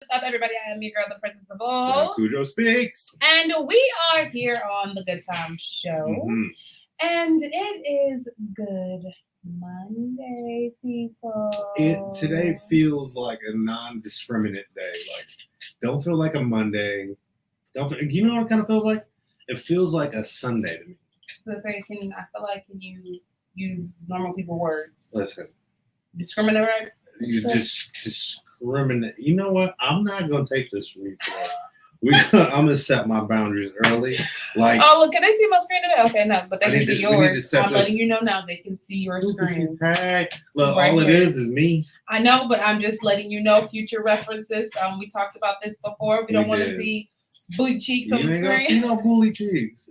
What's up, everybody? I am your girl, the Princess of All. Cujo speaks. And we are here on the Good Tymez Show. Mm-hmm. And it is Good Monday, people. Today feels like a non-discriminate day. Like, don't feel like a Monday. You know what it kind of feels like? It feels like a Sunday to me. I feel like can you use normal people words? Listen. Discriminate? You just discriminate. You know what? I'm not going to take this from you today. I'm gonna set my boundaries early. Like, oh, look, can they see my screen today? Okay, no, but they can see yours. I'm letting you know now they can see your screen. Hey, look, right all here. it is me. I know, but I'm just letting you know future references. We talked about this before. We don't want to see booty cheeks on the screen. You ain't gonna see no booty cheeks.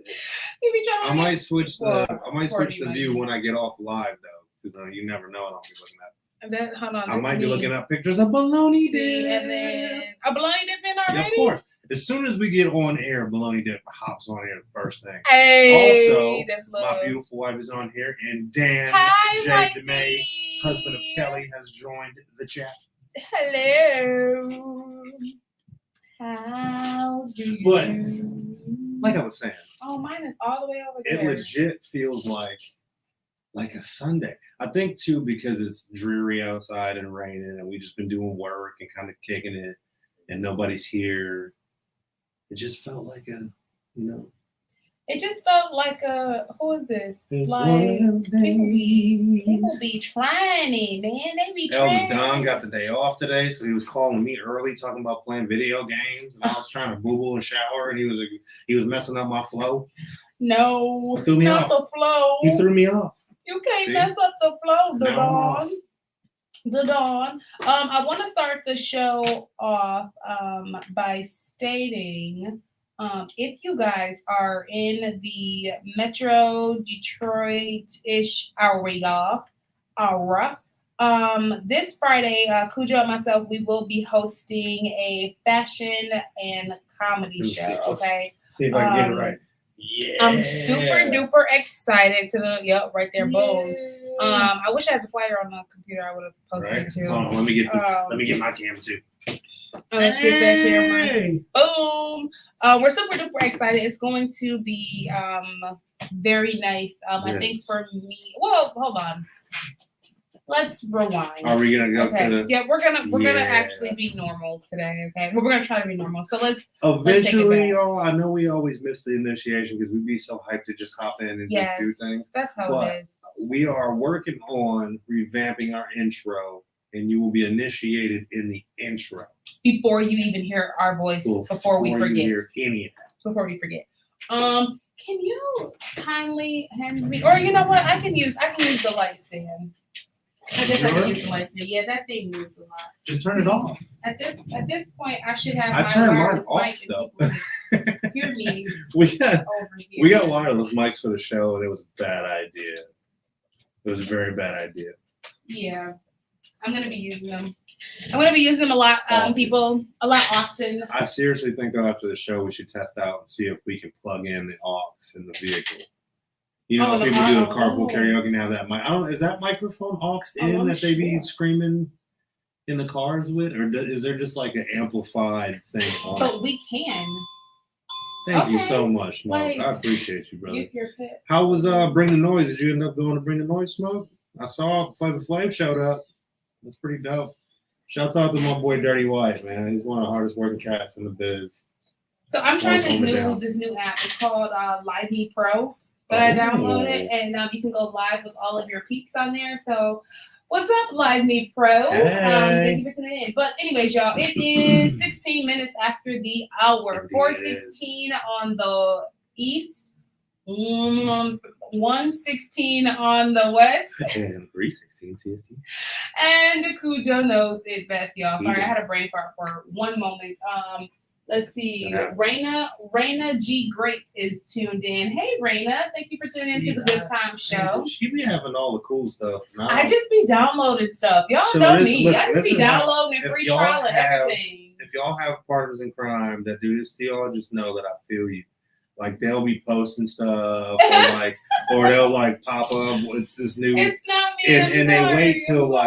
You be trying I might switch the view when I get off live though, because you never know what I'll be looking at. And then, hold on, I might be looking at pictures of bologna dip. And then a bologna dip in already? Yeah, of course. As soon as we get on air, bologna dip hops on here the first thing. Hey, also, that's love. My beautiful wife is on here, and Dan J. DeMay, husband of Kelly, has joined the chat. Hello. How do you do? Like I was saying. Oh, mine is all the way over there. It legit feels like a Sunday. I think too because it's dreary outside and raining, and we just been doing work and kind of kicking it, and nobody's here. It just felt like It just felt like who is this? It's like people be trying it, man. They be trying. Don got the day off today, so he was calling me early talking about playing video games, and I was trying to boo-boo and shower, and he was messing up my flow. No, he threw me off. The flow. He threw me off. You can't mess up the flow, the Dawn. I want to start the show off by stating if you guys are in the Metro Detroit-ish area, this Friday, Cujo and myself, we will be hosting a fashion and comedy show. Okay. See if I can get it right. Yeah. I'm super duper excited right there, boom. I wish I had the flyer on the computer. I would have posted it too. Hold on, let me get this. Let me get my camera too. Let's get that camera. Boom. We're super duper excited. It's going to be very nice. Yes. I think for me. Well, hold on. Let's rewind. Are we gonna go to the? Yeah, we're gonna actually be normal today. Okay, well, we're gonna try to be normal. So let's. Eventually, y'all. I know we always miss the initiation because we'd be so hyped to just hop in and just do things. That's how it is. We are working on revamping our intro, and you will be initiated in the intro before you even hear our voice. Before we forget. Hear any of that. Before we forget. Can you kindly hand me, or you know what? I can use the light stand. I guess I can use the light stand. Yeah, that thing moves a lot. Just turn it off. At this point, I should have. I turned mine off though. Hear me. We got wireless mics for the show, and it was a bad idea. It was a very bad idea. Yeah, I'm gonna be using them. I'm gonna be using them a lot, people, a lot often. I seriously think though after the show we should test out and see if we can plug in the aux in the vehicle. You know, people do the carpool karaoke now. That is that microphone aux in that they be screaming in the cars with, or is there just like an amplified thing on it? We can. Thank you so much, Smoke. I appreciate you, brother. Your pit. How was Bring the Noise? Did you end up going to Bring the Noise, Smoke? I saw Flavor Flav showed up. That's pretty dope. Shouts out to my boy Dirty White, man. He's one of the hardest working cats in the biz. So I'm trying this new app. It's called Live Me Pro that I downloaded, and you can go live with all of your peeps on there. So what's up, Live Me Pro? Hey. Thank you for tuning in. But anyways, y'all, it is 16 minutes after the hour. 4:16 on the east, 1:16 on the west, and 3:16 CST. And Cujo knows it best, y'all. Sorry, I had a brain fart for one moment. Let's see. Raina G. Great is tuned in. Hey, Raina. Thank you for tuning in to the Good Tymez Show. She be having all the cool stuff. I just be downloading stuff. Y'all know me. I just be downloading and free trial and everything. If y'all have partners in crime that do this to y'all, just know that I feel you. Like they'll be posting stuff, or they'll pop up. It's this new. It's not me. And they wait till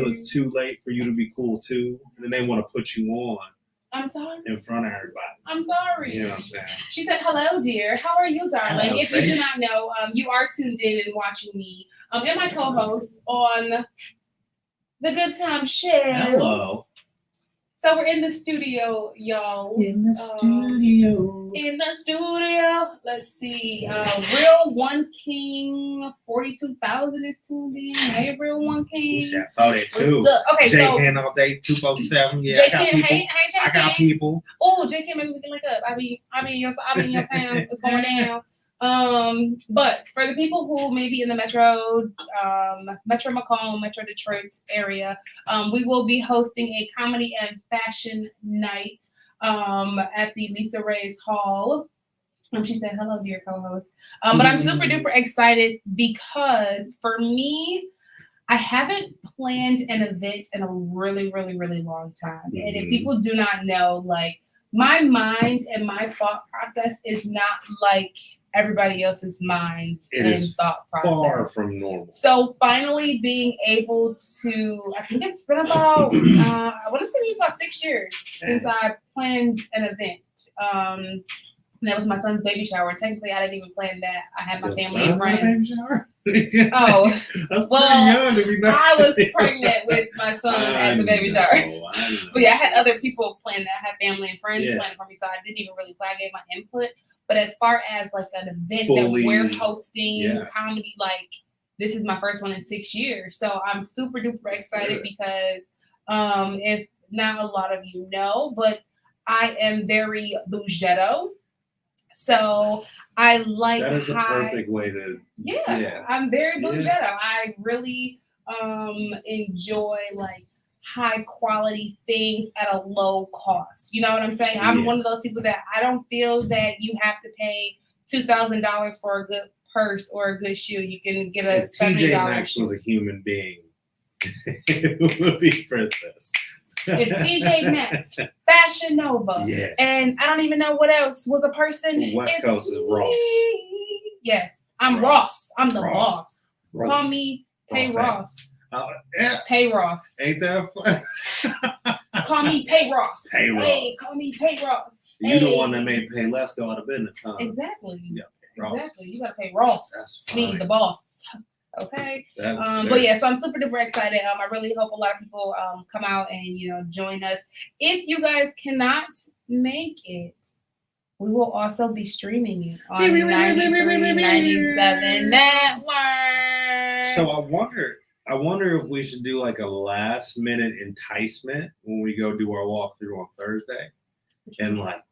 it's too late for you to be cool too, and then they want to put you on. I'm sorry. In front of everybody. I'm sorry. You know what I'm saying? She said, "Hello, dear. How are you, darling?" Hello, if you do not know, you are tuned in and watching me and my co-host on the Good Tymez Show. Hello. So we're in the studio, y'all. In the studio. In the studio. Let's see. Real One King 42,000 is tuned in. Hey, Real One King. He said 42. Okay, J so Ken all day 247. Yeah, J I got Ken, people. hey, J I got people. Oh, J Ken, maybe we can link up. I'll be in your town. It's going down. But for the people who may be in the Metro Macomb, Metro Detroit area, we will be hosting a comedy and fashion night at the Lisa Ray's Hall. She said, "Hello, dear co-host." But I'm super duper excited because for me, I haven't planned an event in a really, really, really long time. And if people do not know, like, my mind and my thought process is not like everybody else's mind and thought process. Far from normal. So finally being able to, I think it's been about, I want to say about 6 years since I planned an event. That was my son's baby shower. Technically, I didn't even plan that. I had my family and friends. Oh, that's well, young to be I was pregnant with my son at the baby shower. But yeah, I had other people plan that. I had family and friends plan for me, so I didn't even really plan. I gave my input. But as far as like an event that we're hosting, comedy, like this is my first one in 6 years. So I'm super duper excited because if not a lot of you know, but I am very bougetto. So I like that is the perfect way to I'm very bougetto. I really enjoy like high quality things at a low cost. You know what I'm saying? I'm one of those people that I don't feel that you have to pay $2,000 for a good purse or a good shoe. You can get a $70 TJ Maxx was a human being. It would be princess. If TJ Maxx, Fashion Nova, and I don't even know what else was a person. West Coast is Ross. Yes, I'm Ross. I'm the boss. Call me Pay Ross. Pay Ross. Ain't that fun? Call me Pay Ross. Pay Ross. Hey, call me Pay Ross. You the one that made Pay Less go out of business, huh? Exactly. Yeah. Exactly. You gotta pay Ross. That's me, the boss. Okay. But yeah, so I'm super duper excited. I really hope a lot of people come out and join us. If you guys cannot make it, we will also be streaming it on 93.97 Network. So I wonder if we should do like a last minute enticement when we go do our walkthrough on Thursday. And like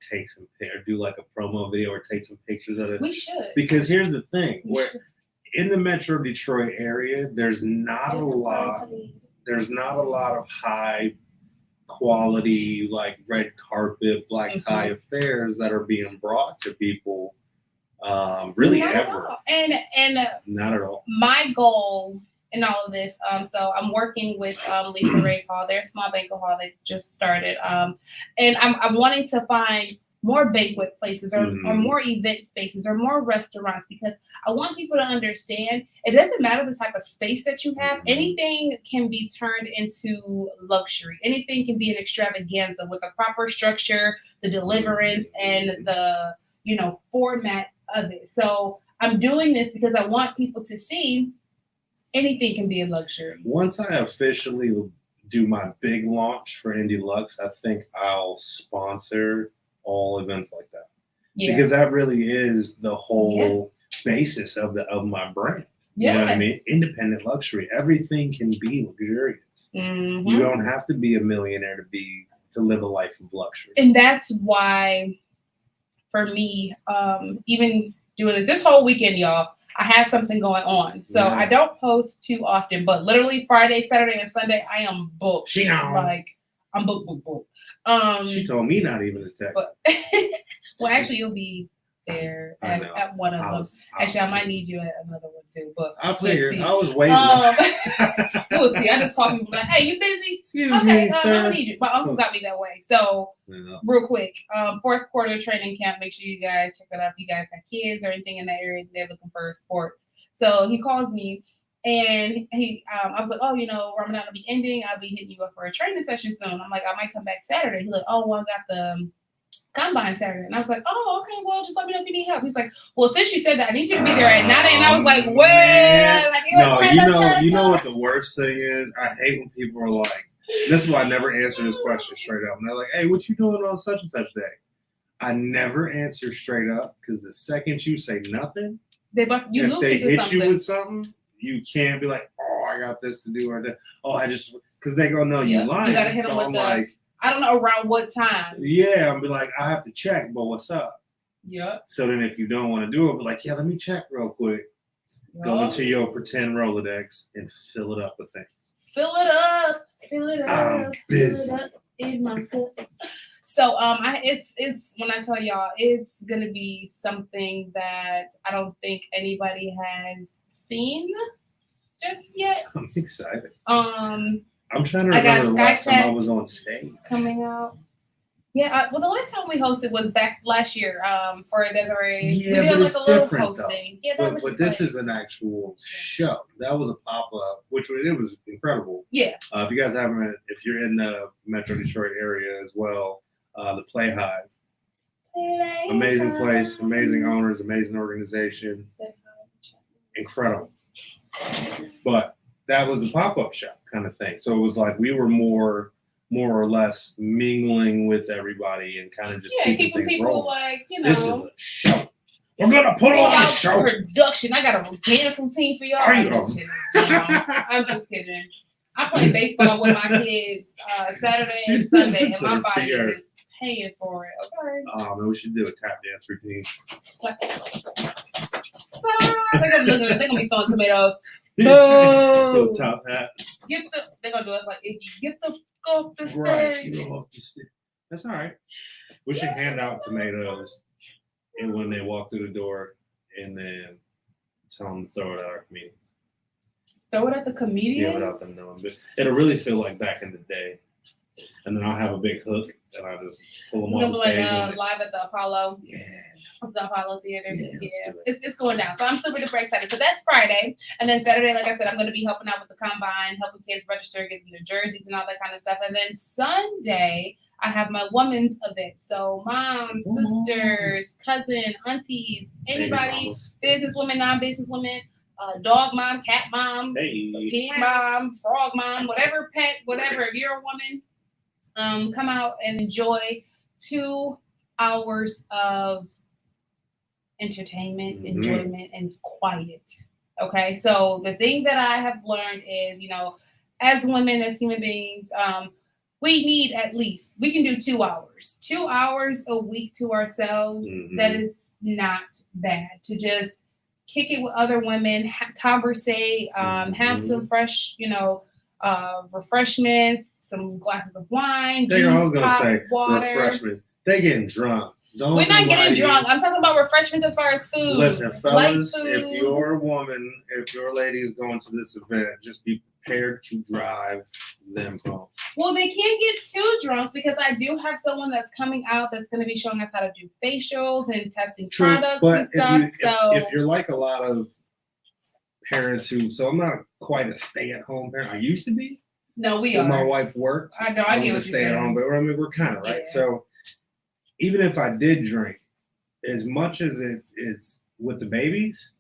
do like a promo video or take some pictures of it. We should. Because here's the thing, in the Metro Detroit area, there's not a lot of high quality like red carpet, black tie affairs that are being brought to people. Really not ever. And not at all. My goal in all of this, so I'm working with Lisa Ray's Hall. They're a small banquet hall that just started. And I'm wanting to find more banquet places or more event spaces or more restaurants because I want people to understand it doesn't matter the type of space that you have. Anything can be turned into luxury. Anything can be an extravaganza with a proper structure, the deliverance, and the format of it. So I'm doing this because I want people to see anything can be a luxury. Once I officially do my big launch for Indie Lux, I think I'll sponsor all events like that. Because that really is the whole basis of my brand. You know what I mean? Independent luxury. Everything can be luxurious. You don't have to be a millionaire to live a life of luxury. And that's why, for me, even doing this whole weekend, y'all, I have something going on. So I don't post too often, but literally Friday, Saturday, and Sunday, I am booked. I'm booked. She told me not even to text. But, well, actually, you'll be there at one of them. Actually, I might need you at another one too. But I figured. I was waiting. We'll see. I just call people like, "Hey, you busy? Excuse me, sir. I don't need you." My uncle got me that way. So real quick, fourth quarter training camp. Make sure you guys check that out. If you guys have kids or anything in that area, they're looking for sports. So he calls me. And I was like, oh, Ramadan will be ending. I'll be hitting you up for a training session soon. I'm like, I might come back Saturday. He's like, oh, well, I got the combine Saturday. And I was like, oh, okay, well, just let me know if you need help. He's like, well, since you said that, I need you to be there at 9 a.m. And I was like, well, like, you know what the worst thing is? I hate when people are like, this is why I never answer this question straight up. And they're like, hey, what you doing on such and such day? I never answer straight up because the second you say nothing, if they hit you with something, you can't be like, oh, I got this to do or that. Oh, I just, because they go, no, you lying. You gotta hit them with I don't know around what time. Yeah, I'll be like, I have to check, but what's up? Yep. So then if you don't want to do it, be like, yeah, let me check real quick. Yep. Go into your pretend Rolodex and fill it up with things. Fill it up. I'm busy. Fill it up in my cup. So it's when I tell y'all, it's gonna be something that I don't think anybody has seen just yet. I'm excited. I'm trying to remember the last time I was on stage. Coming out. Yeah, well, the last time we hosted was back last year for Desiree. Yeah, but it's different though. Yeah, but this is an actual show. That was a pop-up, it was incredible. Yeah. If you guys haven't, if you're in the Metro Detroit area as well, the Play Hive. Amazing place, amazing owners, amazing organization. Incredible. But that was a pop-up shop kind of thing. So it was like we were more or less mingling with everybody and kind of just keeping people rolling. Like, this is a show. We're gonna put on a show. Production. I got a dance routine for y'all. I'm just kidding. I play baseball with my kids Saturday and Sunday, and my body is paying for it. Okay. Oh man, we should do a tap dance routine. They're gonna be throwing tomatoes. Little top hat. They're gonna do it like if you get the off the stage. Right, get off the stage. That's all right. We should hand out tomatoes, and when they walk through the door, and then tell them to throw it at our comedians. Throw it at the comedians? Yeah, without them knowing. But it'll really feel like back in the day. And then I'll have a big hook, and I'll just pull them off the stage. Like live at the Apollo. Yeah. The Apollo Theater. Yeah. It's going down. So I'm super duper excited. So that's Friday. And then Saturday, like I said, I'm going to be helping out with the combine, helping kids register, getting their jerseys and all that kind of stuff. And then Sunday, I have my women's event. So moms, sisters, cousin, aunties, anybody, businesswomen, non-businesswomen, dog mom, cat mom, pig mom, frog mom, whatever pet, whatever. If you're a woman, come out and enjoy 2 hours of entertainment, enjoyment, and quiet. Okay, so the thing that I have learned is, as women, as human beings, we need we can do 2 hours. 2 hours a week to ourselves. That is not bad. To just kick it with other women, conversate, have some fresh, refreshments, some glasses of wine, juice, I was gonna say water. Refreshments. They getting drunk. We're not getting drunk. I'm talking about refreshments as far as food. Listen, fellas, if you're a woman, if your lady is going to this event, just be prepared to drive them home. Well, they can't get too drunk because I do have someone that's coming out that's going to be showing us how to do facials and testing products and stuff. If you're like a lot of parents so I'm not quite a stay-at-home parent. I used to be. No, we are. My wife worked. I know. I was a stay-at-home, but we're kind of right. Yeah. So even if I did drink, as much as it is with the babies,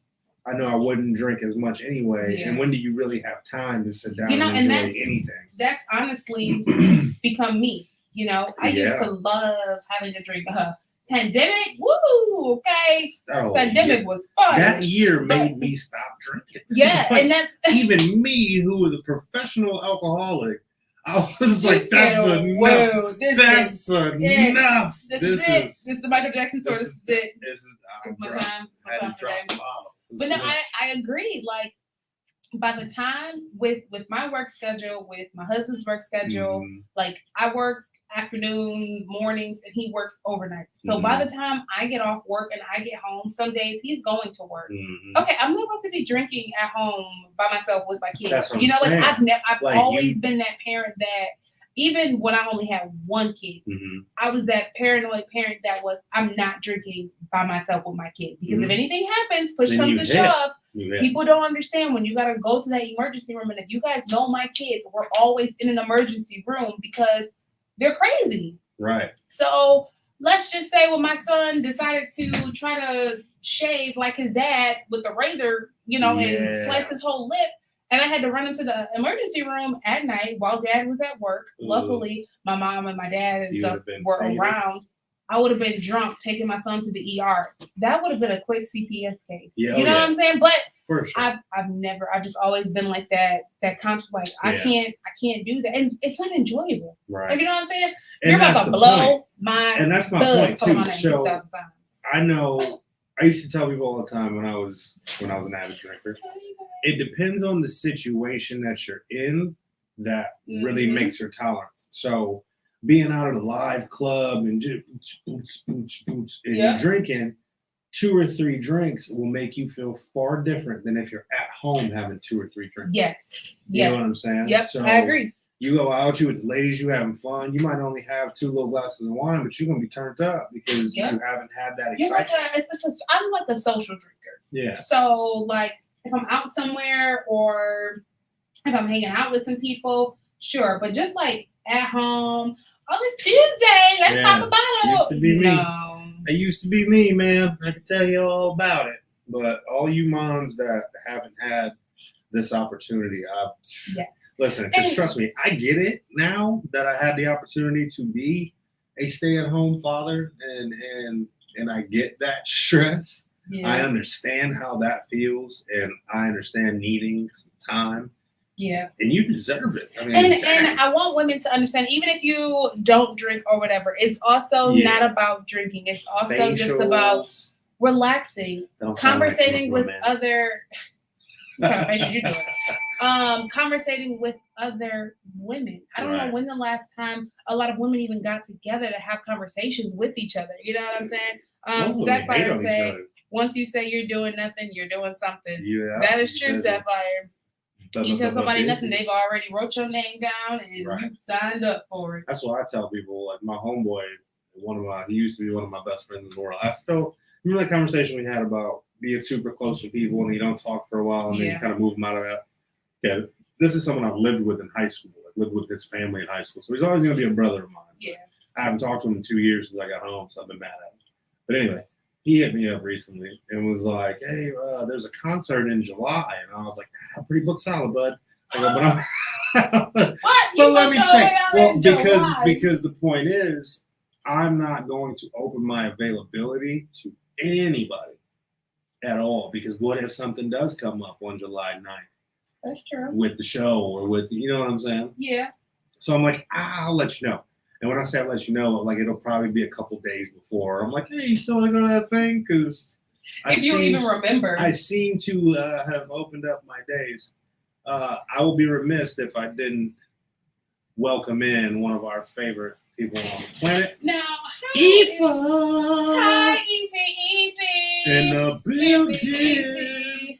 I know I wouldn't drink as much anyway. Yeah. And when do you really have time to sit down and enjoy anything? That's honestly become me. I used to love having a drink. Pandemic, woo, okay. Pandemic was fun. That year made me stop drinking. Yeah, and that's even me, who was a professional alcoholic. I was like, that's enough. That's enough. This is it. This is the Michael Jackson tour. This is it. This is my time. But no, I agree. Like, by the time with my work schedule, with my husband's work schedule, like I work afternoon, mornings, and he works overnight. So by the time I get off work and I get home, some days he's going to work. Okay, I'm not going to be drinking at home by myself with my kids. That's what I'm saying. I've always been that parent that even when I only had one kid, I was that paranoid parent that was, I'm not drinking by myself with my kid. Because if anything happens, push then comes to shove, people don't understand when you got to go to that emergency room. And if you guys know my kids, we're always in an emergency room because they're crazy. Right. So let's just say when my son decided to try to shave like his dad with a razor, and slice his whole lip. And I had to run into the emergency room at night while dad was at work. Luckily, my mom and my dad and stuff were around. I would have been drunk taking my son to the ER. That would have been a quick CPS case. Yeah, you know what I'm saying? But for sure. I've just always been like that conscious, like I can't do that. And it's not enjoyable. Right. Like, you know what I'm saying? And you're about to blow my and that's my point too. So I know I used to tell people all the time when I was an avid drinker, it depends on the situation that you're in that really makes your tolerance. So being out at a live club and just and you're drinking, 2 or 3 drinks will make you feel far different than if you're at home having 2 or 3 drinks. Yes. You know what I'm saying? Yep, so I agree. You go out, you with the ladies, you having fun. You might only have 2 little glasses of wine, but you're gonna be turned up because you haven't had that excitement. I'm like a social drinker. Yeah. So like if I'm out somewhere or if I'm hanging out with some people, sure. But just like at home, it's Tuesday, let's pop a bottle. Used to be me. It used to be me, man. I can tell you all about it. But all you moms that haven't had this opportunity, listen, because trust me, I get it now that I had the opportunity to be a stay-at-home father, and I get that stress. Yeah. I understand how that feels, and I understand needing some time. Yeah. And you deserve it. I mean, and I want women to understand, even if you don't drink or whatever, it's also not about drinking. It's also just about relaxing, conversating with other. What kind of facials you doing? Conversating with other women. I don't know when the last time a lot of women even got together to have conversations with each other. You know what I'm saying? Sapphire say, once you say you're doing nothing, you're doing something. Yeah, that is true, Sapphire. You tell somebody nothing, they've already wrote your name down and you signed up for it. That's what I tell people. Like my homeboy, he used to be one of my best friends in the world. I still remember that conversation we had about being super close to people and you don't talk for a while and then you kind of move them out of that. Yeah, this is someone I've lived with in high school. I lived with his family in high school. So he's always going to be a brother of mine. Yeah. I haven't talked to him in 2 years since I got home, so I've been mad at him. But anyway, he hit me up recently and was like, hey, there's a concert in July. And I was like, pretty booked solid, bud. I go, but let me check. Well, because the point is, I'm not going to open my availability to anybody at all. Because what if something does come up on July 9th? That's true. With the show or with, you know what I'm saying? Yeah. So I'm like, I'll let you know. And when I say I'll let you know, like it'll probably be a couple days before. I'm like, hey, you still want to go to that thing? Because if you even remember, I seem to have opened up my days. I will be remiss if I didn't welcome in one of our favorite people on the planet. Now, Aoife. Hi, Aoife. In the building.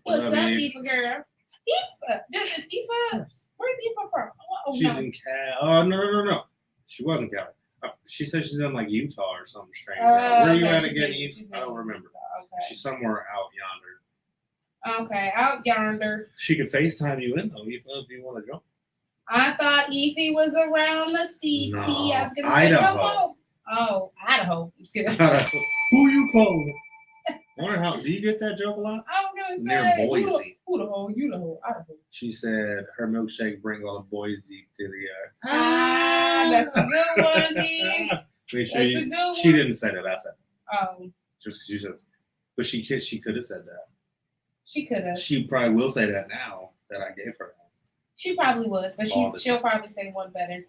What's up, Aoife girl? Aoife, this is Aoife. Where's Aoife from? Oh, she's in Cal. Oh, no. She wasn't Cal. She said she's in like Utah or something strange. Where are you at again, Aoife? I don't remember. Okay. She's somewhere out yonder. Okay, out yonder. She could FaceTime you in though, Aoife, if you want to jump. I thought Aoife was around the CT. No, I was gonna Idaho. say hello. Oh, Idaho. I'm just kidding. Who you calling? I wonder how. Do you get that joke a lot? I was gonna say near Boise. Who the hole? You the hole. Idaho. She said her milkshake brings all the Boise to the. That's a good one, D. Make sure she didn't say that. I said. Oh. Just because you said, but she could have said that. She could have. She probably will say that now that I gave her. She probably would, but she'll probably say one better.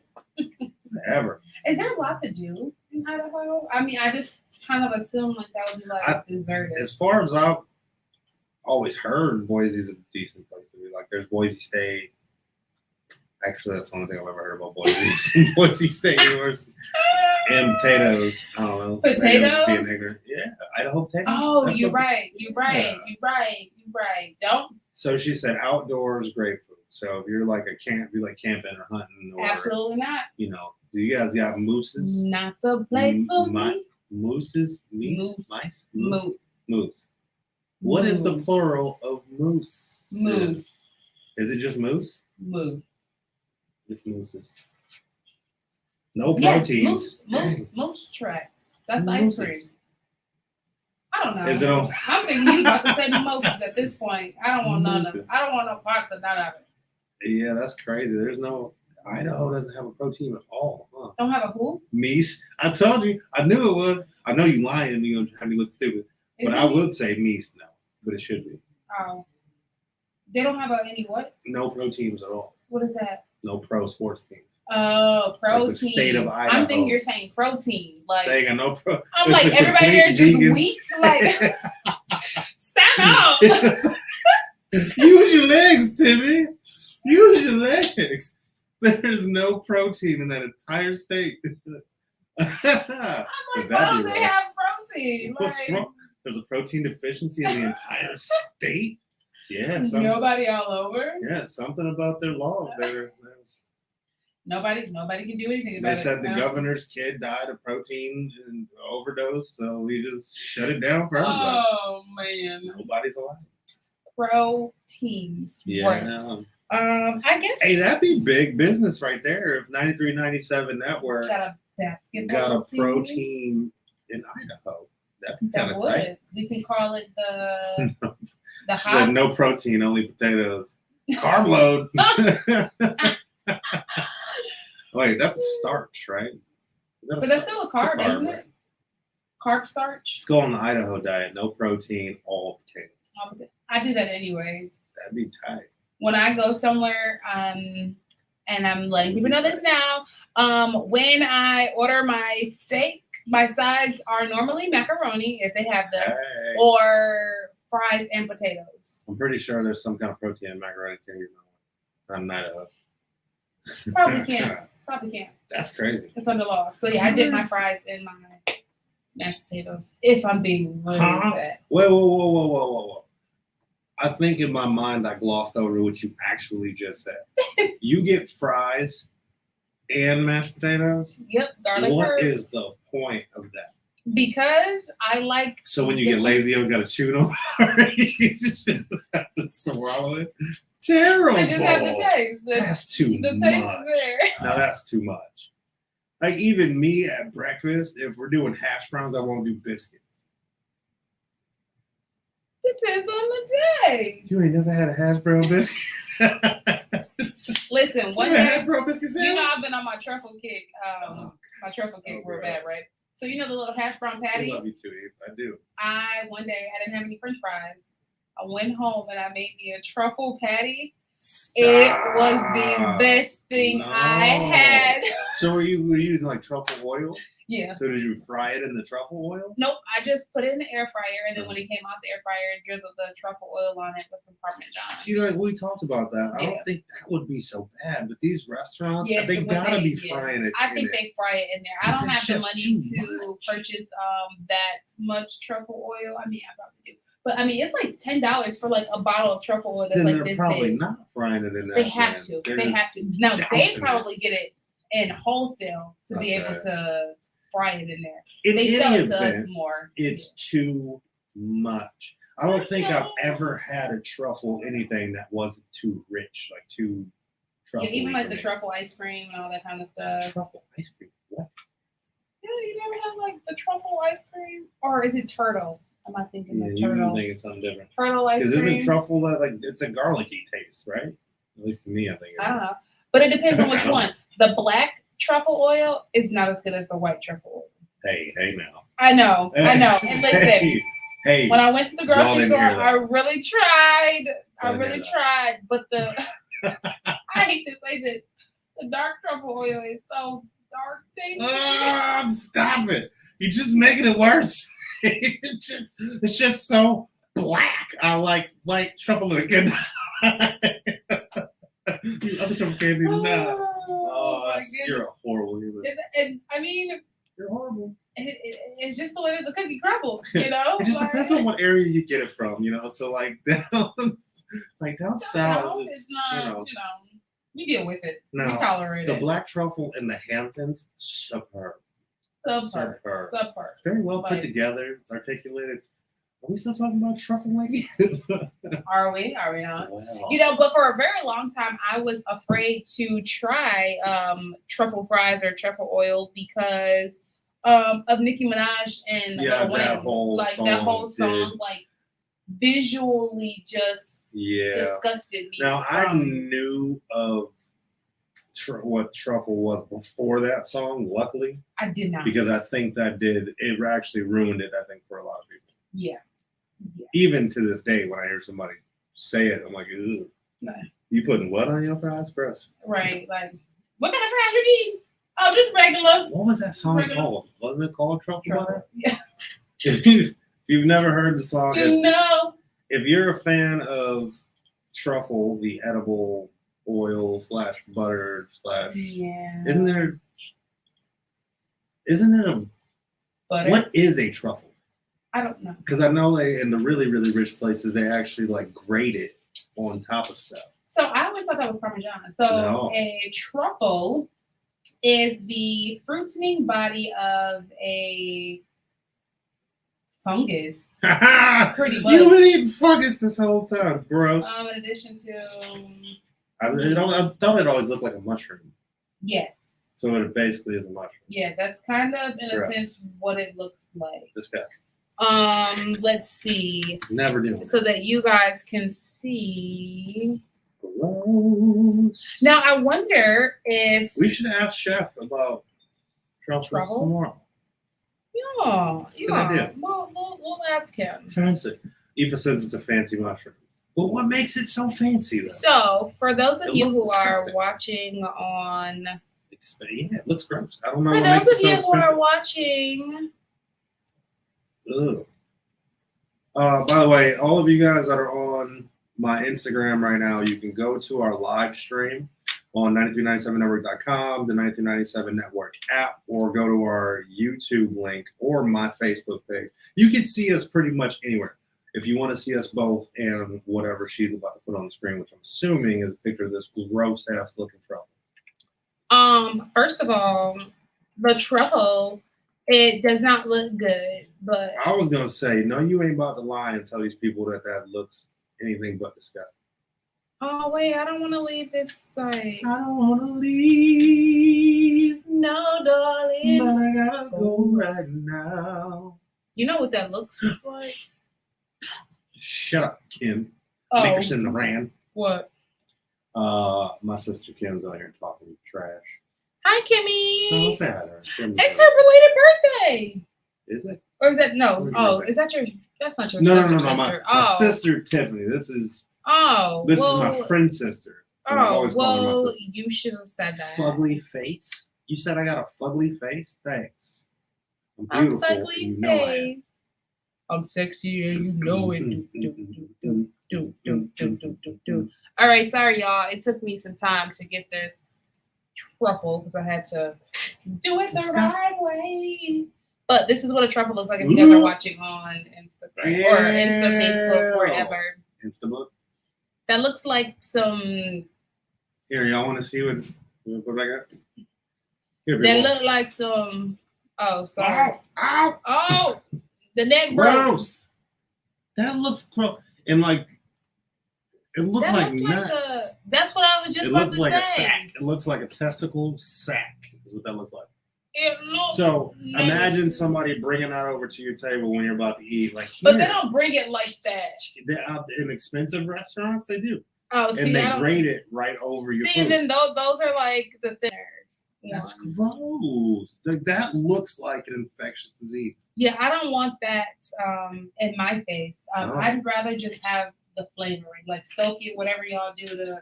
Ever. Is there a lot to do in Idaho? I mean, I just kind of assume like that would be like deserted. As far as I've always heard, Boise's a decent place to be. Like, there's Boise State. Actually, that's the only thing I've ever heard about Boise. Boise State University. And potatoes. I don't know. Potatoes? Being ignorant. Yeah, Idaho potatoes. Oh, you're right. You're right. Don't. So she said outdoors grapefruit. So if you're like camping or hunting or Absolutely not. do you guys got mooses? Not the place for me. Mooses? Meese? Mice? Moose. Moose. What is the plural of moose? Moose. Is it just moose? Moose. It's mooses. No proteins. Moose tracks. That's ice cream. I don't know. Is it on? I'm thinking he's about to say mimosas at this point. I don't want none of it. I don't want no parts of none of it. Yeah, that's crazy. Idaho doesn't have a protein at all. Huh? Don't have a who? Meese. I told you. I knew it was. I know you lying and you're going to have me look stupid. But I would say meese now. But it should be. Oh. They don't have any what? No pro teams at all. What is that? No pro sports teams. Oh, protein. Like the state of Idaho. I'm thinking you're saying protein. Like they got no pro. I'm like everybody there just weak. Like stand up. Use your legs, Timmy. Use your legs. There's no protein in that entire state. I'm like, why don't they have protein? What's wrong? There's a protein deficiency in the entire state. Yeah. Nobody all over. Yeah, something about their laws there. Nobody can do anything about it. They said the governor's kid died of protein and overdose, so we just shut it down for everybody. Oh man. Nobody's alive. Proteins. Yeah. I guess. Hey, that'd be big business right there if 93.97 Network got a protein in Idaho. That'd be kind of tight. We can call it the hot. Said no protein, only potatoes. Carb load. Wait, that's a starch, right? But that's still a carb, isn't it? Carb starch. Let's go on the Idaho diet. No protein, all potatoes. I do that anyways. That'd be tight. When I go somewhere, and I'm letting people know this now, when I order my steak, my sides are normally macaroni if they have them, or fries and potatoes. I'm pretty sure there's some kind of protein in macaroni. I'm not Idaho. Probably can't. That's crazy. It's under law. So yeah, I dip my fries in my mashed potatoes. If I'm being really sad. Whoa. I think in my mind I glossed over what you actually just said. You get fries and mashed potatoes? Yep, garlic. What is the point of that? Because I like. So when you get lazy, you got to chew them. You just have to swallow it. Terrible. I just have the taste. That's too much. Now that's too much. Like even me at breakfast, if we're doing hash browns, I want to do biscuits. Depends on the day. You ain't never had a hash brown biscuit. Listen, one day, hash brown biscuit sandwich? You know I've been on my truffle kick. My truffle kick real bad, right? So you know the little hash brown patties? I love you too, Eve. I do. One day I didn't have any French fries. I went home and I made me a truffle patty. Stop. It was the best thing I had. So were you using like truffle oil? Yeah. So did you fry it in the truffle oil? Nope. I just put it in the air fryer, and then when it came out the air fryer, drizzled the truffle oil on it with some Parmesan. See, like we talked about that. I don't think that would be so bad. But these restaurants, they gotta be frying it. I think they fry it in there. I don't have the money to purchase that much truffle oil. I mean, I probably do. But I mean, it's like $10 for like a bottle of truffle oil that's like this big. They're probably not frying it in there. They have to. They have to. Now they probably get it in wholesale to be able to fry it in there. They sell it to us more. It's too much. I don't think I've ever had a truffle anything that wasn't too rich, like too truffle. Yeah, even like the truffle ice cream and all that kind of stuff. Truffle ice cream? What? Yeah, you never had like the truffle ice cream, or is it turtle? Am I thinking of turtle? You think it's something different. Turtle ice cream. Because isn't truffle like it's a garlicky taste, right? At least to me, I think. I don't know, but it depends on which one. The black truffle oil is not as good as the white truffle oil. Hey now. I know. And listen, hey. When I went to the grocery store, I really tried. But I hate to say this, the dark truffle oil is so dark tasting. Stop it! You're just making it worse. It's just so black. I like white truffle again. Other truffle candy not. You're a horrible human. And I mean, you're horrible. It's just the way that the cookie crumbles, you know? It just depends on what area you get it from, you know? So, like, down Like down south, it's not. You deal with it. You tolerate the it. black truffle in the Hamptons, superb. Superb. It's very well put together. It's articulated. Are we still talking about truffle, lady? Are we? Are we not? Wow. But for a very long time, I was afraid to try truffle fries or truffle oil because of Nicki Minaj and Lil Wayne. That whole song, like visually just disgusted me. Now I knew of what truffle was before that song. Luckily, I did not, because I think it actually ruined it. I think for a lot of people. Yeah. Even to this day, when I hear somebody say it, I'm like, "Ew, you putting what on your fries? Gross." Right? Like, what kind of fries you eat? Oh, just regular. What was that song called? Wasn't it called Truffle Butter? Yeah. If you've never heard the song, if you're a fan of truffle, the edible oil / butter / isn't it a butter? What is a truffle? I don't know. Because I know in the really, really rich places, they actually like grate it on top of stuff. So I always thought that was Parmesan. So a truffle is the fruiting body of a fungus. Pretty much. You've been eating fungus this whole time, gross. In addition to... I thought it always looked like a mushroom. Yes. So it basically is a mushroom. Yeah, that's kind of, in a sense, what it looks like. Disgusting. Let's see. Never do. So that you guys can see. Gross. Now I wonder if we should ask Chef about truffles tomorrow. Yeah. Good idea. We'll ask him. Fancy. Eva says it's a fancy mushroom. Well, what makes it so fancy though? So for those of you who are watching on, it looks gross. I don't know. For those of you who are watching. Ugh. By the way, all of you guys that are on my Instagram right now, you can go to our live stream on 9397network.com, the 9397 Network app, or go to our YouTube link or my Facebook page. You can see us pretty much anywhere. If you want to see us both and whatever she's about to put on the screen, which I'm assuming is a picture of this gross ass looking truffle. First of all, the truffle, it does not look good, but I was gonna say, no, you ain't about to lie and tell these people that looks anything but disgusting. Oh wait, I don't want to leave this site. I don't want to leave. No, darling. But I gotta go right now. You know what that looks like? Shut up, Kim. Nickerson the Rand. What? My sister Kim's out here talking trash. Hi, Kimmy. No, say hi to her. It's her belated birthday. Is it? Or is that no? Is that your? That's not your sister. My sister Tiffany. This is my friend's sister. You should have said that. Fugly face. You said I got a fugly face. Thanks. I'm beautiful. Fugly face. I'm sexy and you know it. All right, sorry y'all. It took me some time to get this truffle because I had to do it the right way. But this is what a truffle looks like if you guys are watching on Instagram or Insta, Facebook, wherever. Instabook. That looks like some. Here, y'all want to see what back up? That look like some. Oh, sorry. Oh. The neck gross. That looks gross. And like, it looks like nuts. That's what I was just about to say. It looks like a sack. It looks like a testicle sack. Is what that looks like. It looks. So imagine somebody bringing that over to your table when you're about to eat. Like, but they don't bring it like that. In expensive restaurants, they do. Oh, see, and they grate it right over your food. And then those are like the thinner. That's gross. That looks like an infectious disease. Yeah, I don't want that in my face. I'd rather just have the flavoring, like soak it, whatever y'all do to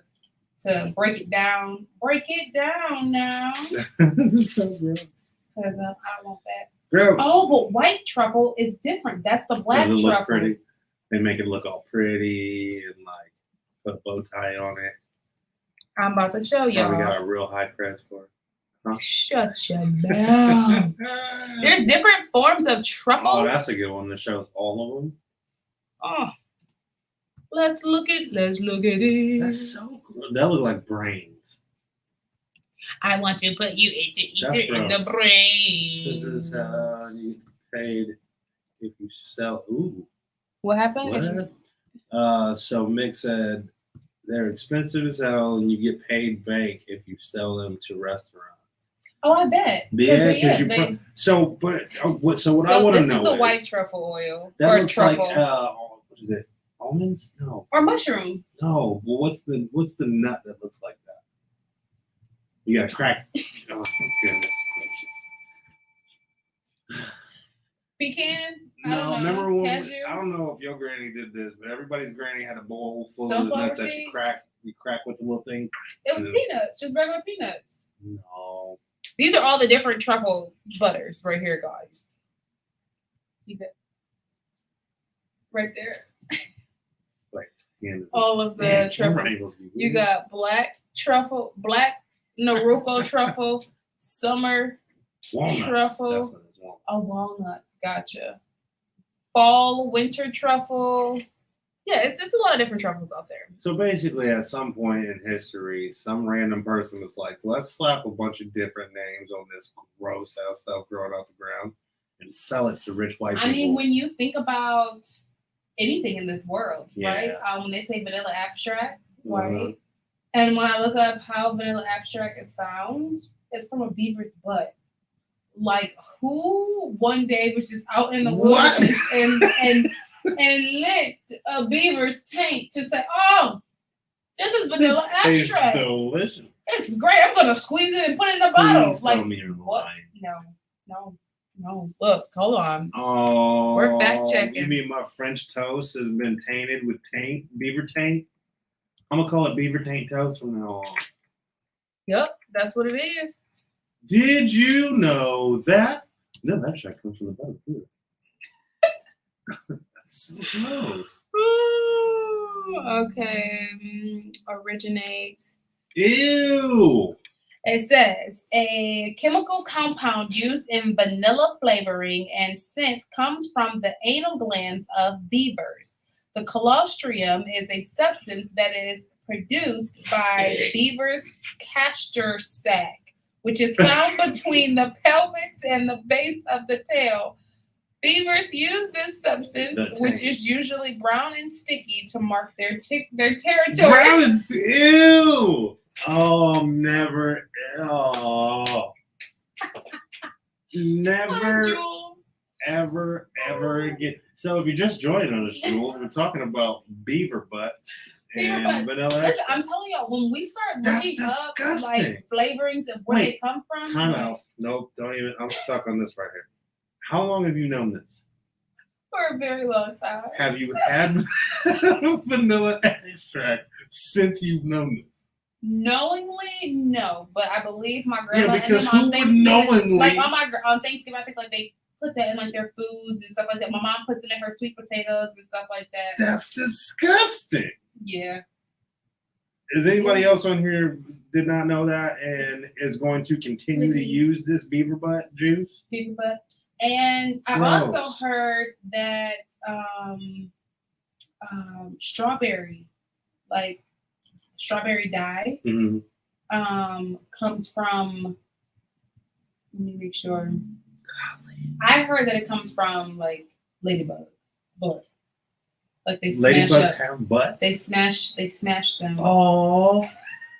break it down. Break it down now. That's so gross. Because I don't want that. Gross. Oh, but white truffle is different. That's the black truffle. Look pretty? They make it look all pretty and like put a bow tie on it. I'm about to show y'all. Probably got a real high price for it. Huh? Shut your mouth. There's different forms of truffle. Oh, that's a good one that shows all of them. Oh. Let's look at it. That's so cool. That look like brains. I want to put you in the Since brain. this you get paid if you sell. Ooh. What happened? What? So Mick said they're expensive as hell, and you get paid bank if you sell them to restaurants. Oh, I bet. Yeah, because so what I want to know this is the white truffle oil that or looks truffle. like what is it? Almonds? No. Or mushroom. No. Well, what's the nut that looks like that? You gotta crack. Oh goodness gracious. Pecan? No, remember when cashew? I don't know if your granny did this, but everybody's granny had a bowl full Sunflower of nuts that seeds? you crack with the little thing. It was peanuts, just regular peanuts. No. These are all the different truffle butters right here, guys. You bet. Right there. All of the truffles. You got black truffle, black Noroko truffle, summer walnuts. Truffle. Oh, walnuts. Gotcha. Fall, winter truffle. Yeah, it's a lot of different truffles out there. So basically, at some point in history, some random person was like, let's slap a bunch of different names on this gross ass stuff growing out the ground and sell it to rich white people. I mean, when you think about anything in this world, right? When they say vanilla extract, right? And when I look up how vanilla extract is found, it's from a beaver's butt. Like, who one day was just out in the woods and licked a beaver's taint to say, "Oh, this is vanilla extract. It's delicious. It's great. I'm gonna squeeze it and put it in a bottle." Please like, tell me you're lying. No. Look, hold on. Oh, we're fact checking. You mean my French toast has been tainted with beaver taint? I'm gonna call it beaver taint toast from now on. Yep, that's what it is. Did you know that? No, that shit comes from the butter too. That's so gross. Ooh, okay, originates. Ew. It says a chemical compound used in vanilla flavoring and scent comes from the anal glands of beavers. The colostrum is a substance that is produced by beavers' castor sac, which is found between the pelvis and the base of the tail. Beavers use this substance, which is usually brown and sticky, to mark their territory. Brown and ew. Oh, never. Oh. Never, ever again. So if you're just joining us, Jules, we're talking about beaver butts and vanilla extract. I'm telling y'all, when we start looking up like flavorings of where they come from. Time out. Nope, don't even. I'm stuck on this right here. How long have you known this? For a very long time. Have you had vanilla extract since you've known this? Knowingly, no, but I believe my grandma and them on Thanksgiving, knowingly, like on Thanksgiving, I think like they put that in like their foods and stuff like that. My mom puts it in her sweet potatoes and stuff like that. That's disgusting. Yeah. Is anybody else on here did not know that and is going to continue to use this beaver butt juice? Beaver butt. And I've also heard that strawberry dye comes from, let me make sure. I heard that it comes from like ladybugs, but like they ladybugs have butts. They smash them. Oh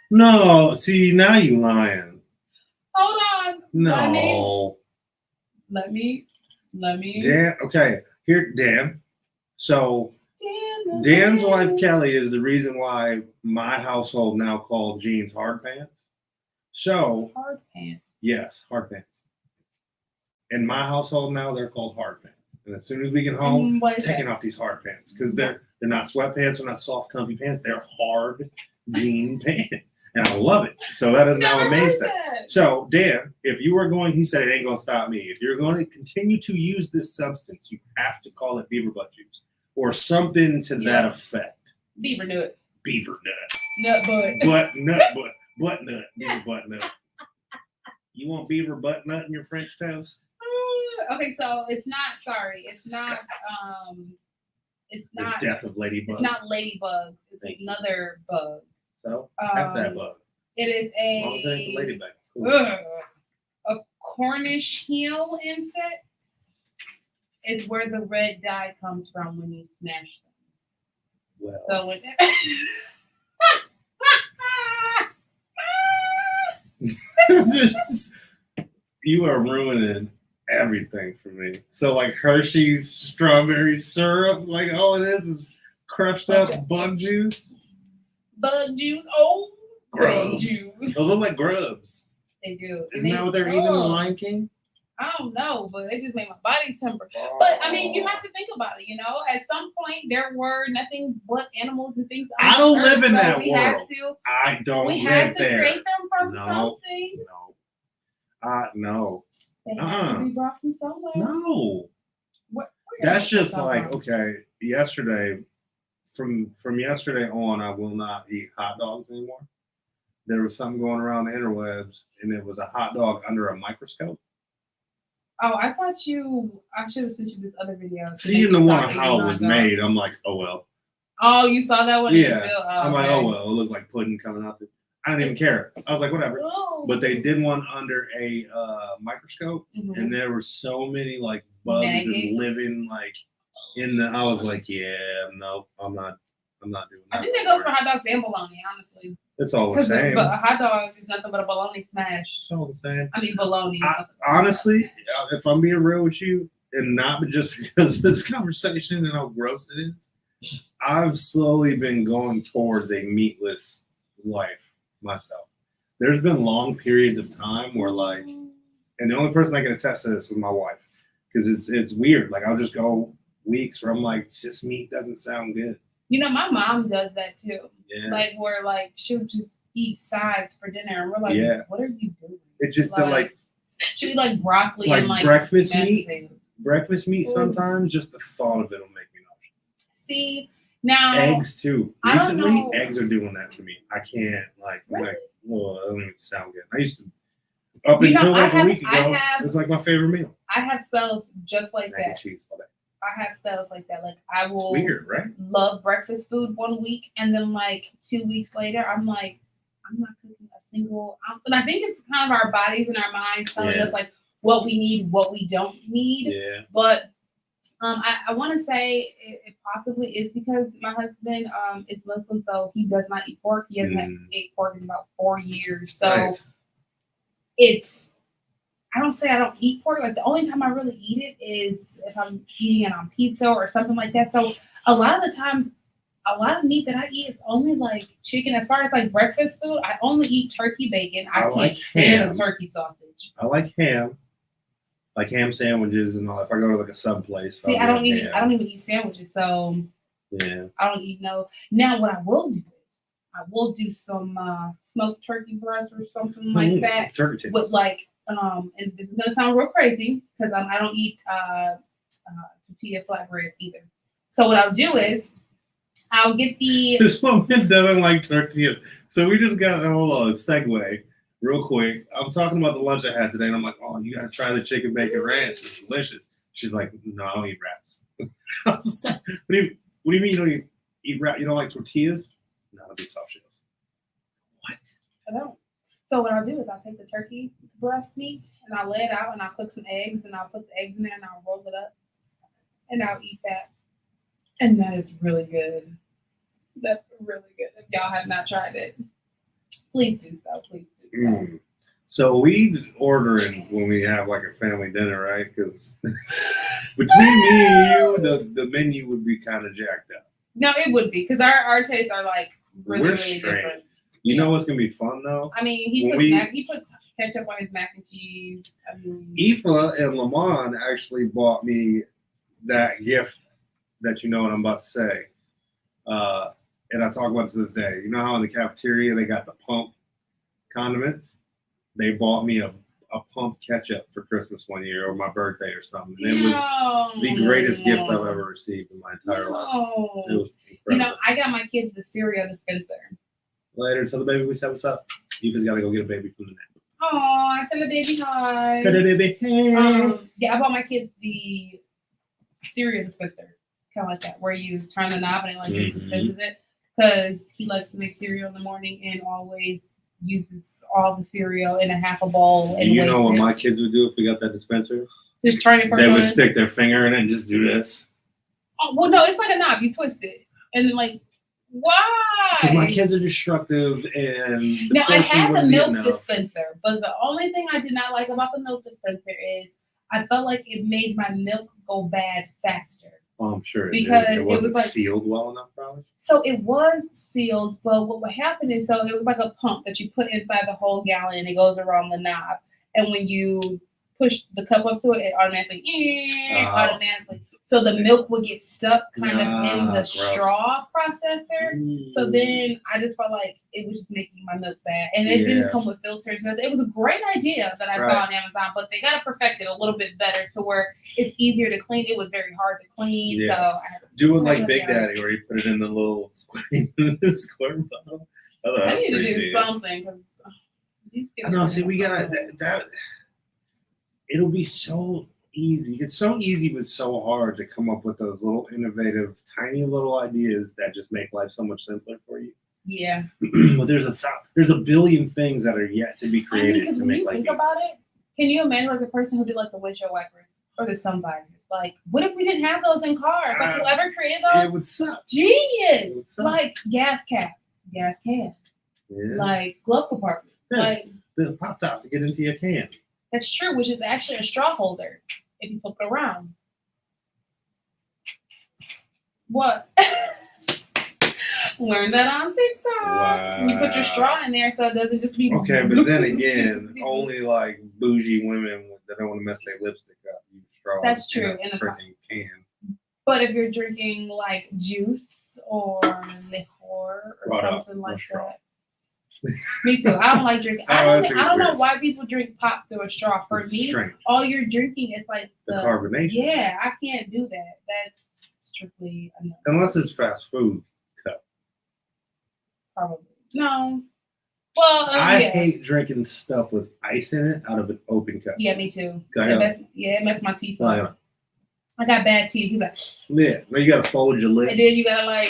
no! See, now you lying. Hold on. No. Let me. Dan, okay. Here, Dan. So Dan's wife Kelly is the reason why my household now called jeans hard pants. So hard pants. Yes, hard pants. In my household now, they're called hard pants. And as soon as we get home, taking off these hard pants because they're not sweatpants, they're not soft, comfy pants. They're hard jean pants, and I love it. So that is now a mainstay. So Dan, if you are going, he said it ain't gonna stop me. If you're going to continue to use this substance, you have to call it beaver butt juice or something to that effect. Beaver nut. Beaver nut. Nut butt. Butt nut. Beaver butt nut. You want beaver butt nut in your French toast? Okay, so it's not It's not. The death of ladybugs. It's not ladybugs. It's another bug. So, F that bug. It is a ladybug. Cool. A Cornish heel insect is where the red dye comes from when you smash them. Well. So when you are ruining everything for me. So like Hershey's strawberry syrup, like all it is crushed up bug juice. Bug juice. Oh, grubs. Those look like grubs. They do. Isn't that what they're eating in the Lion King? I don't know, but it just made my body temper. But I mean, you have to think about it. You know, at some point there were nothing but animals and things. I don't live in that world. I don't we live had to there. create them from something. No. They have to be brought from somewhere. No. That's just like, okay, yesterday, from yesterday on, I will not eat hot dogs anymore. There was something going around the interwebs, and it was a hot dog under a microscope. Oh, I should have sent you this other video. Seeing the one of how it was made, I'm like, oh well. Oh, you saw that one? Yeah. I'm like, oh well, it looked like pudding coming out. I didn't even care. I was like, whatever. Oh. But they did one under a microscope, and there were so many like bugs and living like in the. I was like, yeah, no, I'm not doing that. I think that goes for hot dogs and bologna, honestly. It's all the same. But a hot dog is nothing but a bologna smash. It's all the same. I mean, bologna. Honestly, if I'm being real with you, and not just because of this conversation and how gross it is, I've slowly been going towards a meatless life myself. There's been long periods of time where like, and the only person I can attest to this is my wife, because it's weird. Like I'll just go weeks where I'm like, just meat doesn't sound good. You know, my mom does that too. Yeah. Like where like she'll just eat sides for dinner, and we're like, what are you doing? It's just like she'll eat like broccoli like and like breakfast meat. Breakfast meat sometimes just the thought of it will make me nauseous. See, now eggs too. Recently, eggs are doing that to me. I can't like. Really? I'm like, well, that don't even sound good. I used to until like a week ago. It was like my favorite meal. I have spells just like Mac that. And cheese all day. I have spells like that. Like I will weird, right? Love breakfast food 1 week, and then like 2 weeks later, I'm like, I'm not cooking a single ounce. And I think it's kind of our bodies and our minds telling us like what we need, what we don't need. Yeah. But I want to say it possibly is because my husband is Muslim, so he does not eat pork. He hasn't ate pork in about 4 years. So it's, I don't say I don't eat pork. Like the only time I really eat it is if I'm eating it on pizza or something like that. So a lot of the times, a lot of meat that I eat is only like chicken. As far as like breakfast food, I only eat turkey bacon. I can't stand turkey sausage. I like ham. Like ham sandwiches and all. If I go to like a sub place, see, I don't even eat sandwiches, so yeah, I don't eat no. Now, what I will do is I will do some smoked turkey breast or something like that. Turkey tits. With like and this is gonna sound real crazy because I don't eat tortilla flatbreads either. So what I'll do is I'll get the. This woman doesn't like tortilla, so we just got hold on segue. Real quick, I'm talking about the lunch I had today, and I'm like, "Oh, you gotta try the chicken bacon ranch. It's delicious." She's like, "No, I don't eat wraps." What do you mean you don't eat wraps? You don't like tortillas? No, it'll be soft shells. What? I don't. So what I'll do is I'll take the turkey breast meat and I'll lay it out and I'll cook some eggs and I'll put the eggs in there and I'll roll it up and I'll eat that. And that is really good. That's really good. If y'all have not tried it, please do so. Please. So we ordering when we have like a family dinner, right? Because between me and you, the menu would be kind of jacked up. No, it would be because our tastes are like really different. You know what's gonna be fun though? I mean, he puts ketchup on his mac and cheese. I mean, Aoife and Lamont actually bought me that gift that you know what I'm about to say, and I talk about it to this day. You know how in the cafeteria they got the pump condiments? They bought me a pump ketchup for Christmas one year or my birthday or something. And it was the greatest gift I've ever received in my entire life. It was incredible. You know, I got my kids the cereal dispenser. Later, tell the baby we said what's up. You just gotta go get a baby food now. Oh, tell the baby hi. Tell the baby hey. Yeah, I bought my kids the cereal dispenser kind of like that, where you turn the knob and it like dispenses it. Because he likes to make cereal in the morning and always uses all the cereal in a half a bowl. And you know what my kids would do if we got that dispenser? Just turn it first. They would stick their finger in it and just do this. Oh, well, no, it's like a knob. You twist it. And then, like, why? Because my kids are destructive and. Now, I had the milk dispenser, but the only thing I did not like about the milk dispenser is I felt like it made my milk go bad faster. Oh, I'm sure. Because it wasn't like, sealed well enough, probably. So it was sealed, but what would happen is, so it was like a pump that you put inside the whole gallon and it goes around the knob. And when you push the cup up to it, it automatically. So the milk would get stuck kind of in the straw processor. So then I just felt like it was just making my milk bad. And it didn't come with filters. It was a great idea that I saw on Amazon, but they got to perfect it a little bit better to where it's easier to clean. It was very hard to clean. Yeah. So I had to do it like Big Daddy, where you put it in the little squirt bottle. I need to do something. I know. See, we got that. It'll be so easy. It's so easy, but so hard to come up with those little innovative, tiny little ideas that just make life so much simpler for you. Yeah. But there's a billion things that are yet to be created to make life easier. Think about it. Can you imagine like the person who did like the windshield wipers or the sun visors? Like, what if we didn't have those in cars? Like, whoever created those, it would suck. Genius. It would suck. Like gas cap, gas can, like glove compartment, like the pop top to get into your can. That's true, which is actually a straw holder if you flip it around. What? Learn that on TikTok. Wow. You put your straw in there so it doesn't just be. Okay, but then again, only like bougie women that don't want to mess their lipstick up use straws. That's true. In a freaking can. But if you're drinking like juice or liquor or something like that. Me too. I don't like drinking. I don't know why people drink pop through a straw. For me, all you're drinking is like the carbonation. Yeah, I can't do that. That's strictly unless it's fast food cup. Probably no. Well, I hate drinking stuff with ice in it out of an open cup. Yeah, me too. It messes my teeth up. I got bad teeth. You gotta fold your lip. And then you gotta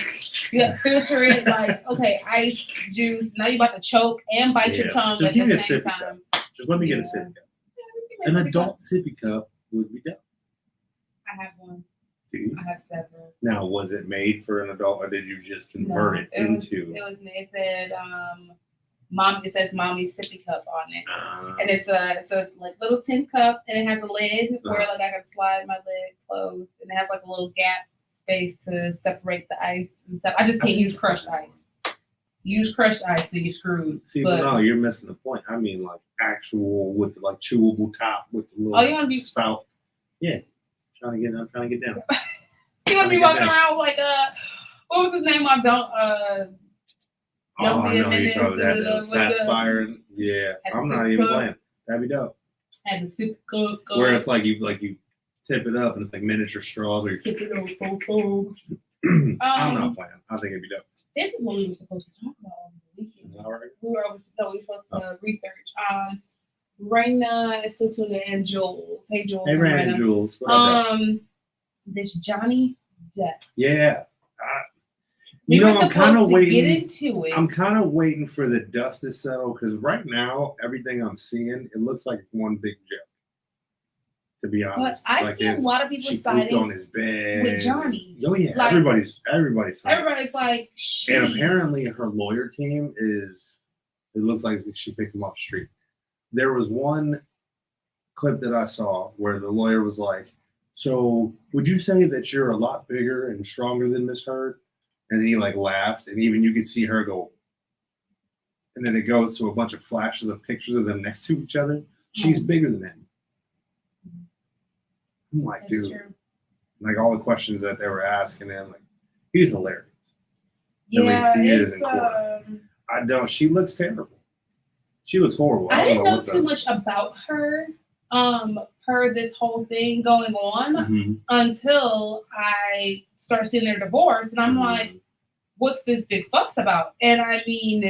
filter it like, okay, ice, juice. Now you about to choke and bite your tongue at the same time. Just let me get a sippy cup. An adult sippy cup would be dope. I have one. Do you? I have several. Now, was it made for an adult, or did you just convert it into? It was made. It said, "Mom." It says "Mommy's sippy cup" on it, and it's a like little tin cup, and it has a lid where like I can slide my lid closed, and it has like a little gap space to separate the ice and stuff. I just can't use crushed ice. Use crushed ice, then you're screwed. See, but no, you're missing the point. I mean, like actual with the like chewable top with the little you want to be spout. Yeah, I'm trying to get down. You want to be walking around with like what was his name? I know you're talking about that fast fire. Yeah, I'm not even playing. That'd be dope. And the super cool. Where it's like you tip it up and it's like miniature straws. Or tip it up. I'm not playing. I think it'd be dope. This is what we were supposed to talk about on the weekend. We were supposed to research. Raina is still tuned in, and Jules. Hey, Jules. Hey, Raina. Jules. This Johnny Depp. Yeah. I'm kind of waiting. Get into it. I'm kind of waiting for the dust to settle because right now, everything I'm seeing, it looks like one big joke. To be honest, but I see a lot of people siding on his bed with Johnny. Oh yeah, like, everybody's like. Shit. And apparently, her lawyer team is. It looks like she picked him off the street. There was one clip that I saw where the lawyer was like, "So, would you say that you're a lot bigger and stronger than Miss Heard?" And he like laughed, and even you could see her go. And then it goes to a bunch of flashes of pictures of them next to each other. She's bigger than him. I'm like, that's dude, true. Like all the questions that they were asking him, like he's hilarious. Yeah, at least he is in court. She looks terrible. She looks horrible. I didn't know too much about her. This whole thing going on until I start seeing their divorce, and I'm like, what's this big fuss about? And I mean,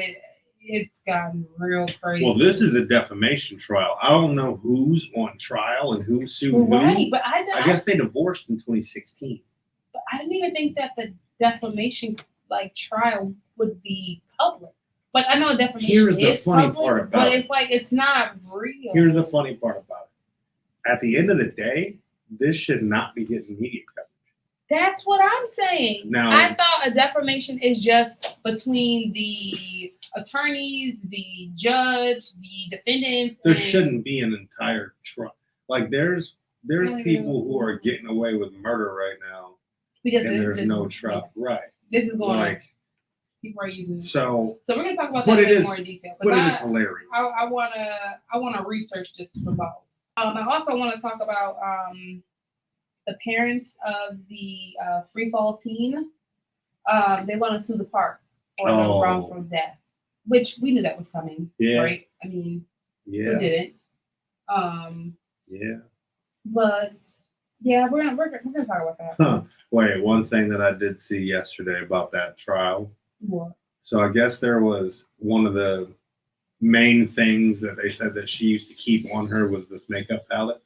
it's gotten real crazy. Well, this is a defamation trial. I don't know who's on trial and who sued who. Right, but I guess they divorced in 2016. But I didn't even think that the defamation trial would be public. Like I know defamation Here's the is funny public, part about but it. it's like it's not real. Here's the funny part about it. At the end of the day, this should not be getting media coverage. That's what I'm saying. Now, I thought a defamation is just between the attorneys, the judge, the defendants. There shouldn't be an entire trial. Like there's people who are getting away with murder right now because there's no trial. Right. This is going like people are using. So we're gonna talk about that a bit more in detail. But it is hilarious. I wanna research this about. I also want to talk about the parents of the free fall teen. They want to sue the park for the wrongful death, which we knew that was coming. Yeah. Right? I mean, we didn't. Yeah. But yeah, we're gonna talk about that. Huh. Wait, one thing that I did see yesterday about that trial. What? So I guess there was one of the main things that they said that she used to keep on her was this makeup palette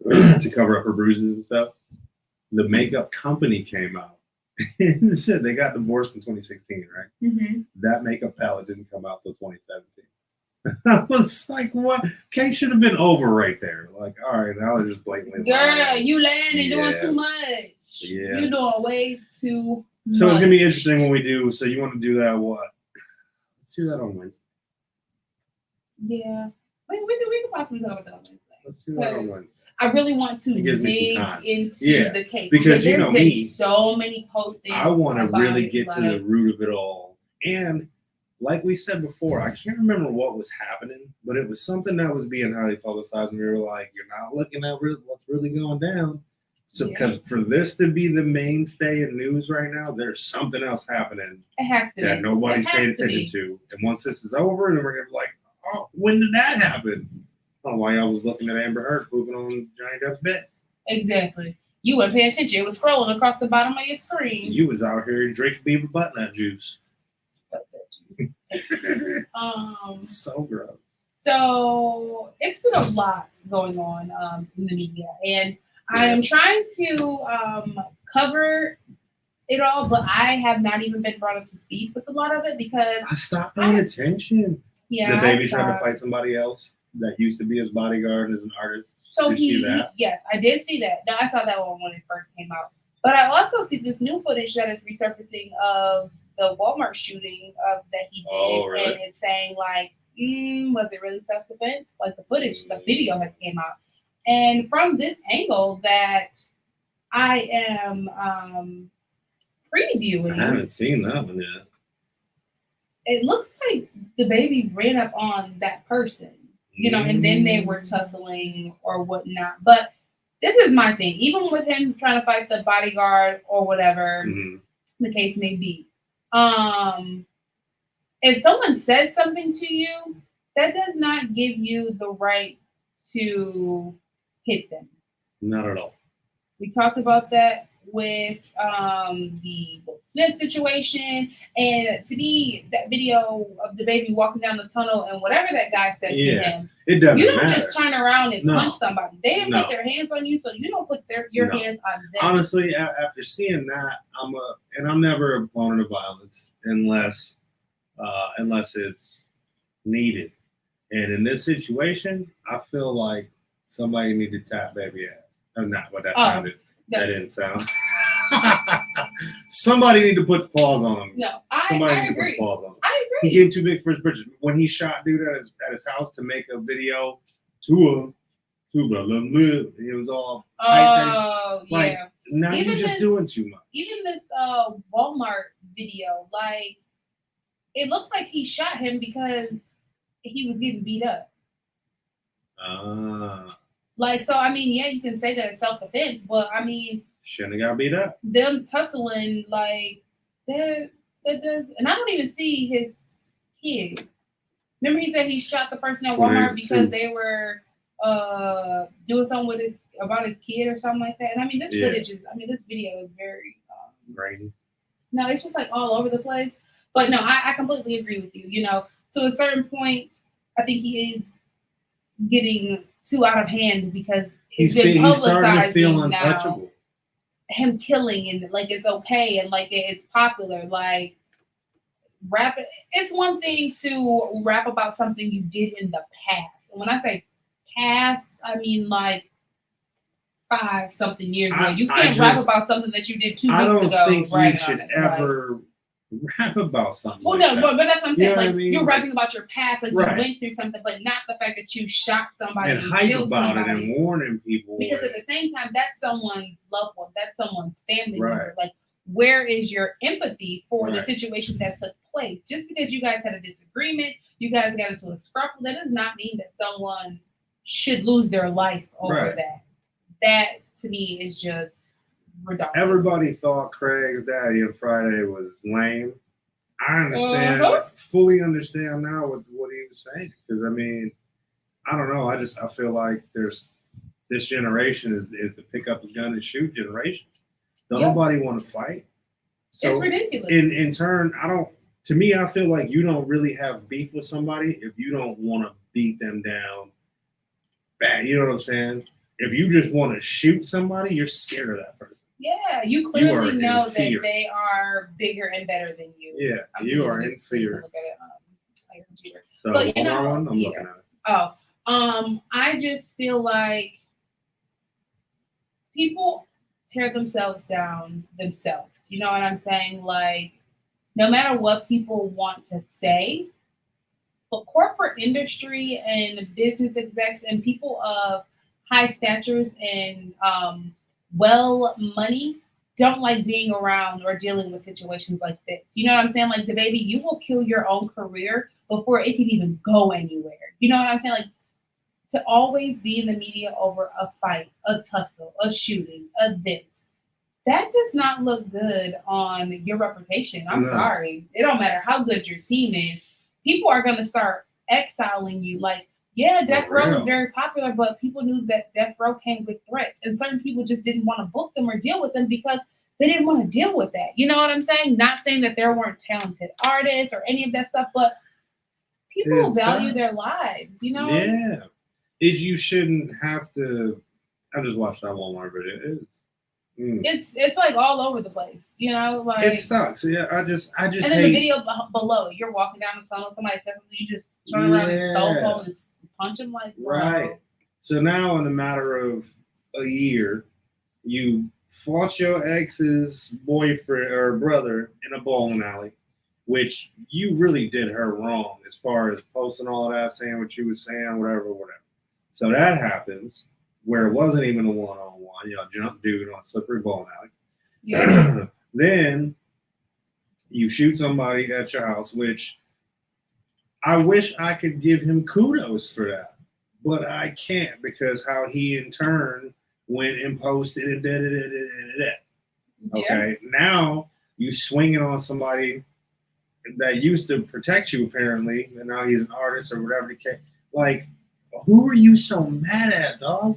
to cover up her bruises and stuff. The makeup company came out and said they got divorced in 2016, right? Mm-hmm. That makeup palette didn't come out till 2017. I was like, what? Case should have been over right there. Like, all right, now they're just blatantly lying. You lying and doing too much. Yeah. You're doing way too much. So it's going to be interesting when we do. So you want to do that what? Let's do that on Wednesday. Yeah. We can possibly talk about that on Wednesday. Let's do that on Wednesday. I really want to dig into the case. Because you know me. So many postings. I want to really get to the root of it all. And like we said before, I can't remember what was happening, but it was something that was being highly publicized. And we were like, you're not looking at what's really going down. So because for this to be the mainstay in news right now, there's something else happening it has to that nobody's paid attention to. And once this is over, then we're going to be like, oh, when did that happen? Oh, why I was looking at Amber Heard pooping on Johnny Depp's bed. Exactly. You wouldn't pay attention. It was scrolling across the bottom of your screen. You was out here drinking beaver butternut juice. So gross. So it's been a lot going on in the media, and I am trying to cover it all, but I have not even been brought up to speed with a lot of it because I stopped paying attention. Yeah, the baby tried to fight somebody else that used to be his bodyguard as an artist. So did you see that? Yes, I did see that. No, I saw that one when it first came out. But I also see this new footage that is resurfacing of the Walmart shooting that he did, really? and it's saying like, was it really self-defense? Like the footage, the video has came out, and from this angle that I am previewing, I haven't seen that one yet. It looks like the baby ran up on that person, you know, and then they were tussling or whatnot. But this is my thing. Even with him trying to fight the bodyguard or whatever the case may be, if someone says something to you, that does not give you the right to hit them. Not at all. We talked about that with the Smith situation, and to me, that video of the baby walking down the tunnel and whatever that guy said to him, it doesn't you don't matter. just turn around and punch somebody. They didn't put their hands on you, so you don't put your hands on them. Honestly, after seeing that, I'm never a opponent of violence unless it's needed. And in this situation, I feel like somebody needed to tap baby ass. That's not what that sounded. That didn't sound. Somebody need to put the paws on him. No, I agree. Put the paws on him. I agree. He getting too big for his britches. When he shot dude at his house to make a video to let him live, it was all. Yeah. Now you're just doing too much. Even this Walmart video, like it looked like he shot him because he was getting beat up. Like, so, I mean, yeah, you can say that it's self-defense, but, I mean... Shouldn't have got beat up. Them tussling, like, that does... And I don't even see his kid. Remember he said he shot the person at Walmart because they were doing something about his kid or something like that. And, I mean, this footage is... I mean, this video is very... Grainy. No, it's just, like, all over the place. But, no, I completely agree with you. You know, to a certain point, I think he is getting too out of hand because it's been publicized. He's starting to feel untouchable. him killing and like it's okay and like it's popular. Like rap, it's one thing to rap about something you did in the past. And when I say past, I mean like 5-something years ago. You can't rap about something that you did 2 weeks ago. I don't think you should ever rap about something. Well, like no, that. but that's what I'm saying. You know like I mean? You're rapping about your past, like right. you went through something, but not the fact that you shot somebody and hype about it and warning people. Because at the same time, that's someone's loved one, that's someone's family member. Like, where is your empathy for the situation that took place? Just because you guys had a disagreement, you guys got into a scruffle, that does not mean that someone should lose their life over that. That to me is just redundant. Everybody thought Craig's Daddy on Friday was lame. I understand, fully understand now what he was saying. Because I mean, I don't know. I feel like there's this generation is the pick up a gun and shoot generation. Don't nobody want to fight. So it's ridiculous. In turn, to me, I feel like you don't really have beef with somebody if you don't want to beat them down bad. You know what I'm saying? If you just want to shoot somebody, you're scared of that person. Yeah, you clearly know that they are bigger and better than you. Yeah, you are in fear. Look at it on your computer. So but you know, I'm looking at it. I just feel like people tear themselves down themselves. You know what I'm saying? Like, no matter what people want to say, but corporate industry and business execs and people of high statures and money don't like being around or dealing with situations like this. You know what I'm saying? Like, the baby, you will kill your own career before it can even go anywhere. You know what I'm saying? Like, to always be in the media over a fight, a tussle, a shooting, a this, that does not look good on your reputation. I'm sorry. It don't matter how good your team is. People are going to start exiling you. Like, yeah, Death Row is very popular, but people knew that Death Row came with threats. And certain people just didn't want to book them or deal with them because they didn't want to deal with that. You know what I'm saying? Not saying that there weren't talented artists or any of that stuff, but people value their lives, you know? Yeah. You shouldn't have to. I just watched that Walmart video. It's like all over the place, you know. Like, it sucks. Yeah, I just. And then the video below, you're walking down the tunnel, somebody says something, you just turn around and cell phone and punch him like. Right. So now, in a matter of a year, you fought your ex's boyfriend or brother in a bowling alley, which you really did her wrong as far as posting all that, saying what you was saying, whatever. So that happens where it wasn't even a one-on-one. You know, jump dude on a slippery bowling alley. Yeah. Then you shoot somebody at your house, which I wish I could give him kudos for that, but I can't because how he in turn went and posted and did it. Okay, now you swinging on somebody that used to protect you apparently, and now he's an artist or whatever the case. Like, who are you so mad at, dog?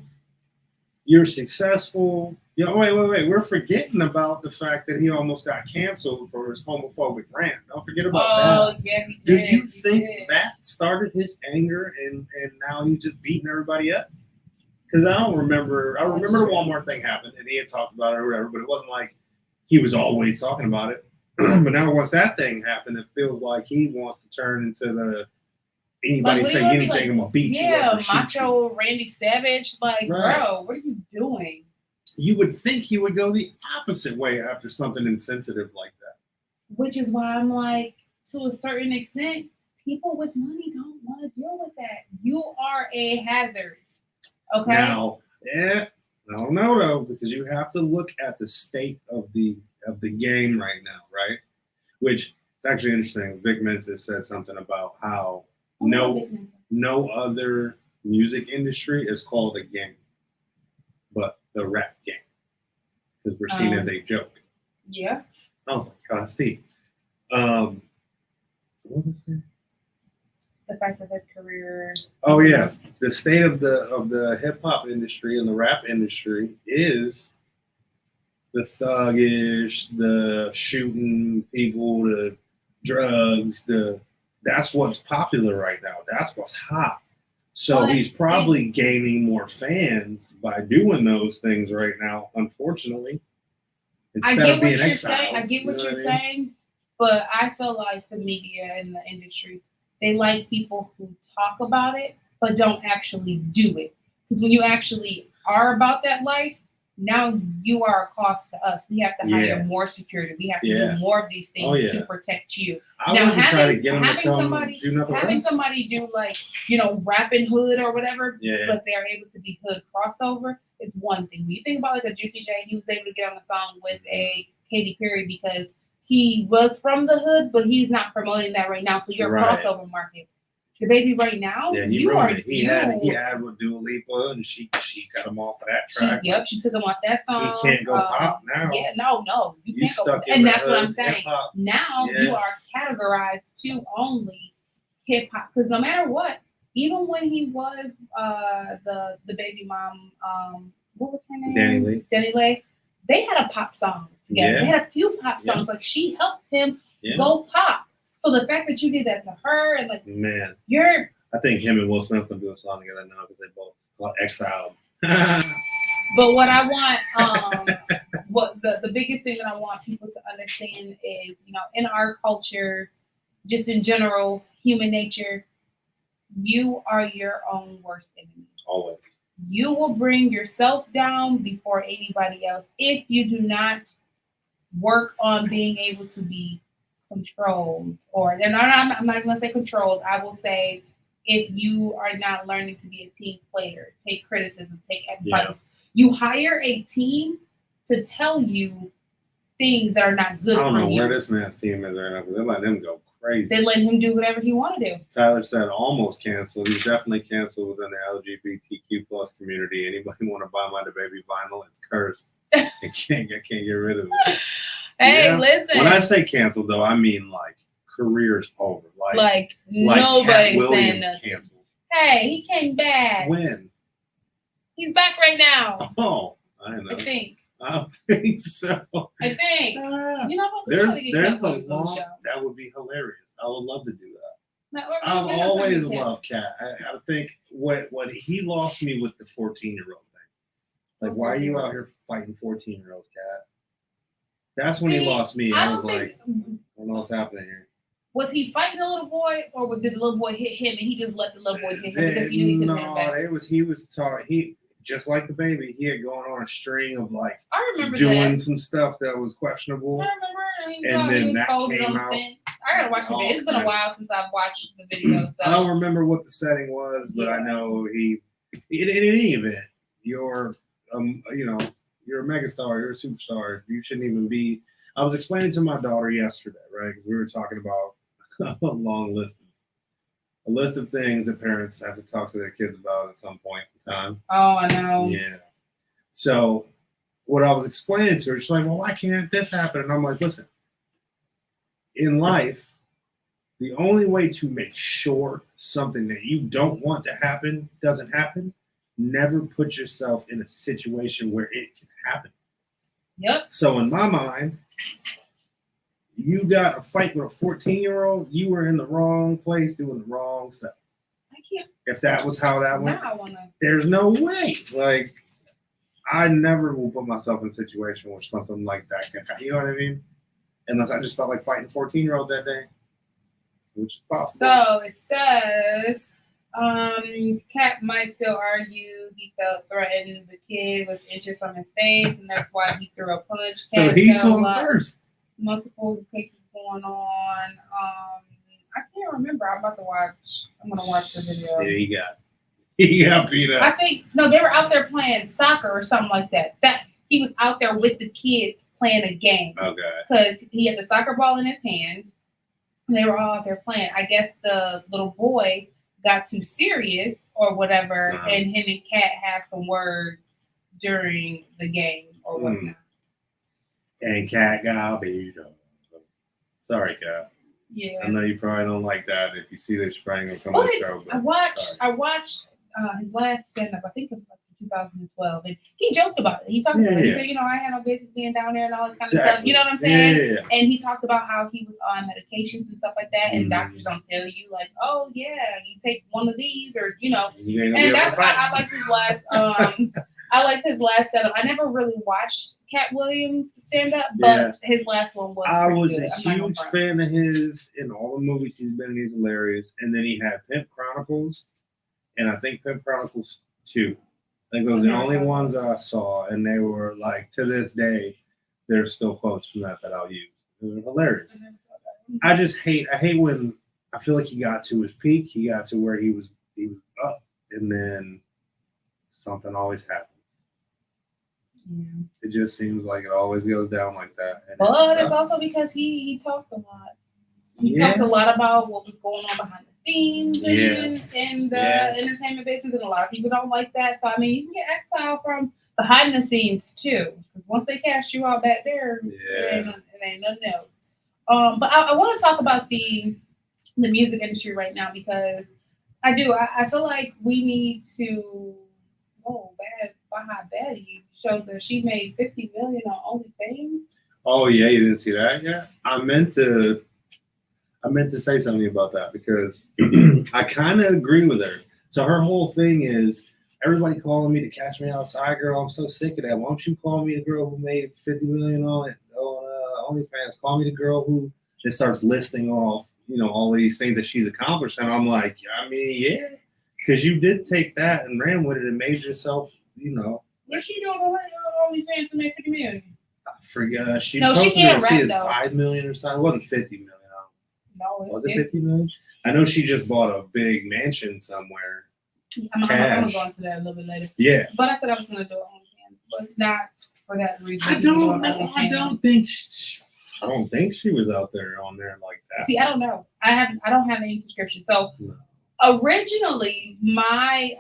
You're successful. Wait. We're forgetting about the fact that he almost got canceled for his homophobic rant. Don't forget about that. Yeah, he did. Do you think that started his anger and now he's just beating everybody up? Because I remember the Walmart thing happened and he had talked about it or whatever, but it wasn't like he was always talking about it. But now once that thing happened, it feels like he wants to turn into the anybody say anything, like, I'm gonna beat you. Yeah, macho Randy Savage. Like, bro, what are you doing? You would think he would go the opposite way after something insensitive like that. Which is why I'm like, to a certain extent, people with money don't want to deal with that. You are a hazard. Okay. Now, I don't know though, because you have to look at the state of the game right now, right? Which it's actually interesting. Vic Mensa said something about how no other music industry is called a game, but the rap game, because we're seen as a joke. Yeah. I was like, God, Steve. What was it saying? The fact that his career. Oh yeah, the state of the hip hop industry and the rap industry is the thuggish, the shooting people, the drugs, that's what's popular right now. That's what's hot. So he's probably gaining more fans by doing those things right now, unfortunately. I get what you're saying. I get what you're saying, but I feel like the media and the industries, they like people who talk about it but don't actually do it. Because when you actually are about that life, now you are a cost to us. We have to hire more security. We have to do more of these things to protect you. Now, having somebody do like, Rapping Hood or whatever, but they're able to be Hood crossover is one thing. When you think about like a Juicy J, he was able to get on a song with a Katy Perry because he was from the hood, but he's not promoting that right now. So you're a crossover market. The baby right now, he had with Dua Lipa, and she cut him off of that track. She took him off that song. He can't go pop now. Yeah, no, you can't go. And that's what I'm saying. Hip-hop. Now you are categorized to only hip hop because no matter what, even when he was the baby mom, what was her name? Danny Lee. They had a pop song together. They had a few pop songs. Like she helped him go pop. So the fact that you did that to her and like I think him and Will Smith will do a song together now because they both exiled. But what I want, what the biggest thing that I want people to understand is, in our culture, just in general, human nature, you are your own worst enemy. Always. You will bring yourself down before anybody else if you do not work on being able to be controlled, and I'm not even gonna say controlled. I will say if you are not learning to be a team player, take criticism, take advice. You hire a team to tell you things that are not good for you. I don't know where this man's team is right now. They let him go crazy. They let him do whatever he want to do. Tyler said almost canceled. He's definitely canceled within the LGBTQ plus community. Anybody want to buy my DaBaby vinyl? It's cursed. I can't get rid of it. Hey, listen. When I say canceled, though, I mean like career's over. Like nobody's saying nothing. Canceled. Hey, he came back. When? He's back right now. Oh, I know. I think. I don't think so. I think. You know what? There's a long that would be hilarious. I would love to do that. I've always loved Cat. I think what he lost me with the 14-year-old thing. Like, why are you out here fighting 14-year-olds, Cat? That's when he lost me. I was like, I don't know what's happening here. Was he fighting the little boy, or did the little boy hit him and he just let the little boy hit him because he knew he couldn't hit him back? He was taught. Just like DaBaby, he had gone on a string of like doing some stuff that was questionable. I remember, and then that came out. I gotta watch the video. It's been a while since I've watched the video. So I don't remember what the setting was, but I know he. In any event, you're a megastar. You're a superstar. You shouldn't even be. I was explaining to my daughter yesterday, right? Because we were talking about a long list of things that parents have to talk to their kids about at some point in time. Oh, I know. Yeah. So what I was explaining to her, she's like, well, why can't this happen? And I'm like, listen, in life, the only way to make sure something that you don't want to happen doesn't happen, never put yourself in a situation where it can happen. Yep. So in my mind, you got a fight with a 14-year-old, you were in the wrong place doing the wrong stuff. I can't. If that was how that went, now there's no way. Like, I never will put myself in a situation where something like that can happen. You know what I mean? Unless I just felt like fighting a 14-year-old that day, which is possible. So it says, Cat might still argue he felt threatened. The kid was inches from his face, and that's why he threw a punch. So he saw him first. Multiple cases going on. I can't remember. I'm going to watch the video. Yeah, he got beat up. I think they were out there playing soccer or something like that. That he was out there with the kids playing a game. Okay. Because he had the soccer ball in his hand, and they were all out there playing. I guess the little boy got too serious or whatever, and him and Cat had some words during the game or whatnot. And Cat got beat up. Sorry, Cat. Yeah. I know you probably don't like that if you see this probably gonna come on the show. But I watched his last stand-up. I think it was like 2012, and he joked about it. He talked about it. He said, I had no business being down there and all this kind of stuff. You know what I'm saying? Yeah. And he talked about how he was on medications and stuff like that, and doctors don't tell you like, oh yeah, you take one of these or And that's why I like his last I liked his last stand-up. I never really watched Cat Williams stand-up, but his last one was. I was good. a huge fan of his in all the movies he's been in. He's hilarious. And then he had Pimp Chronicles, and I think Pimp Chronicles 2. I think those are the only ones that I saw, and they were like, to this day, there's still quotes from that I'll use. It was hilarious. I hate when I feel like he got to his peak, he got to where he was up, and then something always happens. Yeah. It just seems like it always goes down like that. But it's also because he talked a lot. He talked a lot about what was going on behind the scenes in the entertainment business, and a lot of people don't like that. So I mean, you can get exiled from behind the scenes too, because once they cast you out back there, it ain't nothing else. But I want to talk about the music industry right now, because I feel like we need to. Oh, Baha Betty showed that she made $50 million on OnlyFans. Oh yeah, you didn't see that yet? I meant to say something about that, because I kind of agree with her. So her whole thing is everybody calling me to catch me outside, girl. I'm so sick of that. Why don't you call me the girl who made $50 million on OnlyFans? Call me the girl who just starts listing off, all these things that she's accomplished. And I'm like, I mean, yeah. Because you did take that and ran with it and made yourself, What's she doing on OnlyFans to make $50 million? I forgot. She can't rap though. $5 million or something. It wasn't $50 million. No, was it $50 million? I know she just bought a big mansion somewhere. I'm gonna go into that a little bit later. Yeah. But I said I was gonna do it on OnlyFans, but not for that reason. I don't think she was out there on there like that. See, I don't know. I don't have any subscription. So originally, my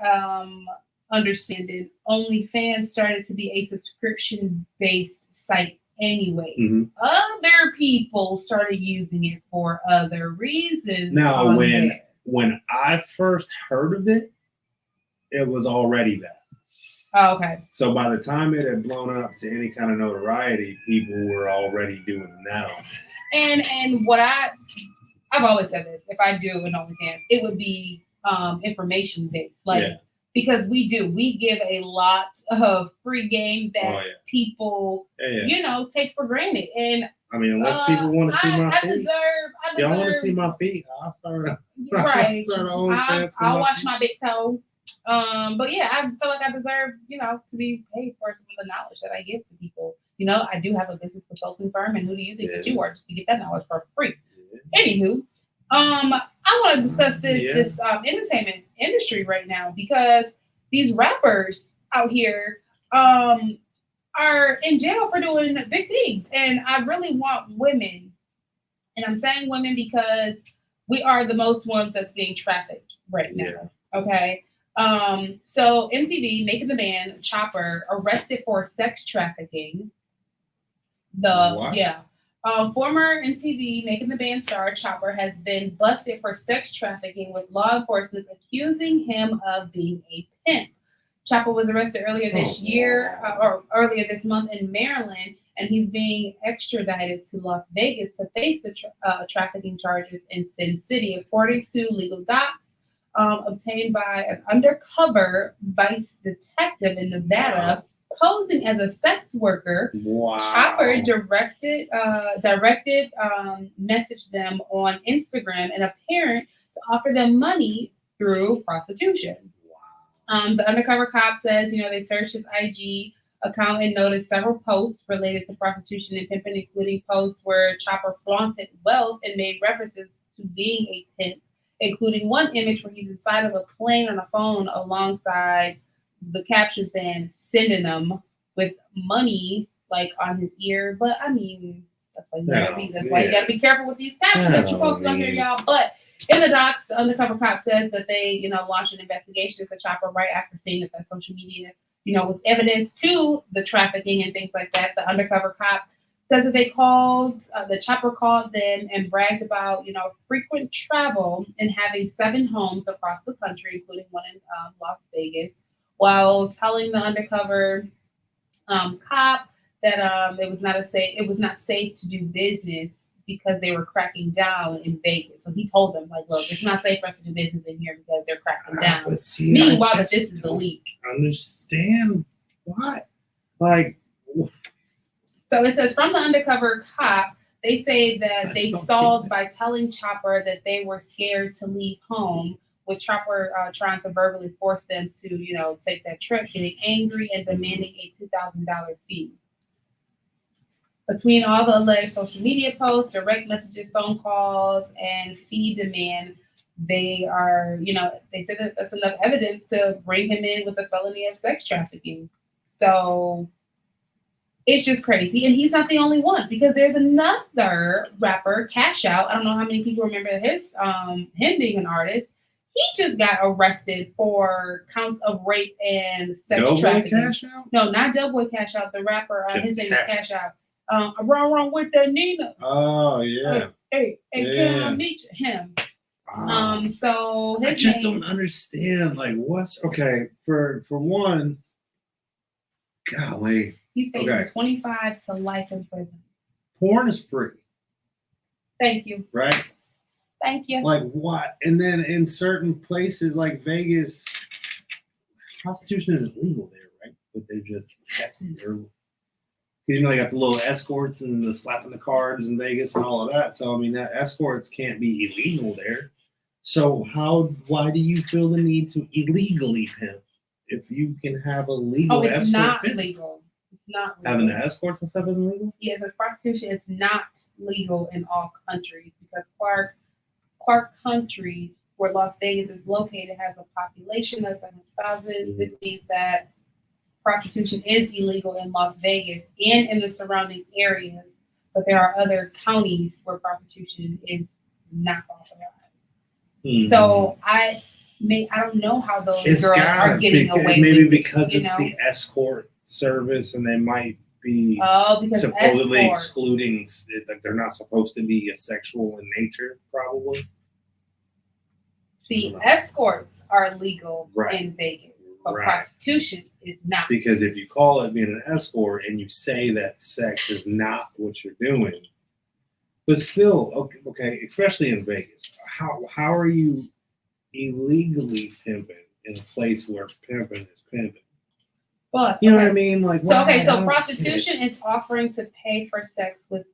understanding, OnlyFans started to be a subscription-based site anyway. Mm-hmm. Other people started using it for other reasons. Now, when I first heard of it, it was already that. Oh, okay. So by the time it had blown up to any kind of notoriety, people were already doing that on it. And what I've always said this, if I do an OnlyFans, it would be information based. Because we give a lot of free game that people, take for granted. And I mean, unless people want to see my feet. Y'all want to see my feet? I'll start OnlyFans. I'll watch my big toe. But yeah, I feel like I deserve, to be paid for some of the knowledge that I give to people. I do have a business consulting firm, and who do you think that you are just to get that knowledge for free? Yeah. Anywho, I want to discuss this entertainment industry right now, because these rappers out here are in jail for doing big things, and I really want women, and I'm saying women because we are the most ones that's being trafficked right now. Yeah. Okay. So MTV, Making the Band, Chopper, arrested for sex trafficking. Former MTV Making the Band star Chopper has been busted for sex trafficking, with law enforcement accusing him of being a pimp. Chopper was arrested earlier this month in Maryland, and he's being extradited to Las Vegas to face the trafficking charges in Sin City, according to legal docs obtained by an undercover vice detective in Nevada. Posing as a sex worker, Chopper directed messaged them on Instagram and a parent to offer them money through prostitution. The undercover cop says, they searched his IG account and noticed several posts related to prostitution and pimping, including posts where Chopper flaunted wealth and made references to being a pimp, including one image where he's inside of a plane on a phone alongside the caption saying, sending them with money on his ear. But I mean, that's why you gotta be careful with these captions that you posted on here, y'all. But in the docs, the undercover cop says that they, launched an investigation into Chopper right after seeing that social media, was evidence to the trafficking and things like that. The undercover cop says that they called, the Chopper called them and bragged about, frequent travel and having 7 homes across the country, including one in Las Vegas, while telling the undercover cop that it was not safe to do business because they were cracking down in Vegas. So he told them, look, it's not safe for us to do business in here because they're cracking down. Meanwhile, this is the leak. Understand what? Like, So it says from the undercover cop, they say that they stalled by telling Chopper that they were scared to leave home, with Chopper trying to verbally force them to, take that trip, getting angry and demanding a $2,000 fee. Between all the alleged social media posts, direct messages, phone calls, and fee demand, they said that that's enough evidence to bring him in with a felony of sex trafficking. So it's just crazy. And he's not the only one, because there's another rapper, Cash Out. I don't know how many people remember him being an artist. He just got arrested for counts of rape and sex trafficking. Cash Out? No, not Doughboy Cash Out. The rapper, his name is Cash Out. Wrong with that Nina. Oh yeah. Hey, can I meet you? Him. So I just don't understand. Like, what's okay for one? Golly. He's facing 25 to life in prison. Porn is free. Thank you. Right. Thank you. Like what? And then in certain places like Vegas, prostitution isn't legal there, right? But they're just accepted. They got the little escorts and the slapping the cards in Vegas and all of that. So I mean, that escorts can't be illegal there. So why do you feel the need to illegally pimp if you can have a legal escort? It's not business? legal. It's not legal. Having the escorts and stuff isn't legal? Yes, prostitution is not legal in all countries, because Clark Country, where Las Vegas is located, has a population of 7,000. Mm-hmm. This means that prostitution is illegal in Las Vegas and in the surrounding areas, but there are other counties where prostitution is not authorized. Mm-hmm. So I don't know how those girls are getting away with it. Maybe because it's the escort service, and they might be supposedly excluding, like they're not supposed to be sexual in nature, probably. See, escorts are legal in Vegas, but prostitution is not. Because if you call it being an escort and you say that sex is not what you're doing, but still, okay, especially in Vegas, how are you illegally pimping in a place where pimping is pimping? But you know what I mean? Like, so prostitution is offering to pay for sex with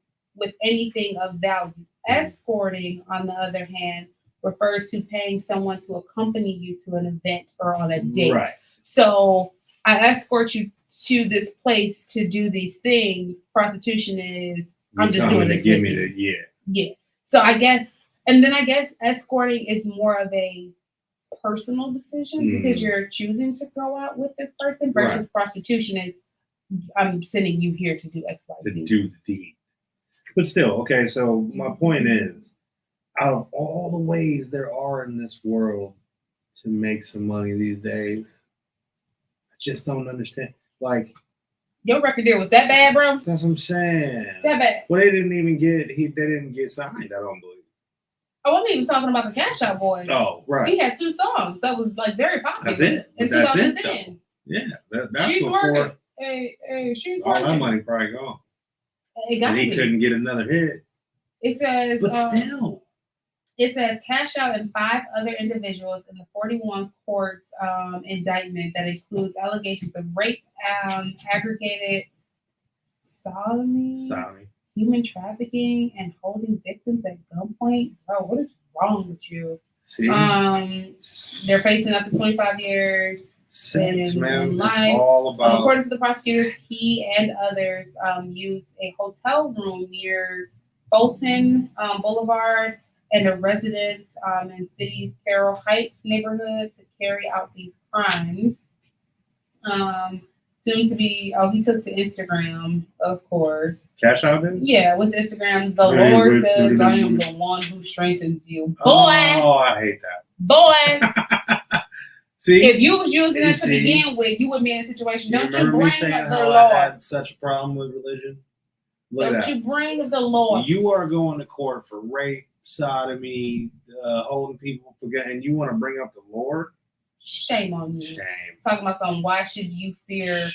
anything of value. Escorting, on the other hand, refers to paying someone to accompany you to an event or on a date. Right. So I escort you to this place to do these things. Prostitution is I'm just doing this. Give me the yeah. So I guess escorting is more of a personal decision because you're choosing to go out with this person, versus prostitution is I'm sending you here to do X, Y, Z. To do the deed. But still, okay, so my point is, out of all the ways there are in this world to make some money these days, I just don't understand. Like, your record deal was that bad, bro? That's what I'm saying. That bad. Well, they didn't get signed, I don't believe. Oh, I'm even talking about the Cash Out Boy. Oh, right. He had 2 songs that was like very popular. That's it. In that's 2010. It, yeah, that's she's before. Working. Hey, she's all working. that money probably gone. And he couldn't get another hit. It says, but still. It says Cash Out and 5 other individuals in the 41 courts indictment that includes allegations of rape, aggregated sodomy, human trafficking, and holding victims at gunpoint. Bro, what is wrong with you? See? They're facing up to 25 years. Sex, man, it's all about. According to the prosecutors, he and others used a hotel room near Fulton Boulevard and a residence in city's Carroll Heights neighborhood to carry out these crimes. Soon to be, he took to Instagram, of course. Cash Out did? Yeah, with Instagram, the Lord says, I am the one who strengthens you. Boy! Oh, I hate that. Boy! See? If you was using that to begin with, you would be in a situation. Don't you bring up the Lord. I had such a problem with religion? Don't you bring the Lord. You are going to court for rape, sodomy, holding people forget, and you want to bring up the Lord? Shame on you. Shame. Talking about something. Why should you fear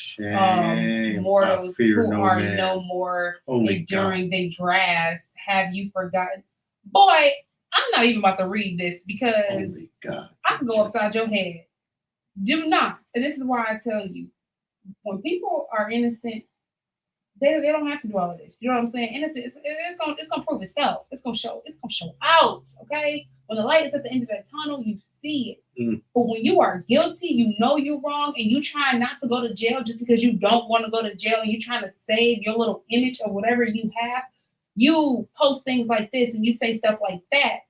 mortals who are no more enduring than grass? Have you forgotten? Boy, I'm not even about to read this because I can go upside your head. Do not, and this is why I tell you, when people are innocent, they don't have to do all of this. You know what I'm saying? Innocent, it's gonna prove itself. It's gonna show out. Okay. When the light is at the end of that tunnel, you see it. Mm. But when you are guilty, you know you're wrong, and you try not to go to jail just because you don't want to go to jail, and you're trying to save your little image of whatever you have. You post things like this and you say stuff like that,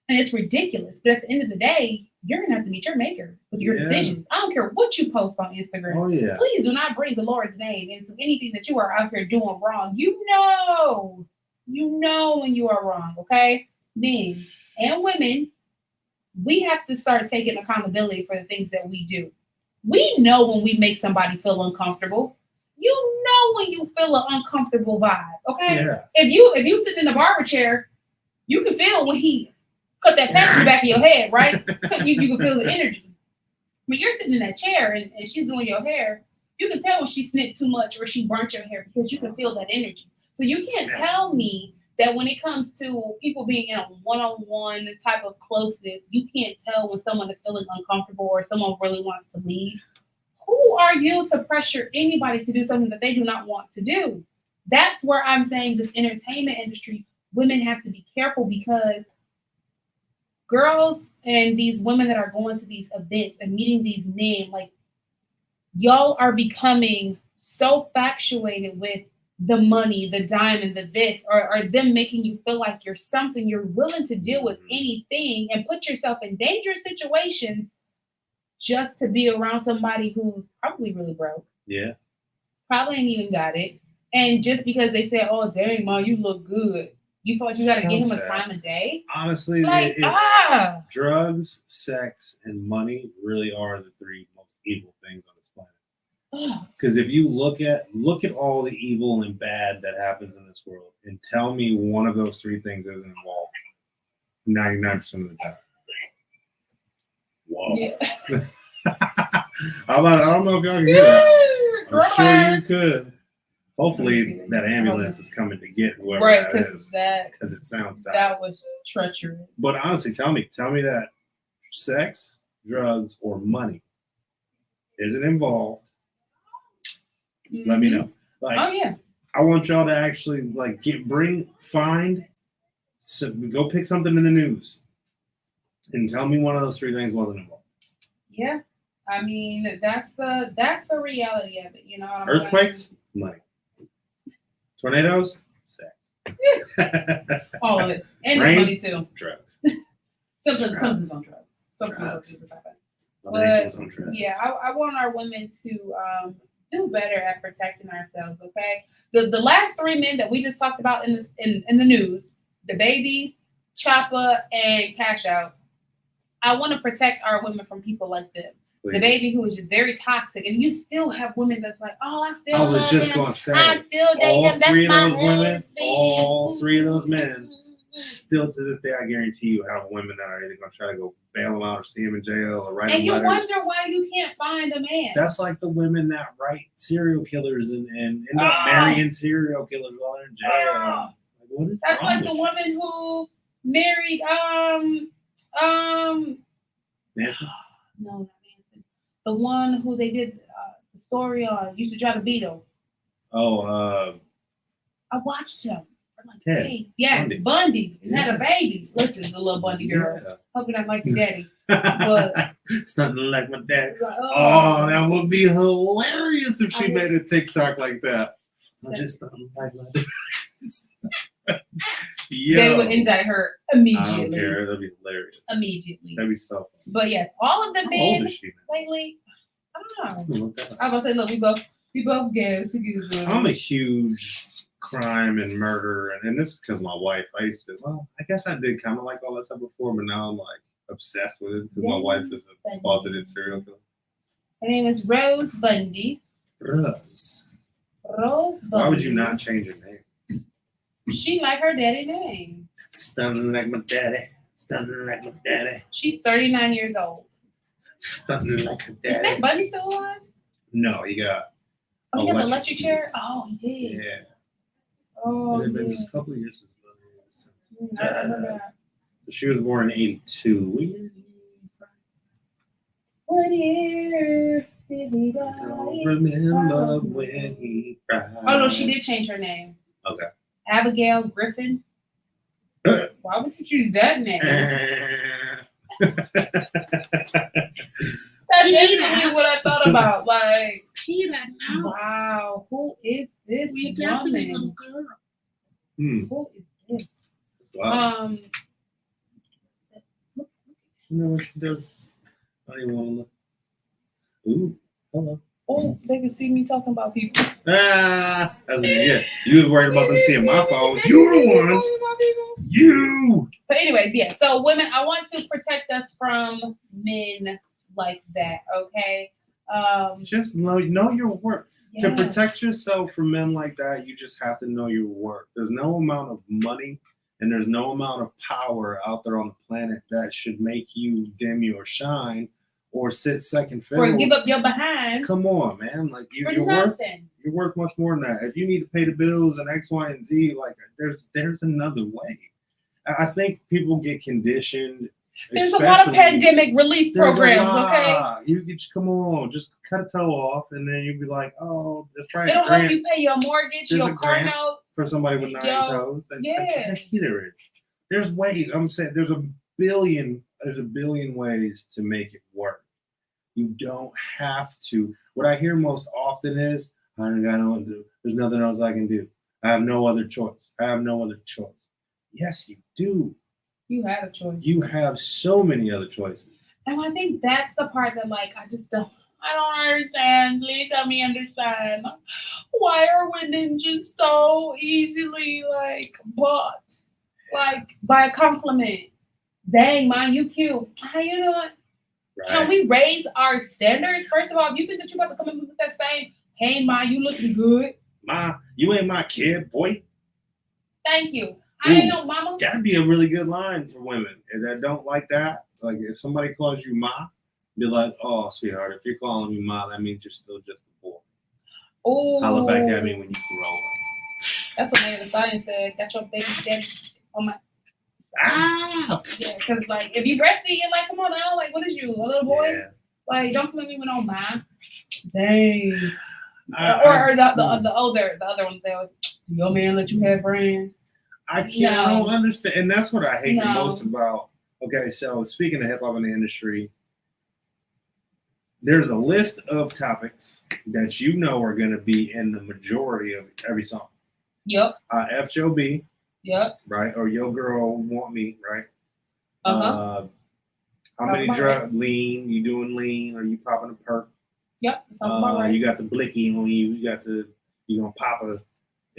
and it's ridiculous. But at the end of the day, you're gonna have to meet your maker with your decisions. I don't care what you post on Instagram. Oh, yeah. Please do not bring the Lord's name into anything that you are out here doing wrong. You know when you are wrong, okay? Men and women, we have to start taking accountability for the things that we do. We know when we make somebody feel uncomfortable. You know when you feel an uncomfortable vibe, okay? Yeah. If you sit in a barber chair, you can feel when he cut that patch in the back of your head, right? You can feel the energy. When you're sitting in that chair and she's doing your hair, you can tell when she snipped too much or she burnt your hair because you can feel that energy. So you can't tell me that when it comes to people being in a one-on-one type of closeness, you can't tell when someone is feeling uncomfortable or someone really wants to leave. Who are you to pressure anybody to do something that they do not want to do? That's where I'm saying this entertainment industry, women have to be careful because girls and these women that are going to these events and meeting these men, like, y'all are becoming so factuated with the money, the diamond, the this, or them making you feel like you're something. You're willing to deal with anything and put yourself in dangerous situations just to be around somebody who's probably really broke. Yeah. Probably ain't even got it. And just because they say, oh, dang, Mom, you look good. You feel like you got to give him a time of day? Honestly, like, it's drugs, sex, and money really are the three most evil things on this planet. Because if you look at all the evil and bad that happens in this world and tell me one of those three things isn't involved 99% of the time. Whoa. Yeah. I don't know if y'all can hear that. I'm sure you could. Hopefully that ambulance is coming to get whoever that is. Because it sounds that was treacherous. But honestly, tell me that sex, drugs, or money is it involved? Mm-hmm. Let me know. Like, oh yeah. I want y'all to actually like go pick something in the news and tell me one of those three things wasn't involved. Yeah. I mean, that's the reality of it, you know. Earthquakes, money. Tornadoes, sex. All of it. And rain, money too. Drugs. Something's on drugs. Something's on drugs. Yeah, I want our women to do better at protecting ourselves, okay? The last three men that we just talked about in the news, the baby, Choppa, and Cash Out, I want to protect our women from people like them. Please. The baby who is just very toxic, and you still have women that's like, oh, I still love him. Gonna say, I still date him. That's my husband. All three of those men, still to this day, I guarantee you have women that are either going to try to go bail them out or see him in jail or write them letters. And you wonder why you can't find a man. That's like the women that write serial killers and end up marrying serial killers while they're in jail. Like, what is that's like the woman who married Nancy? No, not Nancy. The one who they did the story on used to try to beat him. Oh, I watched him. Like, Ted. hey, yes, Bundy. And had a baby. Listen, the little Bundy girl. Yeah. Hoping I'm like your daddy. But it's nothing like my daddy. Like, oh, that would be hilarious if she made a TikTok like that. I just don't like my daddy. They would indict her immediately. I don't care. That'd be hilarious. Immediately. That'd be so funny. But yes, all of the men old is she, lately. I don't know. I was about to say, look, we both gay. I'm a huge crime and murder, and this is because my wife. I guess I did kind of like all that stuff before, but now I'm like obsessed with it because my wife is a closeted serial killer. Her name is Rose Bundy. Rose Bundy. Why would you not change your name? She like her daddy name. Stunning like my daddy. Stunning like my daddy. She's 39 years old. Stunning like her daddy. Is that Bundy still alive? No, he got. Oh, he got the electric chair? Oh, he did. Yeah. Oh, it was a couple of years since. I remember that. She was born in 82. What year? Did he die? I don't remember when he cried. Oh no, she did change her name. Okay. Abigail Griffin. Why would you choose that name? That's instantly what I thought about. Like, wow, who is this woman? Who is this? Wow. No, there's not even want to look. Ooh, hello. Oh, they can see me talking about people. That's what you get. You was worried about them seeing my phone. You the one. You. But anyways, yeah. So women, I want to protect us from men like that. Okay. Just know your worth. Yeah. To protect yourself from men like that, you just have to know your worth. There's no amount of money and there's no amount of power out there on the planet that should make you dim your shine or sit second fiddle. Or give up your behind. Come on, man. Like you're nothing. You're worth much more than that. If you need to pay the bills and X, Y, and Z, like there's another way. I think people get conditioned. There's a lot of pandemic relief programs, okay? You get come on, just cut a toe off, and then you'll be like, oh, that's right. It'll help you pay your mortgage, There's your car note. For somebody with 9 toes. Yeah. There's ways. I'm saying there's a billion ways to make it work. You don't have to. What I hear most often is, I don't got nothing to do. There's nothing else I can do. I have no other choice. Yes, you do. You had a choice. You have so many other choices. And I think that's the part that, like, I don't understand. Please help me understand. Why are women just so easily, like, bought? Like, by a compliment. Dang, man, you cute. How you doing? Right. Can we raise our standards? First of all, if you think that you're about to come in with that same, hey, ma, you looking good. Ma, you ain't my kid, boy. Thank you. I ain't no mama. That'd be a really good line for women that don't like that. Like if somebody calls you ma, be like, oh, sweetheart, if you're calling me ma, that means you're still just a boy. Oh. Holler back at me when you grow up. That's what Megan Thee Stallion said. Got your baby daddy on my. Ah. Yeah, because like if you breastfeed, you're like, come on now, like what is you, a little boy? Yeah. Like don't come at me with no ma. Dang. Or the other one, they always, your man let you have friends. I don't understand, and that's what I hate the most about. Okay, so speaking of hip hop in the industry, there's a list of topics that you know are going to be in the majority of every song. Yep. FJB. Yep. Right, or Yo Girl Want Me, right? Uh-huh. How many drugs? Lean? You doing lean? Are you popping a perk? Yep. Sounds about right. You got the blicky on you. You gonna pop a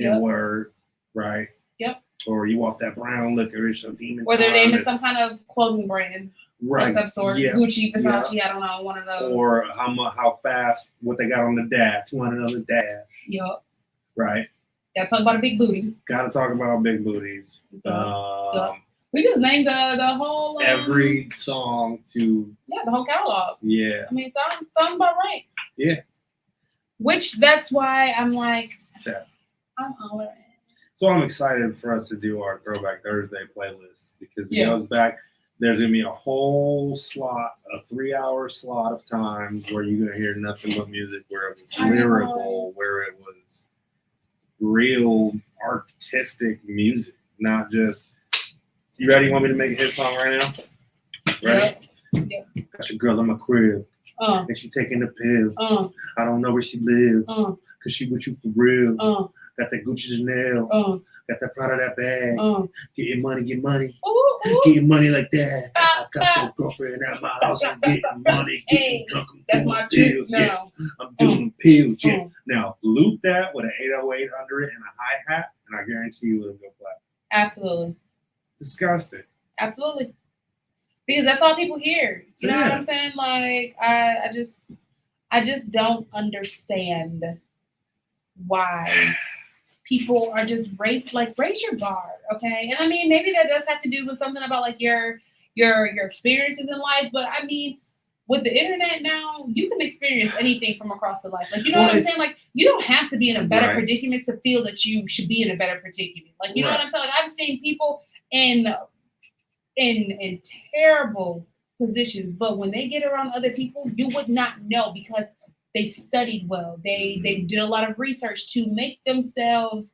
N-word, right? Yep. Or you off that brown liquor or something. Or their name is some kind of clothing brand. Right. Of some sort. Yeah. Gucci, Versace, I don't know, one of those. Or how fast, what they got on the dash, 200 on the dash. Yep. Right. Gotta talk about a big booty. Gotta talk about big booties. Yep. We just named the whole... every song to... Yeah, the whole catalog. Yeah. I mean, sounds about right. Yeah. Which, that's why I'm like... Yeah. I'm hollering. So I'm excited for us to do our Throwback Thursday playlist because it goes back. There's going to be a whole slot, a 3-hour slot of times where you're going to hear nothing but music, where it was lyrical, where it was real artistic music, not just, you ready? You want me to make a hit song right now? Ready? Yep. Got your girl in my crib. And she taking the pill. I don't know where she live. Cause she with you for real. Got that Gucci Chanel. Got that Prada, that bag. Get your money, get money. Ooh. Get your money like that. I got your girlfriend at my house. I'm getting money, getting drunk. That's my pills. Yeah. I'm doing pills. Yeah. Now, loop that with an 808 under it and a hi-hat, and I guarantee you it'll go flat. Absolutely. Disgusting. Absolutely. Because that's all people hear. You know what I'm saying? Like, I just don't understand why people are just raise your bar, okay? And I mean, maybe that does have to do with something about like your experiences in life, but I mean, with the internet now, you can experience anything from across the life. Like, you know what I'm saying? Like, you don't have to be in a better predicament to feel that you should be in a better predicament. Like, you know what I'm saying? Like, I've seen people in terrible positions, but when they get around other people, you would not know because They studied well. They did a lot of research to make themselves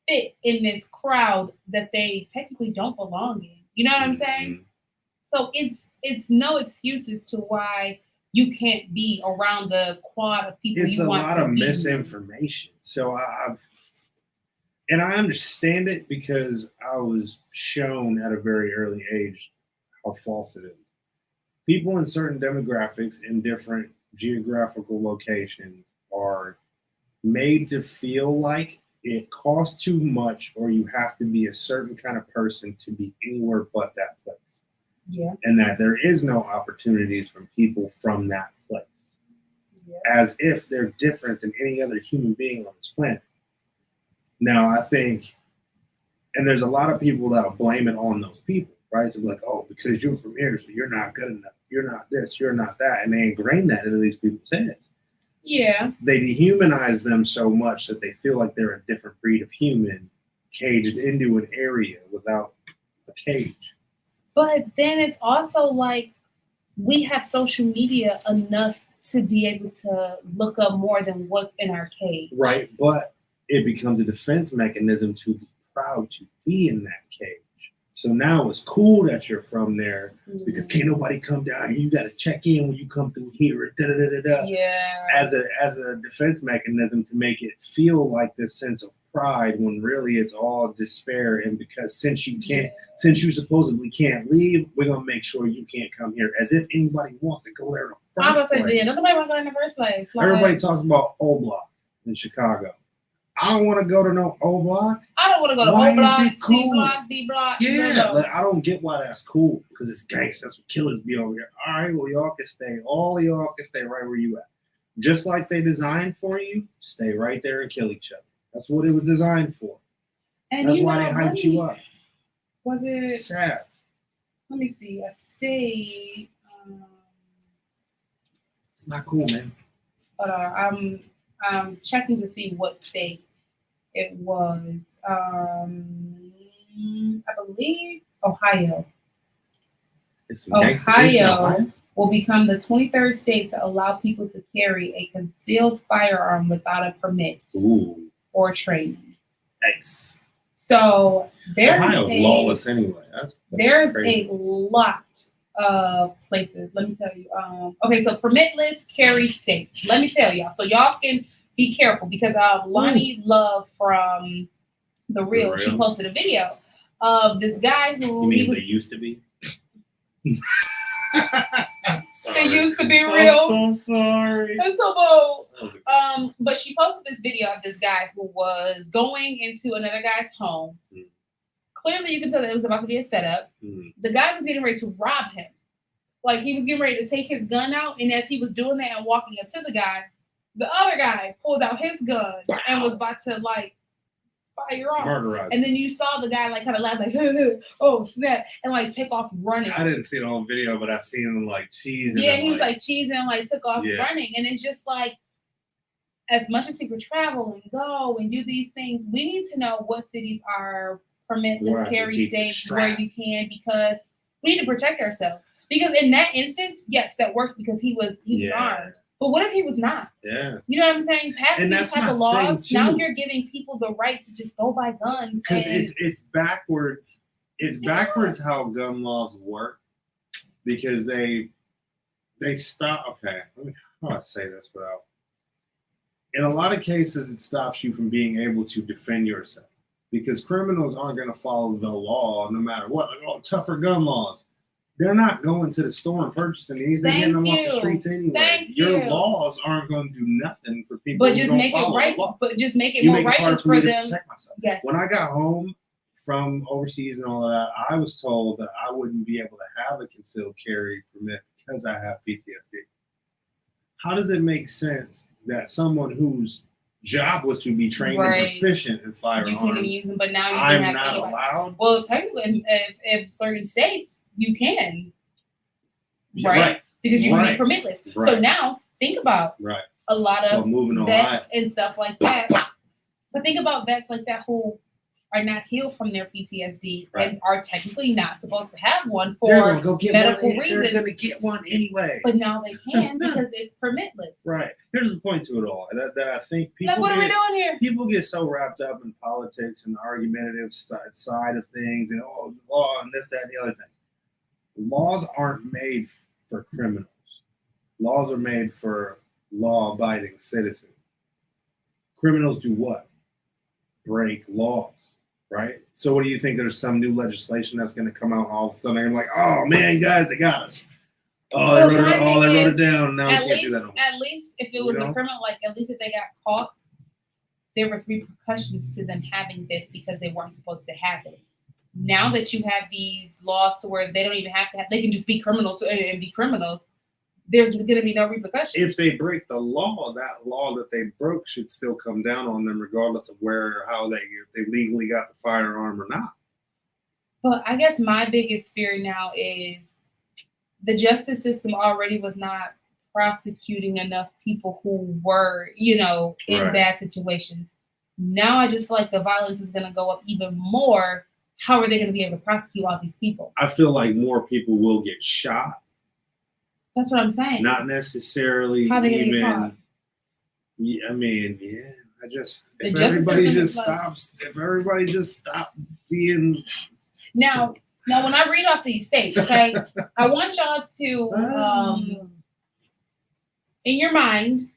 fit in this crowd that they technically don't belong in. You know what I'm saying? So it's no excuses to why you can't be around the quad of people it's you want to be. It's a lot of misinformation. So I understand it because I was shown at a very early age how false it is. People in certain demographics in different geographical locations are made to feel like it costs too much or you have to be a certain kind of person to be anywhere but that place. Yeah. And that there is no opportunities from people from that place. Yeah. As if they're different than any other human being on this planet. Now, I think, and there's a lot of people that'll blame it on those people, right? So like, oh, because you're from here, so you're not good enough. You're not this, you're not that. And they ingrain that into these people's heads. Yeah. They dehumanize them so much that they feel like they're a different breed of human caged into an area without a cage. But then it's also like we have social media enough to be able to look up more than what's in our cage. Right, but it becomes a defense mechanism to be proud to be in that cage. So now it's cool that you're from there because can't nobody come down here. You got to check in when you come through here. Da, da, da, da, da. Yeah. As a defense mechanism to make it feel like this sense of pride when really it's all despair. And because since you you supposedly can't leave, we're gonna make sure you can't come here. As if anybody wants to go there in the first place. Nobody wants to go in the first place. Like, everybody talks about O Block in Chicago. I don't want to go to no O Block. I don't want to go to O Block, C Block, D Block. Yeah, like, I don't get why that's cool because it's gangsta. That's what killers be over here. All right, well, all of y'all can stay right where you at. Just like they designed for you, stay right there and kill each other. That's what it was designed for. And that's why they hyped you up. Was it sad? Let me see. A state. It's not cool, man. But I'm checking to see what state it was. I believe Ohio. Ohio will become the 23rd state to allow people to carry a concealed firearm without a permit or training. Nice. So Ohio's lawless anyway. There's a lot of places. Let me tell you. Okay, so permitless carry states. Let me tell y'all. So y'all can be careful because Lonnie Love from The Real, she posted a video of this guy who they used to be. They used to be real. I'm so sorry. That's so bold. But she posted this video of this guy who was going into another guy's home. Clearly, you can tell that it was about to be a setup. The guy was getting ready to rob him. Like, he was getting ready to take his gun out, and as he was doing that and walking up to the guy, the other guy pulled out his gun and was about to, like, fire off. Murderize. And then you saw the guy, like, kind of laugh, like, oh, snap, and, like, take off running. I didn't see the whole video, but I seen him, like, cheesing. Yeah, he was, like, cheesing and, like, took off running. And it's just, like, as much as people travel and go and do these things, we need to know what cities are permitless carry states where you can, because we need to protect ourselves. Because in that instance, yes, that worked because he was armed. But what if he was not? Yeah. You know what I'm saying? Passing these type of laws, now you're giving people the right to just go buy guns. Because it's backwards. It's backwards how gun laws work. Because they stop. Okay, how do I say this without? In a lot of cases, it stops you from being able to defend yourself. Because criminals aren't going to follow the law no matter what. Like, tougher gun laws. They're not going to the store and purchasing these. They're getting them off the streets anyway. Your laws aren't going to do nothing for people. But just make it right. But just make it more righteous for them. Protect myself. Yes. When I got home from overseas and all of that, I was told that I wouldn't be able to have a concealed carry permit because I have PTSD. How does it make sense that someone whose job was to be trained and proficient in firearms, you can't even use them, but now you I'm can not allowed? Well, technically, if certain states, you can, right? Because you can be permitless. So now think about a lot of vets and stuff like that. But think about vets like that who are not healed from their PTSD Right. and are technically not supposed to have one They're for gonna go get medical one. reasons. They're gonna get one anyway. But now they can because it's permitless. Right. Here's the point to it all. That I think people Like, what are we doing here? people get so wrapped up in politics and the argumentative side of things and law and this, that, and the other thing. Laws aren't made for criminals. Laws are made for law-abiding citizens. Criminals do what? Break laws, right? So what do you think? There's some new legislation that's going to come out all of a sudden. I'm like, oh man, guys, they got us. Oh, they wrote it down. Now we can't do that no more. At least if it was a criminal, like at least if they got caught, there were repercussions to them having this because they weren't supposed to have it. Now that you have these laws to where they don't even have to have, they can just be criminals and be criminals. There's going to be no repercussions. If they break the law, that law that they broke should still come down on them, regardless of where or how if they legally got the firearm or not. But I guess my biggest fear now is the justice system already was not prosecuting enough people who were, in Right. bad situations. Now I just feel like the violence is going to go up even more. How are they going to be able to prosecute all these people? I feel like more people will get shot. That's what I'm saying. Not necessarily How they gonna get even. caught? Yeah, I mean, yeah. If justice everybody system just is like- stops, if everybody just stopped being. Now, when I read off these states, okay, I want y'all to, in your mind,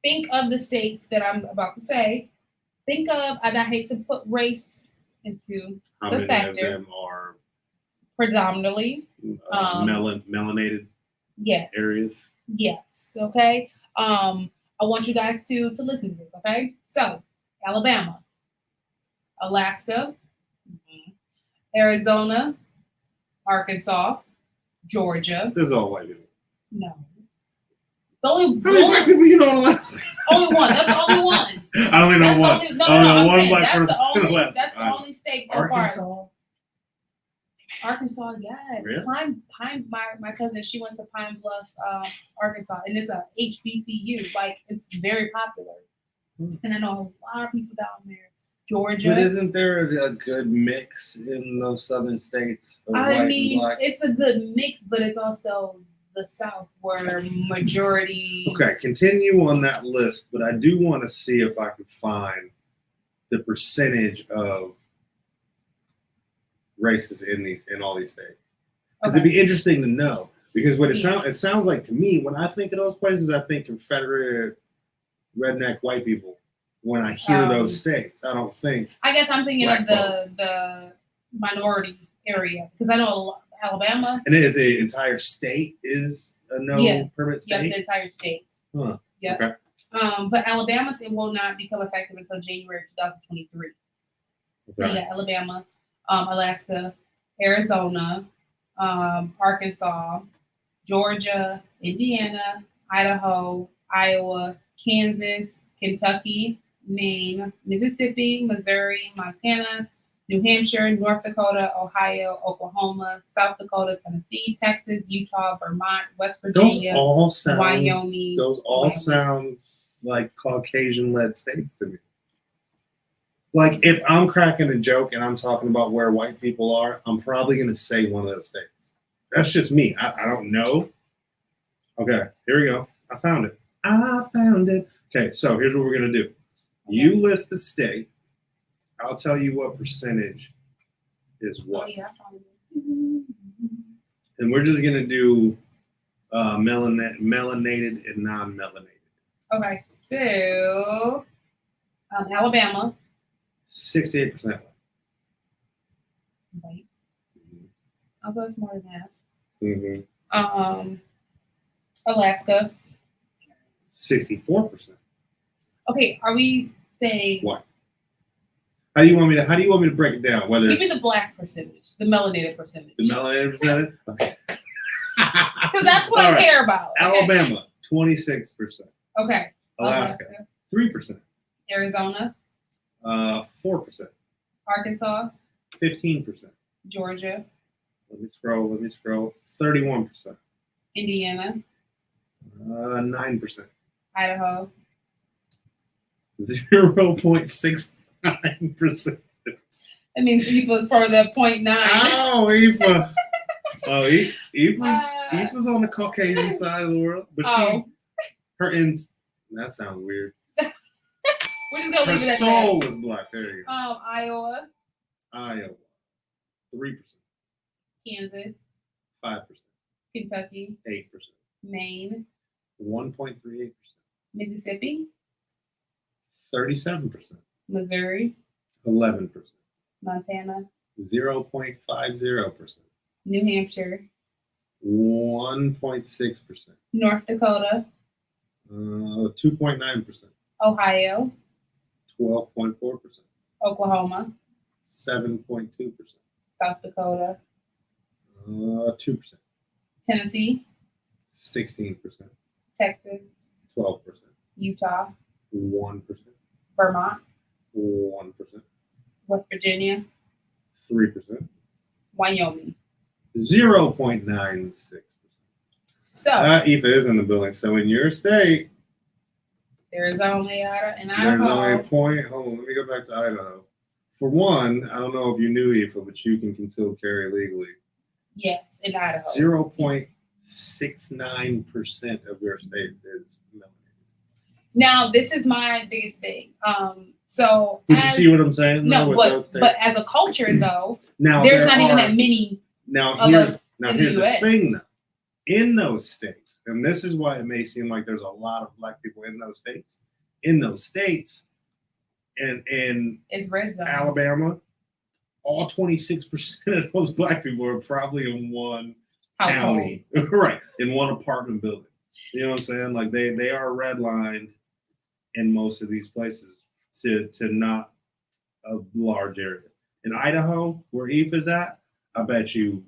think of the states that I'm about to say. Think of, and I hate to put race into How the many factor. of them are Predominantly, melanated yes, areas? yes, okay. I want you guys to listen to this, okay? So, Alabama, Alaska, Arizona, Arkansas, Georgia. This is all white people. No. How How many black people you know in Alaska? Only one. That's the only one. I only know one. I'm one saying black that's person the only. in Alaska. That's the only state so far. Arkansas. Arkansas, yes. Really? Pine. My cousin, she went to Pine Bluff, Arkansas, and it's a HBCU. Like it's very popular, and I know a lot of people down there. Georgia. But isn't there a good mix in those southern states of white and black? It's a good mix, but it's also the South where majority. Okay, continue on that list, but I do want to see if I can find the percentage of races in all these states. Because it'd be interesting to know. Because what it sounds like to me, when I think of those places, I think Confederate redneck white people. When I hear those states, I don't think. I guess I'm thinking of the minority area because I know Alabama. And it is the entire state is a permit state. Yeah, the entire state. Huh. Yeah. Okay. But Alabama will not become effective until January 2023. Okay. So yeah, Alabama, Alaska, Arizona, Arkansas, Georgia, Indiana, Idaho, Iowa, Kansas, Kentucky, Maine, Mississippi, Missouri, Montana, New Hampshire, North Dakota, Ohio, Oklahoma, South Dakota, Tennessee, Texas, Utah, Vermont, West Virginia, Wyoming. Those all sound like Caucasian-led states to me. Like if I'm cracking a joke and I'm talking about where white people are, I'm probably going to say one of those states. That's just me. I don't know. Okay, here we go. I found it. Okay, so here's what we're going to do. You list the state. I'll tell you what percentage is what. I found it. And we're just going to do melanated and non-melanated. Okay, so Alabama. 68% white. White. I thought it's more than half. Mm-hmm. Alaska. 64%. Okay, are we saying What? How do you want me to break it down? Whether give me the black percentage, the melanated percentage. the melanated percentage? Okay. Because that's what I care about. Okay? Alabama, 26%. Okay. Alaska, 3%. Arizona. 4%. Arkansas. 15%. Georgia. Let me scroll. 31%. Indiana. 9%. Idaho. 0.69%. That means Eva is part of that 0.9. Oh, Eva. Oh, Eva's on the Caucasian side of the world, but her ends. That sounds weird. We're just gonna leave it at that. Her soul is black. There you go. Iowa. 3%. Kansas. 5%. Kentucky. 8%. Maine. 1.38%. Mississippi. 37%. Missouri. 11%. Montana. 0.50%. New Hampshire. 1.6%. North Dakota. 2.9%. Ohio. 12.4%. Oklahoma. 7.2%. South Dakota. 2%. Tennessee. 16%. Texas. 12%. Utah. 1%. Vermont. 1%. West Virginia. 3%. Wyoming. 0.96%. So Eva is in the building. So in your state, there's only Idaho. There's only a point. Hold on, let me go back to Idaho. For one, I don't know if you knew, Eva, but you can conceal carry legally. Yes, in Idaho. 0.69% of your state is melanated. Now, this is my biggest thing. So did you see what I'm saying? No, but as a culture, though, now there's not even that many. Here's the thing, though. In those states, and this is why it may seem like there's a lot of black people in those states. In those states, and in Alabama, all 26% of those black people are probably in one county, right? In one apartment building. You know what I'm saying? Like they are redlined in most of these places to not a large area. In Idaho, where Eve is at, I bet you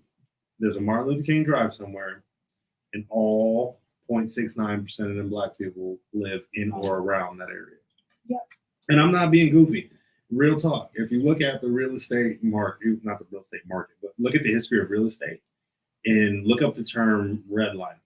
there's a Martin Luther King Drive somewhere, and all 0.69% of them black people live in or around that area. Yep. And I'm not being goofy. Real talk. If you look at the real estate market, not the real estate market, but look at the history of real estate and look up the term redlining.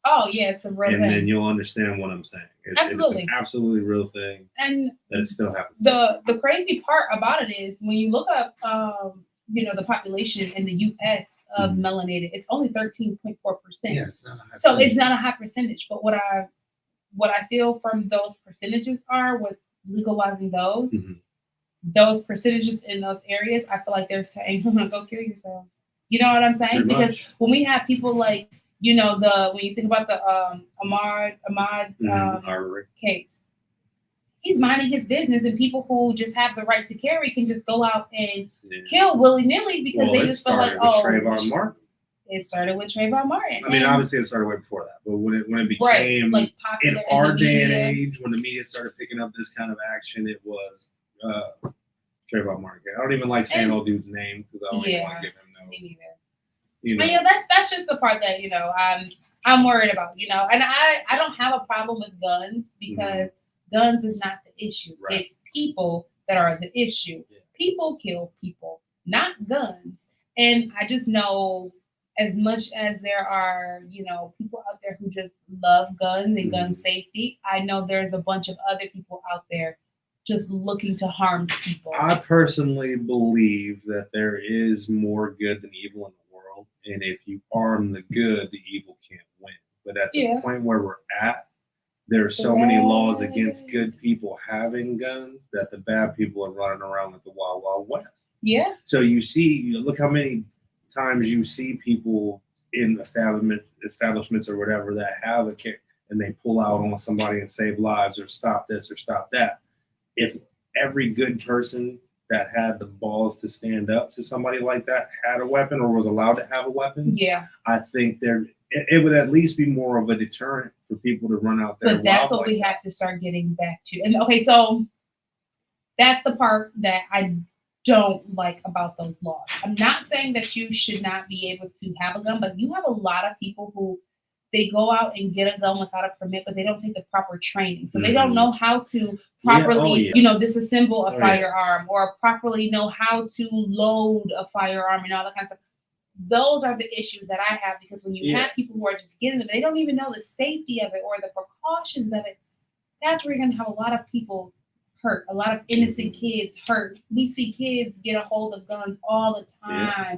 Oh, yeah, it's a real thing. And then you'll understand what I'm saying. Absolutely. It's an absolutely real thing. And that it still happens. The crazy part about it is when you look up, the population in the U.S. of melanated, it's only 13.4%. Yeah, it's not a high So it's not a high percentage. But what I feel from those percentages are with legalizing those percentages in those areas, I feel like they're saying, go kill yourselves. You know what I'm saying? Pretty because much. When we have people like, when you think about the Ahmad case, he's minding his business, and people who just have the right to carry can just go out and kill willy-nilly because they just feel like, Trayvon Martin. It started with Trayvon Martin. I mean, obviously it started way before that, but when it became popular in our day and age, when the media started picking up this kind of action, it was Trayvon Martin. I don't even like saying old dude's name because I don't even want to give him no. Me neither. But that's just the part that I'm worried about. And I don't have a problem with guns because guns is not the issue. Right. It's people that are the issue. Yeah. People kill people, not guns. And I just know, as much as there are, people out there who just love guns and gun safety, I know there's a bunch of other people out there just looking to harm people. I personally believe that there is more good than evil in the world. And if you arm the good, the evil can't win. But at the point where we're at, there are so many laws against good people having guns that the bad people are running around like the Wild Wild West. Yeah. So look how many times you see people in establishments or whatever that have a kick and they pull out on somebody and save lives or stop this or stop that. If every good person that had the balls to stand up to somebody like that had a weapon or was allowed to have a weapon, I think it would at least be more of a deterrent for people to run out there. But that's what we have to start getting back to. And okay, so that's the part that I don't like about those laws. I'm not saying that you should not be able to have a gun, but you have a lot of people who they go out and get a gun without a permit, but they don't take the proper training. So they don't know how to properly, disassemble a firearm or properly know how to load a firearm and all that kind of stuff. Those are the issues that I have because when you have people who are just getting them, they don't even know the safety of it or the precautions of it. That's where you're going to have a lot of people hurt. A lot of innocent kids hurt. We see kids get a hold of guns all the time. Yeah.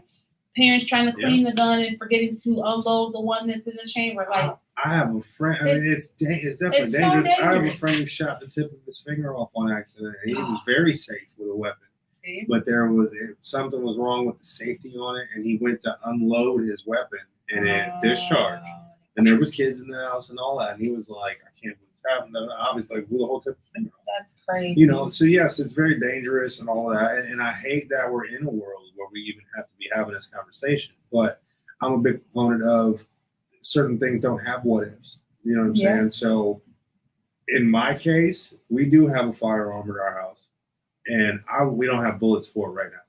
Parents trying to clean the gun and forgetting to unload the one that's in the chamber. Like, I have a friend. I mean, it's definitely dangerous. So dangerous. I have a friend who shot the tip of his finger off on accident. He was very safe with a weapon. See? But something was wrong with the safety on it, and he went to unload his weapon, and it discharged. And there was kids in the house and all that, and he was like, "I can't believe it happened." Obviously, like, blew the whole tip of the finger off. That's crazy. You know, so yes, it's very dangerous and all that, and I hate that we're in a world where we even have to be having this conversation. But I'm a big proponent of certain things don't have what ifs. You know what I'm saying? So in my case, we do have a firearm at our house, and we don't have bullets for it right now.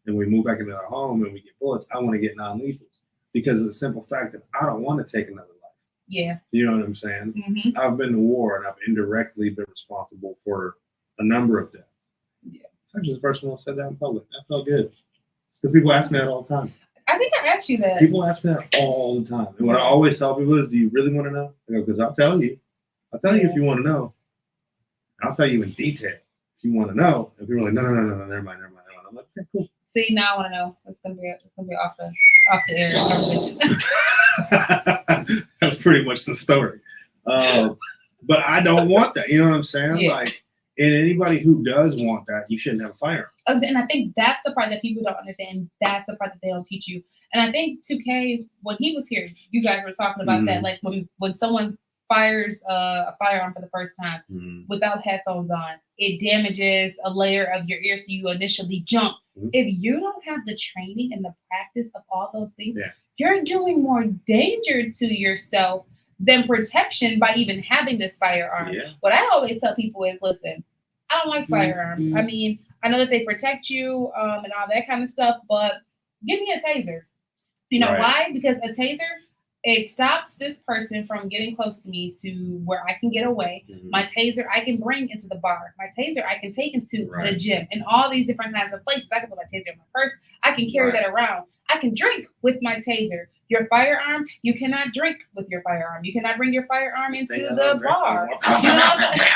And we move back into our home and we get bullets. I want to get non-lethals because of the simple fact that I don't want to take another life. Yeah. You know what I'm saying? Mm-hmm. I've been to war and I've indirectly been responsible for a number of deaths. Yeah. I'm just the first one who said that in public. That felt good. Because people ask me that all the time. I think I asked you that. People ask me that all the time. And what I always tell people is, do you really want to know? I go, because I'll tell you. I'll tell you if you want to know. I'll tell you in detail if you want to know. And people are like, no, never mind. I'm like, okay, cool. See, now I want to know. It's gonna be off the air conversation. That's pretty much the story. But I don't want that. You know what I'm saying? Yeah. Like, and anybody who does want that, you shouldn't have a firearm. And I think that's the part that people don't understand. That's the part that they don't teach you. And I think 2K, when he was here, you guys were talking about that. Like when someone fires a firearm for the first time without headphones on, it damages a layer of your ear, so you initially jump. If you don't have the training and the practice of all those things, you're doing more danger to yourself than protection by even having this firearm. Yeah. What I always tell people is, listen, I don't like firearms. I mean, I know that they protect you and all that kind of stuff, but give me a taser. You know why? Because a taser, it stops this person from getting close to me to where I can get away. My taser, I can bring into the bar. My taser, I can take into the gym and all these different kinds of places. I can put my taser in my purse. I can carry that around. I can drink with my taser. Your firearm, you cannot drink with your firearm. You cannot bring your firearm into the bar. You know what I'm saying?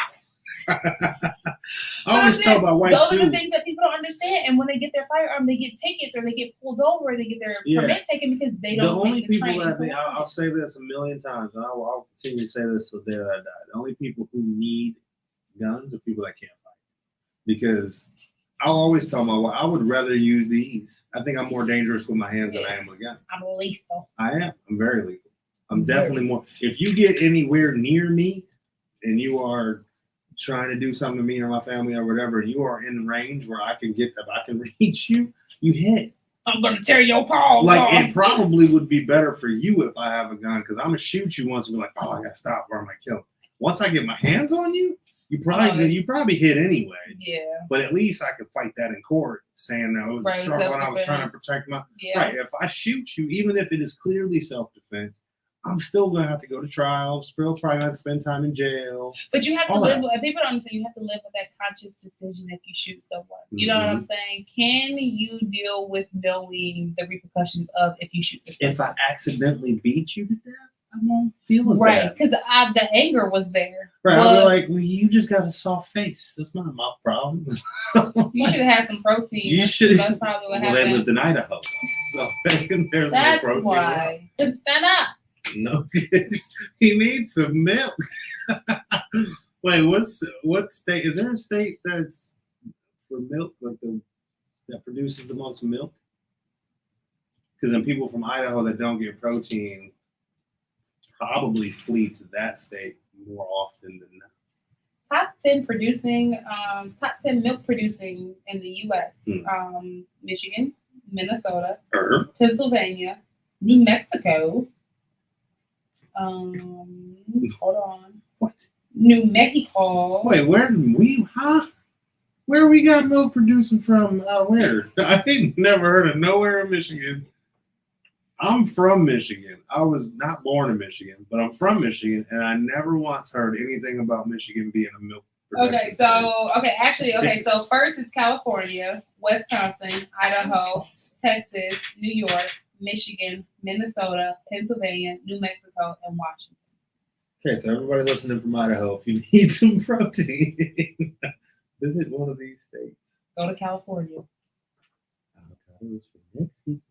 I always tell my wife those are the things that people don't understand. And when they get their firearm, they get tickets or they get pulled over or they get their permit taken because they don't. The only people that I'll say this a million times, and I'll continue to say this till the day that I die. The only people who need guns are people that can't fight. Because I'll always tell my wife, I would rather use these. I think I'm more dangerous with my hands than I am with a gun. I'm lethal. I am. I'm very lethal. I'm definitely more. If you get anywhere near me and you are trying to do something to me or my family or whatever, and you are in range where I can reach you, you hit. I'm gonna tear your paws off. It probably would be better for you if I have a gun, because I'm gonna shoot you once and be like, oh, I gotta stop or I might kill. Once I get my hands on you, you probably hit anyway. Yeah. But at least I could fight that in court, saying that it was a struggle and I was trying to protect my right. If I shoot you, even if it is clearly self-defense, I'm still gonna have to go to trial. Still probably gonna have to spend time in jail. But you have to live with people don't understand. You have to live with that conscious decision if you shoot someone. You know what I'm saying? Can you deal with knowing the repercussions of if you shoot this person? If I accidentally beat you to death, I won't feel as bad. Right, because the anger was there. Right, I'll be like, well, you just got a soft face. That's not my problem. You should have had some protein. You should. That's probably what happened. They lived in Idaho, so there's no protein. Why. Then stand up. No, he needs some milk. Wait, what state? Is there a state that's for milk, like that produces the most milk? Because then people from Idaho that don't get protein probably flee to that state more often than not. Top 10 milk producing in the U.S. Michigan, Minnesota, Pennsylvania, New Mexico. Hold on. What? New Mexico. Wait, where we got milk producing from? Where? I ain't never heard of nowhere in Michigan. I'm from Michigan. I was not born in Michigan, but I'm from Michigan, and I never once heard anything about Michigan being a milk production. So first it's California, Wisconsin, Idaho, Texas, New York, Michigan, Minnesota, Pennsylvania, New Mexico, and Washington. Okay, so everybody listening from Idaho, if you need some protein, Visit one of these states. Go to California. Avocados from Mexico.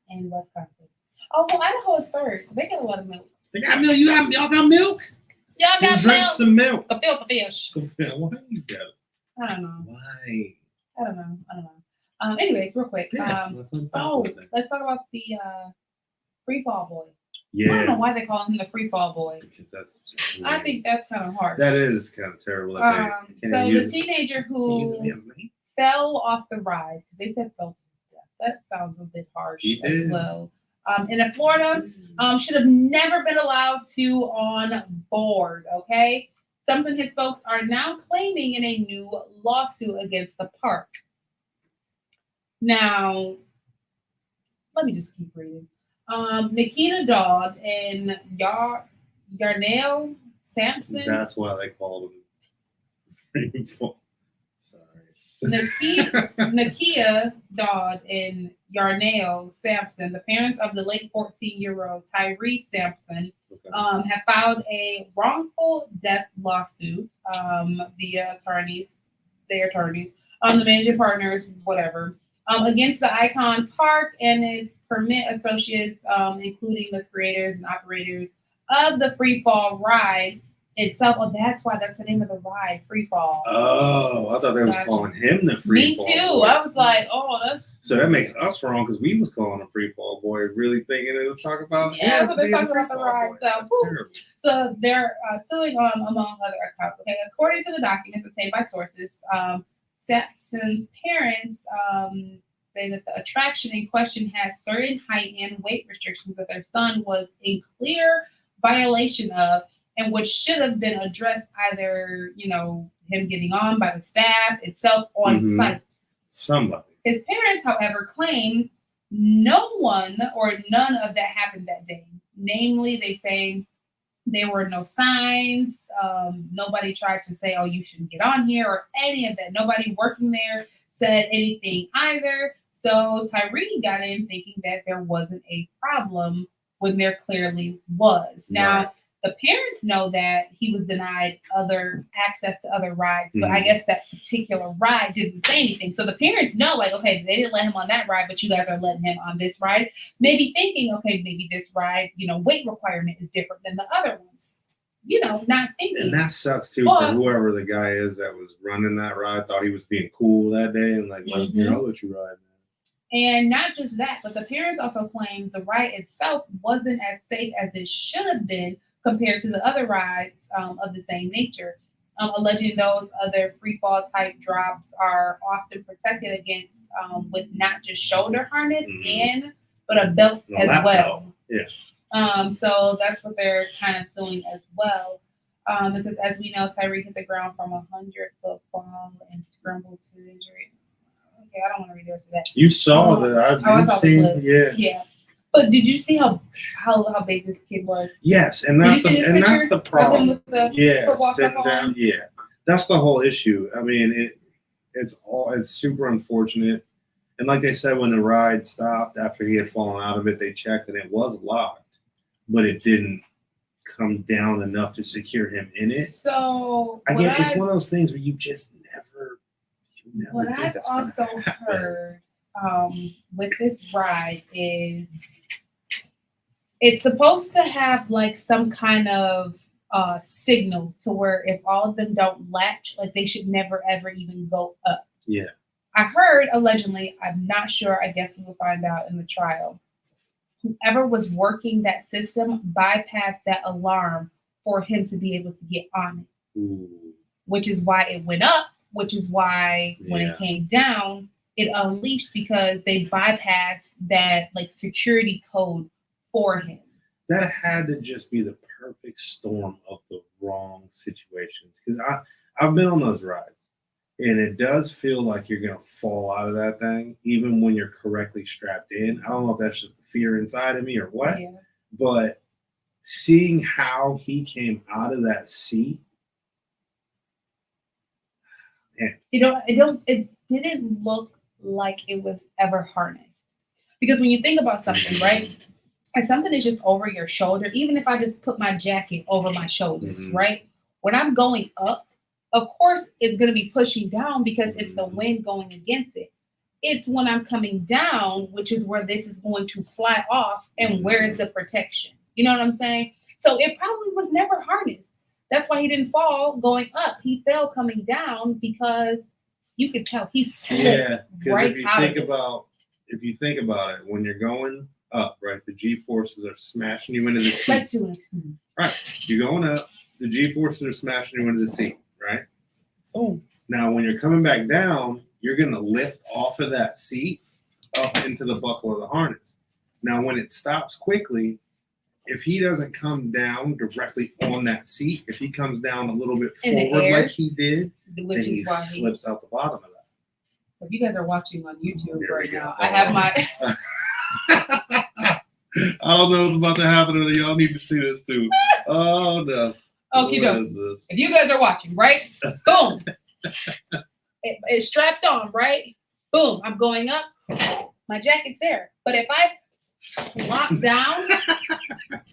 And Wisconsin. Oh, well, Idaho is first. They got a lot of milk. They got milk. Y'all got milk? Y'all got drink milk. some milk. Go fill the fish. Why you got it? I don't know. Why? I don't know. Anyways, real quick. Yeah, let's talk about the free fall boy. Yeah. I don't know why they call him the free fall boy. Because that's I think that's kind of hard. That is kind of terrible. So the teenager who fell off the ride, they said fell to death. That sounds a bit harsh as well. In Florida, should have never been allowed to on board, okay? Something his folks are now claiming in a new lawsuit against the park. Now, let me just keep reading. Nikita Dodd and Yarnell Sampson. That's why they called him. Sorry. Nakia Dodd and Yarnell Sampson, the parents of the late 14-year-old Tyree Sampson, have filed a wrongful death lawsuit via their attorneys, the managing partners, whatever, against the Icon Park and its permit associates, including the creators and operators of the free fall ride itself. Oh, that's why that's the name of the ride, free fall. Oh, I thought they was calling him the free fall. Me too. Boy. I was like, oh, that's. So that makes us wrong because we was calling him free fall boy, really thinking it was talking about. Yeah, so they're talking about the ride. So they're suing among other accounts. Okay, according to the documents obtained by sources, Sampson's parents say that the attraction in question has certain height and weight restrictions that their son was in clear violation of, and which should have been addressed either, him getting on by the staff itself on site. Somebody. His parents, however, claim no one or none of that happened that day. Namely, they say there were no signs. Nobody tried to say, oh, you shouldn't get on here or any of that. Nobody working there said anything either. So Tyree got in thinking that there wasn't a problem when there clearly was. Now, the parents know that he was denied other access to other rides, but I guess that particular ride didn't say anything. So the parents know, like, okay, they didn't let him on that ride, but you guys are letting him on this ride. Maybe thinking, okay, maybe this ride, weight requirement is different than the other ones. Not thinking. And that sucks too for whoever the guy is that was running that ride, thought he was being cool that day and like, I'll let you ride. And not just that, but the parents also claim the ride itself wasn't as safe as it should have been compared to the other rides of the same nature, alleging those other free fall type drops are often protected against with not just shoulder harness but a belt as well. Yes. So that's what they're kind of suing as well. It says, as we know, Tyree hit the ground from 100-foot fall and scrambled to injury. Okay, I don't want to read the rest of that. You saw that. I've seen. Yeah. But did you see how big this kid was? Yes, and that's the problem. Sitting down. Yeah, that's the whole issue. I mean, it's super unfortunate. And like they said, when the ride stopped after he had fallen out of it, they checked and it was locked, but it didn't come down enough to secure him in it. So it's one of those things where you just never. What I've also heard with this ride is it's supposed to have like some kind of signal to where if all of them don't latch, like they should never ever even go up. Yeah. I heard allegedly, I'm not sure, I guess we will find out in the trial. Whoever was working that system bypassed that alarm for him to be able to get on it. Ooh. Which is why it went up, which is why when it came down, it unleashed because they bypassed that like security code for him. That had to just be the perfect storm of the wrong situations. Because I've been on those rides, and it does feel like you're going to fall out of that thing, even when you're correctly strapped in. I don't know if that's just the fear inside of me or what, but seeing how he came out of that seat, it didn't look like it was ever harnessed. Because when you think about something, right? If something is just over your shoulder, even if I just put my jacket over my shoulders, right? When I'm going up, of course it's going to be pushing down because it's the wind going against it. It's when I'm coming down, which is where this is going to fly off, and where is the protection? You know what I'm saying? So it probably was never harnessed. That's why he didn't fall going up. He fell coming down because you could tell he slipped right out of it. If you think about it, when you're going up, right, the G forces are smashing you into the seat. Let's do it. Right, you're going up, the G forces are smashing you into the seat, right? Oh. Now, when you're coming back down, you're going to lift off of that seat up into the buckle of the harness. Now, when it stops quickly, if he doesn't come down directly on that seat, if he comes down a little bit forward like he did, then he slips out the bottom of that. So if you guys are watching on YouTube right now, I have my... I don't know what's about to happen to y'all. Need to see this too. Oh, no. Okay, no. If you guys are watching, right? Boom. It's strapped on, right? Boom. I'm going up. My jacket's there. But if I flop down,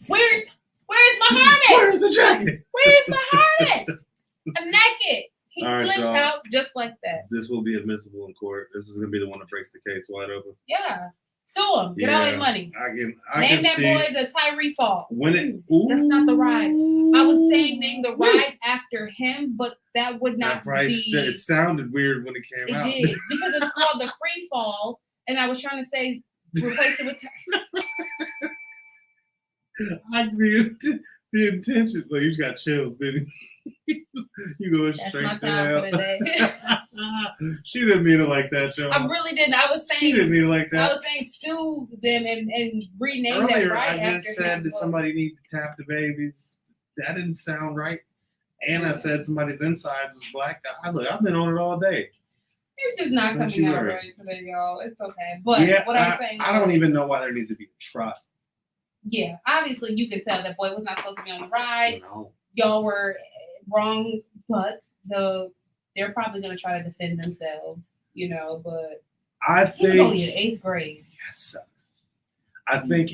where's my harness? Where's the jacket? Where's my harness? I'm naked. He slipped out just like that. This will be admissible in court. This is going to be the one that breaks the case wide open. Yeah. Sue him. Get all that money. Name that boy the Tyree Fall. That's not the ride. I was saying name the ride after him, but that would not be. It sounded weird when it came out. It did, because it's called the Free Fall, and I was trying to say replace it with. The intention. So you just got chills, didn't you? You going straight That's my time for today. She didn't mean it like that, Joe. I really didn't. I was saying she didn't mean it like that. I was saying sue them and rename Earlier, that right I just said that somebody needs to tap the babies. That didn't sound right. And I said somebody's insides was black. Look, I've been on it all day. It's just not coming out right today, y'all. It's okay. But what I'm saying, I don't even know why there needs to be a trial. Yeah, obviously you can tell that boy was not supposed to be on the ride. No. Y'all were wrong, but they're probably going to try to defend themselves, you know. But I think he was only in 8th grade. Yes, I think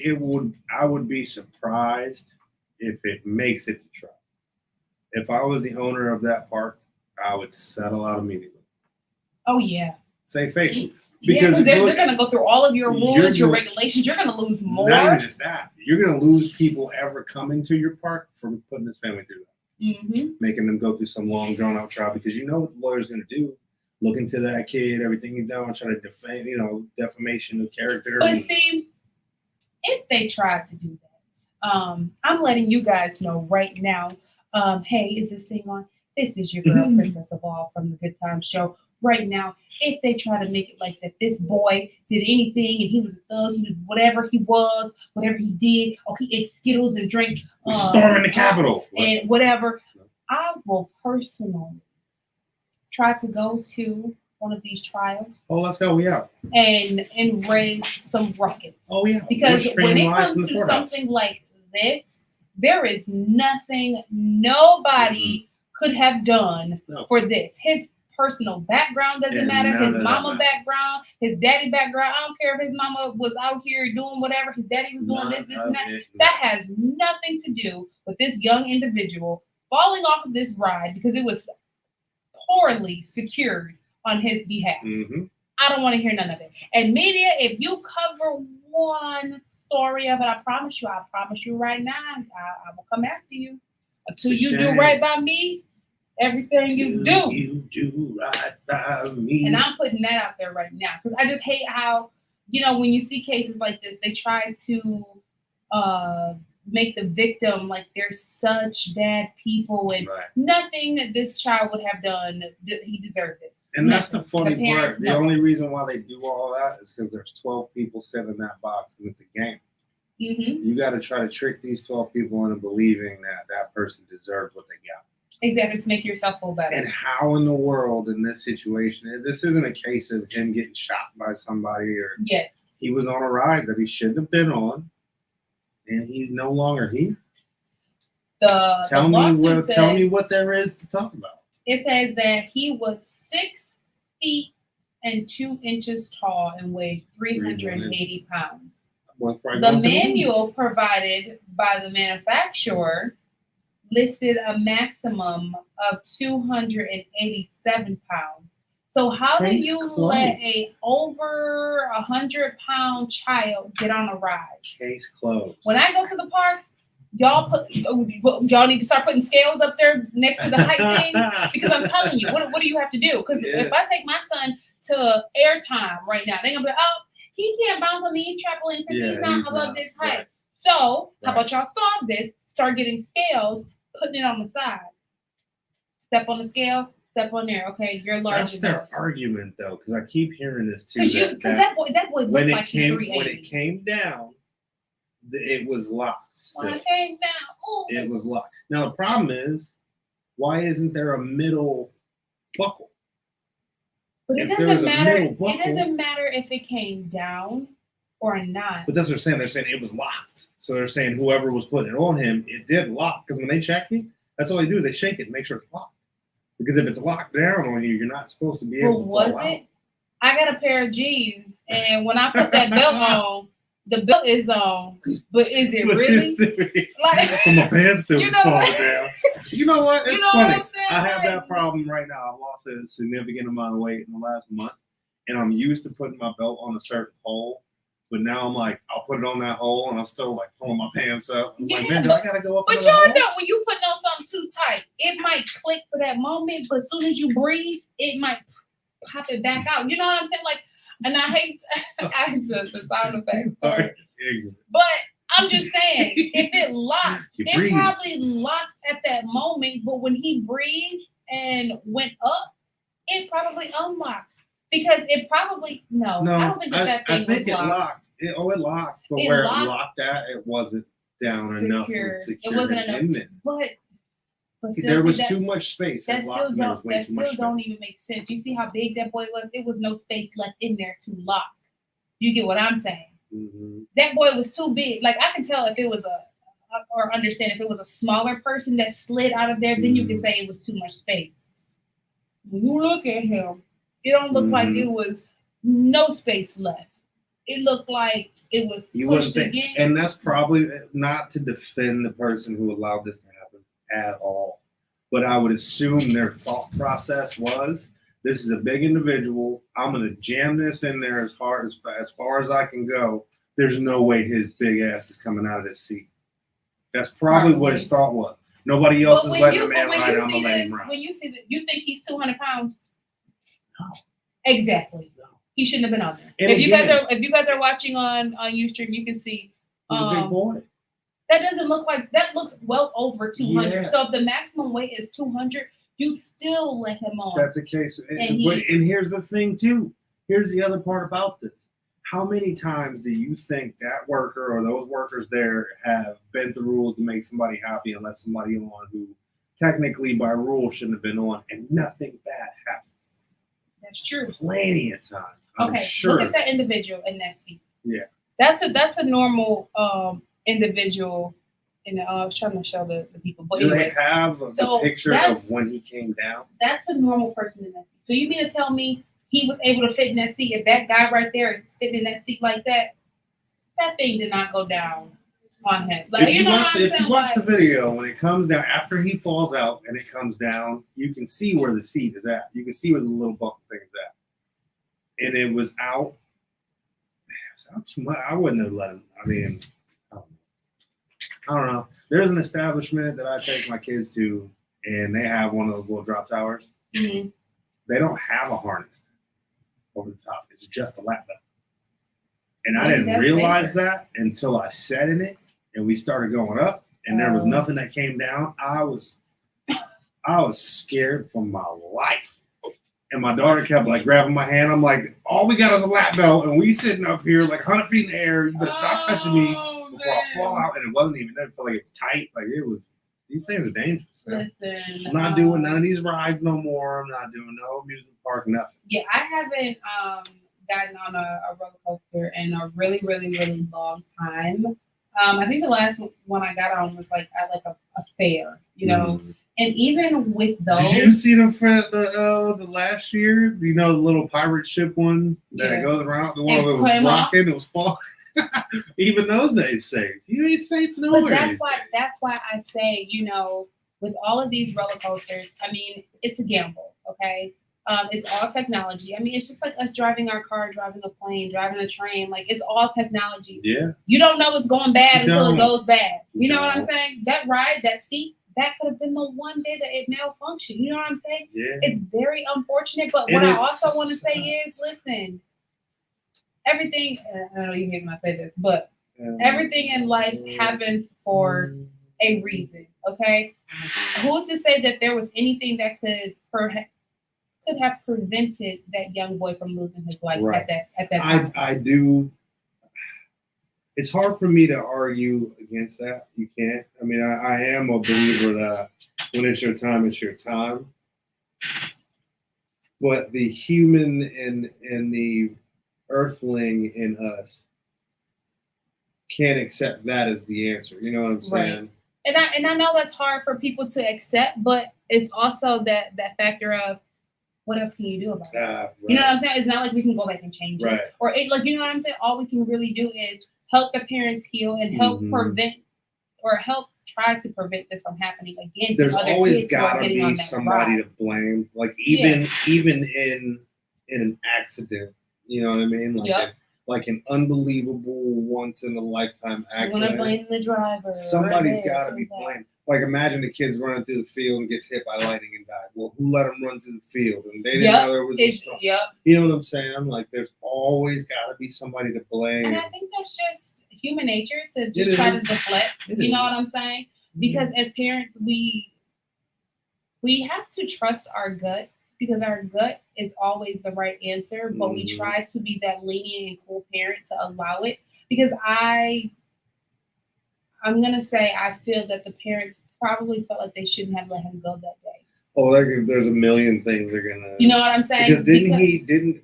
I would be surprised if it makes it to trial. If I was the owner of that park, I would settle out immediately. Oh yeah. Say face it. Because they're going to go through all of your rules, your regulations. You're going to lose more. Not even just that. You're going to lose people ever coming to your park from putting this family through that. Mm-hmm. Making them go through some long, drawn-out trial because you know what the lawyer's going to do. Look into that kid, everything he's done, trying to defame, defamation of character. But see, if they tried to do that, I'm letting you guys know right now. Hey, is this thing on? This is your girl, Princess of All from the Good Tymez Show. Right now, if they try to make it like that, this boy did anything and he was a thug, he was whatever he did, he ate Skittles and drank storming the Capitol and whatever. I will personally try to go to one of these trials. Oh, let's go, yeah. And raise some ruckus. Oh yeah. Because when it comes to something like this, there is nothing nobody could have done for this. His personal background doesn't matter. His mama background, his daddy background. I don't care if his mama was out here doing whatever. His daddy was doing this and that. That has nothing to do with this young individual falling off of this ride because it was poorly secured on his behalf. Mm-hmm. I don't want to hear none of it. And media, if you cover one story of it, I promise you right now, I will come after you. Until you do right by me, everything you do right by me. And I'm putting that out there right now because I just hate how, when you see cases like this, they try to make the victim like they're such bad people and nothing that this child would have done, he deserved it. And that's the funny part. The only reason why they do all that is because there's 12 people sitting in that box and it's a game. Mm-hmm. You got to try to trick these 12 people into believing that person deserves what they got. Exactly, to make yourself feel better. And how in the world in this situation, this isn't a case of him getting shot by somebody or he was on a ride that he shouldn't have been on and he's no longer here. Tell me what there is to talk about. It says that he was 6 feet and 2 inches tall and weighed 380 pounds. The manual provided by the manufacturer listed a maximum of 287 pounds. So how do Case you closed. let a over 100-pound child get on a ride? Case closed. When I go to the parks, y'all need to start putting scales up there next to the height thing, because I'm telling you, what do you have to do? Because if I take my son to airtime right now, they're gonna be like, oh, he can't bounce on these trampolines because he's not above this height. Right. So how about y'all solve this? Start getting scales, putting it on the side. Step on the scale. Step on there, okay? You're large. That's their argument, though, because I keep hearing this too. Because that boy looked like he's 380. When it came down, it was locked. When it came down, it was locked. Now the problem is, why isn't there a middle buckle? But it doesn't matter. It doesn't matter if it came down or not. But that's what they're saying. They're saying it was locked. So they're saying whoever was putting it on him, it did lock. Because when they check it, that's all they do is they shake it and make sure it's locked. Because if it's locked down on you, you're not supposed to be able to fall out. I got a pair of jeans, and when I put that belt on, the belt is on, but is it really? Like, for my pants to fall down. You know what? It's funny. What I'm saying? I have that problem right now. I've lost a significant amount of weight in the last month, and I'm used to putting my belt on a certain hole. But now I'm like, I'll put it on that hole, and I'm still like pulling my pants up. I'm like, man, do I gotta go up? But y'all know when you putting on something too tight, it might click for that moment, but as soon as you breathe, it might pop it back out. You know what I'm saying? Like, and I hate the sound effects, but I'm just saying, if it locked, it probably locked at that moment. But when he breathed and went up, it probably unlocked. Because it probably I don't think that thing was locked. It locked, but where it locked at, it wasn't down enough for security. It wasn't enough. But still, there was too much space. That still don't even make sense. You see how big that boy was? It was no space left in there to lock. You get what I'm saying? Mm-hmm. That boy was too big. Like, I can tell if it was or understand if it was a smaller person that slid out of there, then you can say it was too much space. When you look at him, it don't look like it was no space left. It looked like it was pushed again. And that's probably not to defend the person who allowed this to happen at all. But I would assume their thought process was, this is a big individual. I'm going to jam this in there as far as I can go. There's no way his big ass is coming out of this seat. That's probably what his thought was. Nobody else is letting a man ride. I'm going to let him ride. When you see that, you think he's 200 pounds? No. Exactly. No. He shouldn't have been on there. If you guys are watching on Ustream, you can see. He's a big boy. That doesn't look like, that looks well over 200. Yeah. So if the maximum weight is 200, you still let him on. That's the case. And here's the thing too. Here's the other part about this. How many times do you think that worker or those workers there have bent the rules to make somebody happy and let somebody on who technically by rule shouldn't have been on, and nothing bad happened? That's true. Plenty of time. Okay, look at that individual in that seat. Yeah. That's a normal individual. And I was trying to show the people. But do they have the picture of when he came down? That's a normal person in that seat. So you mean to tell me he was able to fit in that seat? If that guy right there is sitting in that seat like that, that thing did not go down on him. Like, if you watch the video, when it comes down, after he falls out and it comes down, you can see where the seat is at. You can see where the little buckle thing is at. And it was out. I wouldn't have let him. I mean, I don't know. There's an establishment that I take my kids to, and they have one of those little drop towers. Mm-hmm. They don't have a harness over the top. It's just a lap belt. And I didn't realize that until I sat in it and we started going up, and there was nothing that came down. I was scared for my life. And my daughter kept like grabbing my hand. I'm like, all we got is a lap belt, and we sitting up here like 100 feet in the air. You better stop touching me before I fall out. And it wasn't even. I felt like it was tight. Like it was. These things are dangerous, man. Listen, I'm not doing none of these rides no more. I'm not doing no amusement park, nothing. Yeah, I haven't gotten on a roller coaster in a really, really, really long time. I think the last one I got on was like at like a fair, you know. Mm. And even with those, did you see them for was it last year? You know, the little pirate ship one that goes around, the one that was rocking, it was falling. Even those ain't safe. You ain't safe nowhere. But that's why I say, you know, with all of these roller coasters, I mean, it's a gamble, okay? It's all technology. I mean, it's just like us driving our car, driving a plane, driving a train. Like, it's all technology. Yeah. You don't know what's going bad until it goes bad. You know No. what I'm saying? That ride, that seat, that could have been the one day that it malfunctioned. You know what I'm saying? Yeah. It's very unfortunate. But And what I also want to say is, listen, everything, I know you hate when I say this, but everything in life happens for a reason, okay? Who's to say that there was anything that could have prevented that young boy from losing his life Right. at that time? I do. It's hard for me to argue against that. You can't. I mean, I am a believer that when it's your time, it's your time. But the human and the earthling in us can't accept that as the answer. You know what I'm saying? Right. And I know that's hard for people to accept, but it's also that factor of what else can you do about it? Right. You know what I'm saying? It's not like we can go back and change it. Or like, you know what I'm saying? All we can really do is help the parents heal and help prevent or help try to prevent this from happening again. There's always got to be somebody to blame. Like even in an accident, you know what I mean? Like an unbelievable once in a lifetime accident. You want to blame the driver. Somebody's got to be blamed. Like imagine the kids running through the field and gets hit by lightning and died. Well, who let them run through the field? And they didn't know there was a storm. You know what I'm saying? Like there's always got to be somebody to blame. And I think that's just human nature to just try to deflect. You know what I'm saying? Because as parents, we have to trust our gut because our gut is always the right answer. But we try to be that lenient and cool parent to allow it because I'm going to say I feel that the parents probably felt like they shouldn't have let him go that day. Oh, there's a million things they're going to... You know what I'm saying? Because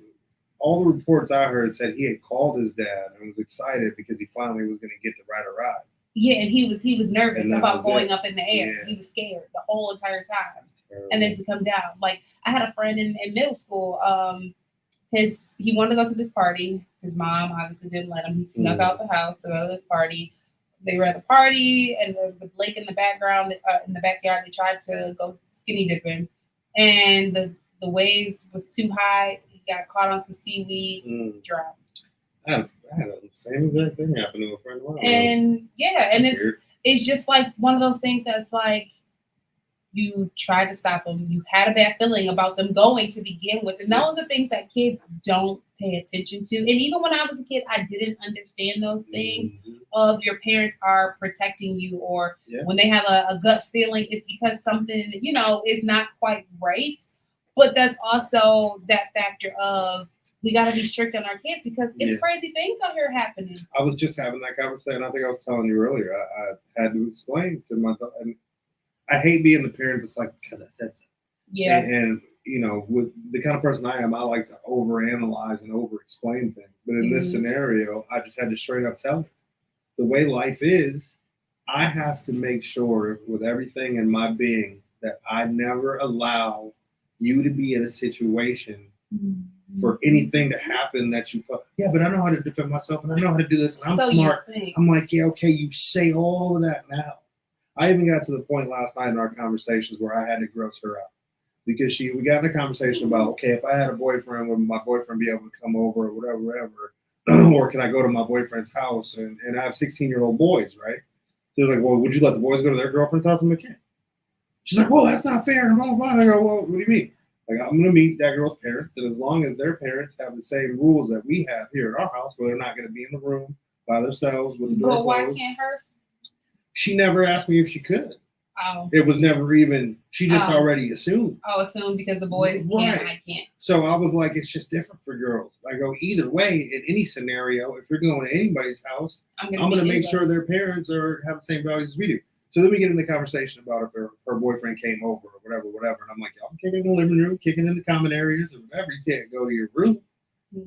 all the reports I heard said he had called his dad and was excited because he finally was going to get to ride a ride. Yeah, and he was nervous about going up in the air. Yeah. He was scared the whole entire time. And then to come down. Like, I had a friend in middle school. He wanted to go to this party. His mom obviously didn't let him. He snuck out the house to go to this party. They were at the party, and there was a lake in the background, in the backyard. They tried to go skinny dipping, and the waves was too high. He got caught on some seaweed, drowned. I had the same exact thing happen to a friend of mine. And it's just like one of those things that's like you try to stop them. You had a bad feeling about them going to begin with, and those are things that kids don't pay attention to. And even when I was a kid, I didn't understand those things of your parents are protecting you, or when they have a gut feeling, it's because something, is not quite right. But that's also that factor of we got to be strict on our kids because it's crazy things out here happening. I was just having that conversation. I think I was telling you earlier. I had to explain to my daughter. And I hate being the parent that's like, because I said so. Yeah. And with the kind of person I am, I like to overanalyze and over-explain things. But in this scenario, I just had to straight up tell her. The way life is, I have to make sure with everything in my being that I never allow you to be in a situation for anything to happen that you put, but I know how to defend myself and I know how to do this and I'm smart. I'm like, okay, you say all of that now. I even got to the point last night in our conversations where I had to gross her out because we got in a conversation about, okay, if I had a boyfriend, would my boyfriend be able to come over or whatever, or can I go to my boyfriend's house and I have 16-year-old boys, right? So like, well, would you let the boys go to their girlfriend's house and they can't? She's like, well, that's not fair. And blah, blah, blah. I go, well, what do you mean? Like, I'm going to meet that girl's parents, and as long as their parents have the same rules that we have here at our house, where they're not going to be in the room by themselves with the door closed. But why can't her? She never asked me if she could. Oh. It was never even, she just already assumed. Oh, assumed because the boys can't, I can't. So I was like, it's just different for girls. I go, either way, in any scenario, if you're going to anybody's house, I'm going to make sure their parents have the same values as we do. So then we get in the conversation about if her boyfriend came over or whatever. And I'm like, y'all can kick in the living room, kicking in the common areas or whatever. You can't go to your room.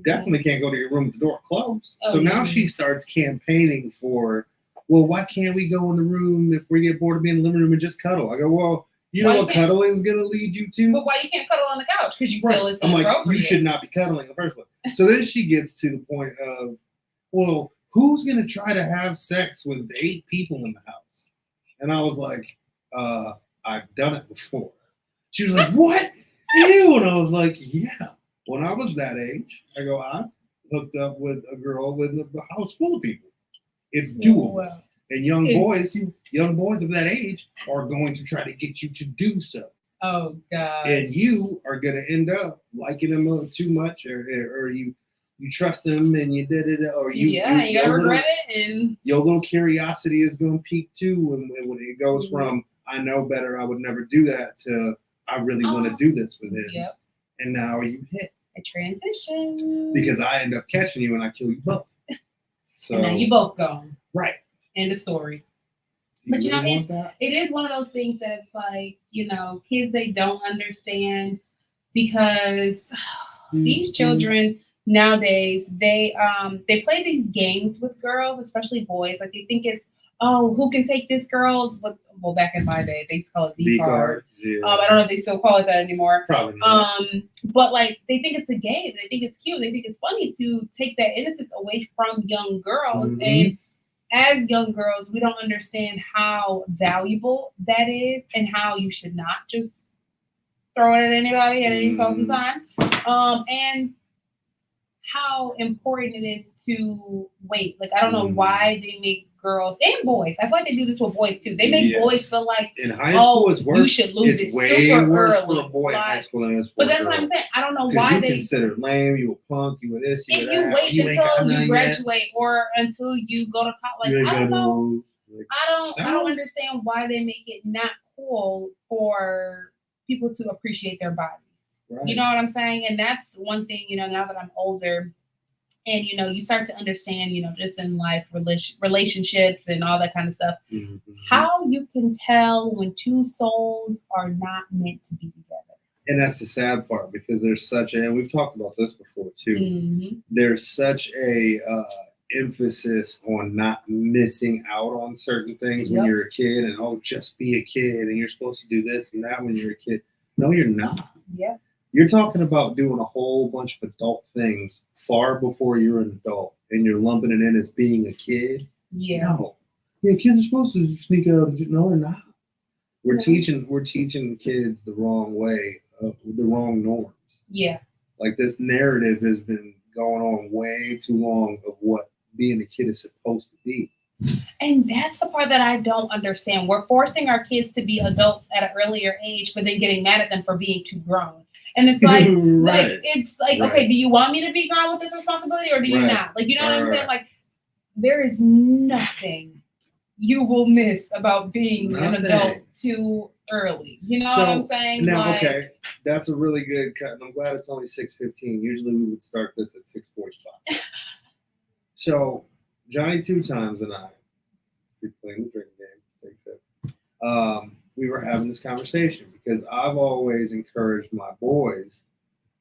Definitely can't go to your room with the door closed. So now she starts campaigning for, well, why can't we go in the room if we get bored of being in the living room and just cuddle? I go, well, you know what cuddling is going to lead you to? But why you can't cuddle on the couch? Because you feel it's inappropriate. I'm like, you should not be cuddling in the first place. So then she gets to the point of, well, who's going to try to have sex with 8 people in the house? And I was like, I've done it before. She was like, what? Ew. And I was like, yeah. When I was that age, I go, I hooked up with a girl with a house full of people. It's doable. Wow. And young boys of that age are going to try to get you to do so. Oh God! And you are going to end up liking them too much, or you trust them and you did it, or you gotta regret it, and your little curiosity is going to peak too. When it goes from I know better, I would never do that to I really want to do this with him. Yep. And now you hit a transition because I end up catching you and I kill you both. So and now you both gone. Right. End of story. But you know, it is one of those things that it's like, you know, kids, they don't understand because these children nowadays, they play these games with girls, especially boys. Like they think it's, oh, who can take this girl's with, well, back in my day, they used to call it V-card. Yeah. I don't know if they still call it that anymore. Probably not. But like they think it's a game. They think it's cute. They think it's funny to take that innocence away from young girls. Mm-hmm. And as young girls, we don't understand how valuable that is and how you should not just throw it at anybody at any point in time. And how important it is to wait. Like, I don't know why they make girls and boys. I feel like they do this with boys too. They make boys feel like in high school it's worse. You should lose it's it way super worse early. For a boy in high school than it is for But that's a girl. what I'm saying. I don't know why they considered lame. You a punk. You were this. You were that. You wait until you graduate or until you go to college. Like, I don't know. I don't understand why they make it not cool for people to appreciate their bodies. Right. You know what I'm saying? And that's one thing. You know, now that I'm older. And, you know, you start to understand, you know, just in life, relationships and all that kind of stuff, how you can tell when two souls are not meant to be together. And that's the sad part because there's such and we've talked about this before, too. There's such a emphasis on not missing out on certain things when you're a kid and, oh, just be a kid and you're supposed to do this and that when you're a kid. No, you're not. Yeah. You're talking about doing a whole bunch of adult things far before you're an adult and you're lumping it in as being a kid. Yeah. No. Yeah, kids are supposed to sneak out. No, they're not. We're teaching kids the wrong way, the wrong norms. Yeah. Like this narrative has been going on way too long of what being a kid is supposed to be. And that's the part that I don't understand. We're forcing our kids to be adults at an earlier age, but then getting mad at them for being too grown. And it's like, okay, do you want me to be grown with this responsibility or do you not? Like, you know what I'm saying? Like, there is nothing you will miss about being an adult too early. You know what I'm saying? Now, okay, that's a really good cut. And I'm glad it's only 6:15. Usually we would start this at 6:45. So, Johnny Two Times and I, we're playing the drinking game. We were having this conversation because I've always encouraged my boys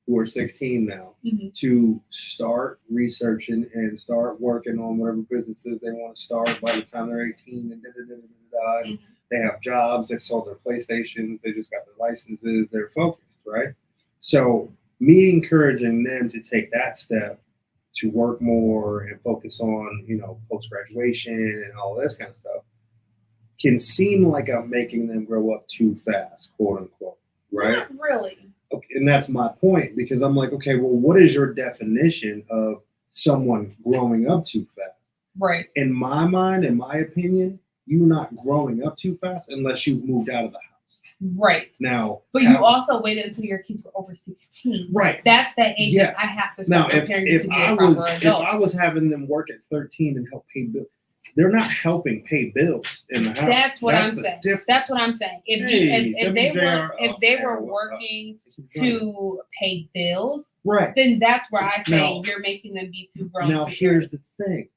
who are 16 now to start researching and start working on whatever businesses they want to start by the time they're 18 and they have jobs, they sold their PlayStations, they just got their licenses, they're focused, right? So me encouraging them to take that step to work more and focus on, you know, post-graduation and all this kind of stuff can seem like I'm making them grow up too fast, quote unquote, right? Not really. Okay, and that's my point because I'm like, okay, well, what is your definition of someone growing up too fast? Right. In my mind, in my opinion, you're not growing up too fast unless you've moved out of the house. Right. Now, but you also waited until your kids were over 16. Right. That's that age that I have to start preparing you to be a proper adult. If I was having them work at 13 and help pay bills, they're not helping pay bills in the house. That's what I'm saying. That's what I'm saying. If they were working to pay bills, right, then that's where I say you're making them be too grown. Now here's the thing.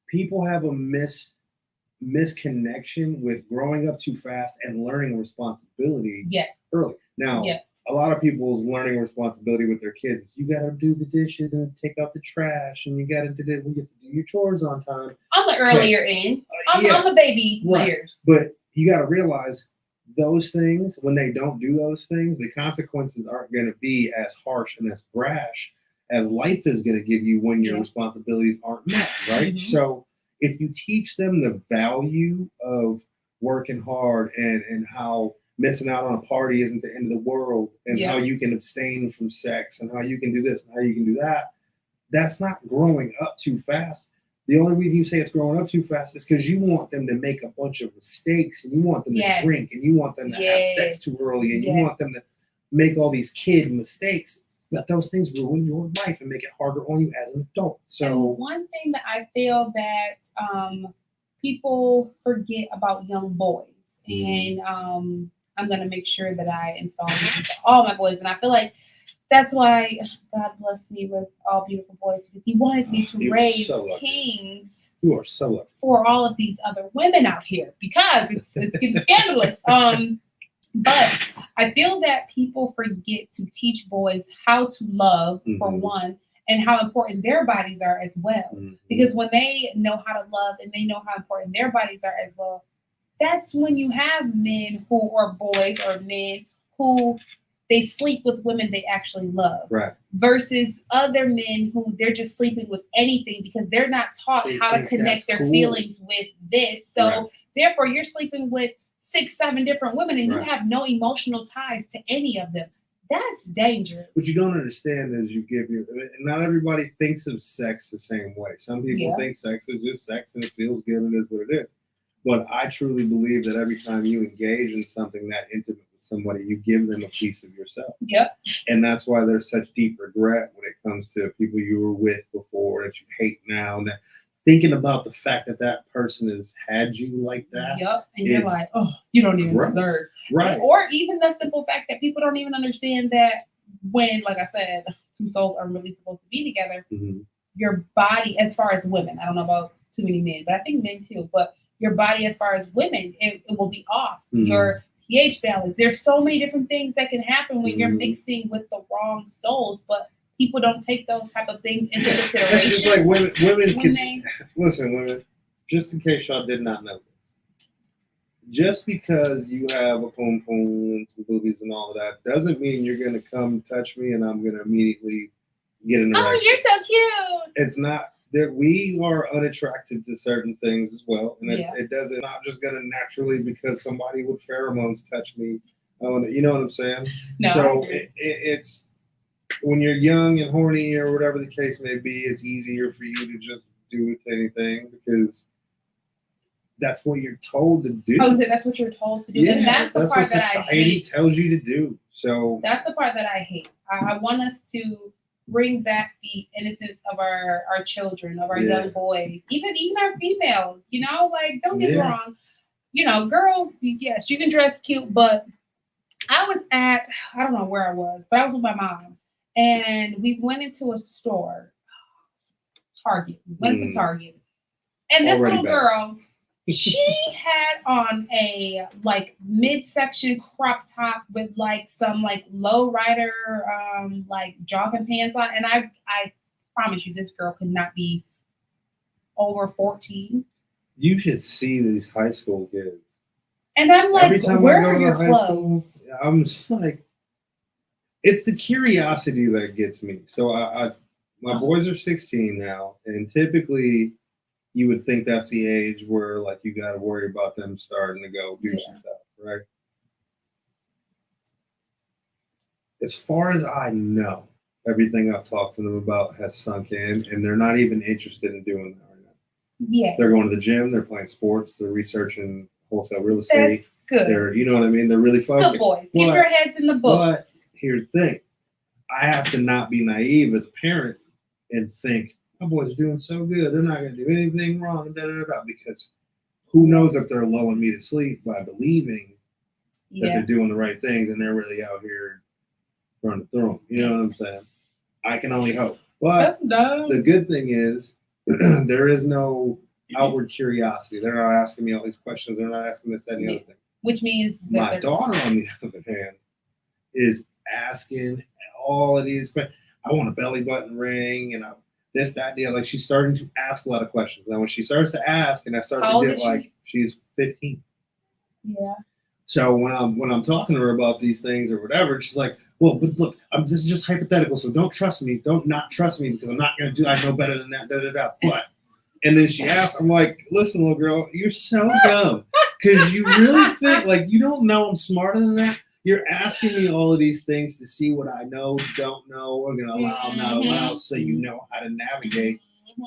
People have a misconnection with growing up too fast and learning responsibility early. Now, a lot of people's learning responsibility with their kids is you got to do the dishes and take out the trash and you got to do your chores on time. On the earlier end, on the baby years. But you got to realize those things, when they don't do those things, the consequences aren't going to be as harsh and as brash as life is going to give you when your responsibilities aren't met, right? So if you teach them the value of working hard and how missing out on a party isn't the end of the world, and how you can abstain from sex, and how you can do this and how you can do that. That's not growing up too fast. The only reason you say it's growing up too fast is because you want them to make a bunch of mistakes, and you want them to drink, and you want them to have sex too early, and you want them to make all these kid mistakes. But those things ruin your life and make it harder on you as an adult. So and one thing that I feel that people forget about young boys, and I'm gonna make sure that I install this into all my boys, and I feel like that's why God blessed me with all beautiful boys, because He wanted me to raise kings. You are so lucky for all of these other women out here, because it's getting scandalous. But I feel that people forget to teach boys how to love, for one, and how important their bodies are as well. Because when they know how to love and they know how important their bodies are as well, that's when you have men who, or boys or men who, they sleep with women they actually love. Right. Versus other men who they're just sleeping with anything because they're not taught how to connect their feelings with this. So therefore you're sleeping with 6-7 different women and you have no emotional ties to any of them. That's dangerous. What you don't understand is not everybody thinks of sex the same way. Some people think sex is just sex and it feels good and it is what it is. But I truly believe that every time you engage in something that intimate with somebody, you give them a piece of yourself. Yep. And that's why there's such deep regret when it comes to people you were with before that you hate now, and that thinking about the fact that that person has had you like that. Yep. And you're like, oh, you don't even deserve. Right. Or even the simple fact that people don't even understand that when, like I said, two souls are really supposed to be together, your body, as far as women, I don't know about too many men, but I think men too, but your body, as far as women, it will be off. Your pH balance. There's so many different things that can happen when you're mixing with the wrong souls, but people don't take those type of things into consideration. It's just like women can listen, women, just in case y'all did not know this. Just because you have a poom poom and some boobies and all of that doesn't mean you're gonna come touch me and I'm gonna immediately get an erection. Oh, you're so cute. It's not that we are unattracted to certain things as well. And it doesn't, not just going to naturally because somebody with pheromones touch me. You know what I'm saying? No, so it's when you're young and horny or whatever the case may be, it's easier for you to just do it to anything because that's what you're told to do. Oh, that's what you're told to do. Yeah, and that's the part what that I hate. Society tells you to do. So that's the part that I hate. I want us to bring back the innocence of our children, of our young boys, even our females, you know, like, don't get me wrong, you know, girls, yes, you can dress cute, but I was at, I don't know where I was, but I was with my mom, and we went into a store, Target, to Target, and this little girl, she had on a like midsection crop top with like some like low rider like jogging pants on, and I promise you this girl could not be over 14. You should see these high school kids. And I'm like, every time where I go are to your high school, I'm just like, it's the curiosity that gets me. So my boys are 16 now, and typically you would think that's the age where like you got to worry about them starting to go do some stuff, right? As far as I know, everything I've talked to them about has sunk in, and they're not even interested in doing that right now. Yeah, they're going to the gym, they're playing sports, they're researching wholesale real estate. That's good. They're, you know what I mean? They're really focused. Good boys. Keep your heads in the book. But here's the thing: I have to not be naive as a parent and think, my boys are doing so good. They're not going to do anything wrong, because who knows if they're lulling me to sleep by believing that they're doing the right things and they're really out here running through them. You know what I'm saying? I can only hope. But the good thing is there is no outward curiosity. They're not asking me all these questions. They're not asking this, that, and the other thing. Which means my daughter, on the other hand, is asking all of these questions. I want a belly button ring, and this, that, deal. Like, she's starting to ask a lot of questions. Now, when she starts to ask, and I start to get like, she's 15. Yeah. So when I'm talking to her about these things or whatever, she's like, well, but look, this is just hypothetical, so don't trust me. Don't not trust me because I'm not going to do, I know better than that, But, and then she asks, I'm like, listen, little girl, you're so dumb. Because you really think, like, you don't know I'm smarter than that. You're asking me all of these things to see what I know, don't know, or going to allow, not allow, so you know how to navigate.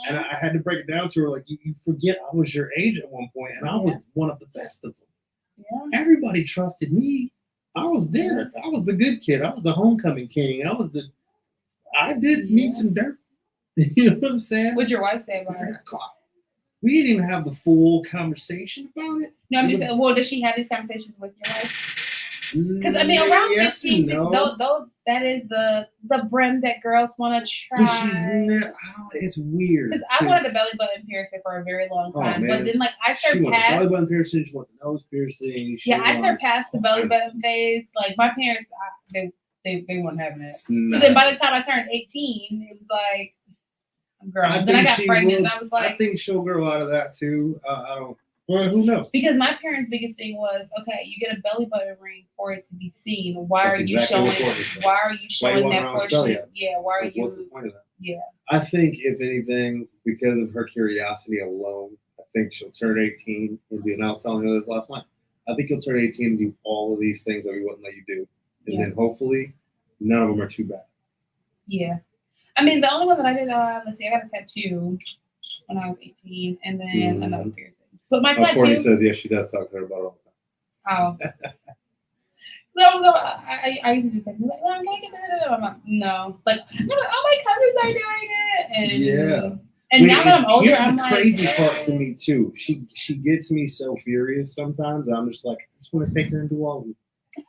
And I had to break it down to her, like, you forget I was your age at one point, and I was one of the best of them. Yeah. Everybody trusted me. I was there. I was the good kid. I was the homecoming king. I did need some dirt. You know what I'm saying? What'd your wife say about it? We didn't even have the full conversation about it. No, I'm just saying, well, does she have these conversations with your wife? Because, I mean, around 15, that is the brim that girls want to try. It's weird. Because I wanted a belly button piercing for a very long time. But then, like, I surpassed. She wants a belly button piercing. She wants a nose piercing. I surpassed the belly button phase. Like, my parents, they weren't having it. No. So then by the time I turned 18, it was like, girl. Then I got pregnant and I was like, I think she'll grow out of that too. I don't. Well, who knows? Because my parents' biggest thing was, okay, you get a belly button ring for it to be seen. Why are you showing that portion? Yeah, why are you? What's the point of that? Yeah. I think if anything, because of her curiosity alone, I think she'll turn 18 and do. And I was telling her this last night. I think you'll turn 18 and do all of these things that we wouldn't let you do, and then hopefully none of them are too bad. Yeah. I mean, the only one that I did, let's see, I got a tattoo when I was 18, and then a nose piercing. But my tattoo. Courtney says yes, she does talk to her about it all the time. Oh. So I used to just say, like, well, can I get that? I'm like, no. Like, no, all my cousins are doing it. And now that I'm older, I'm like, crazy part to me too. She gets me so furious sometimes. I'm just like, I just want to take her and do all of it.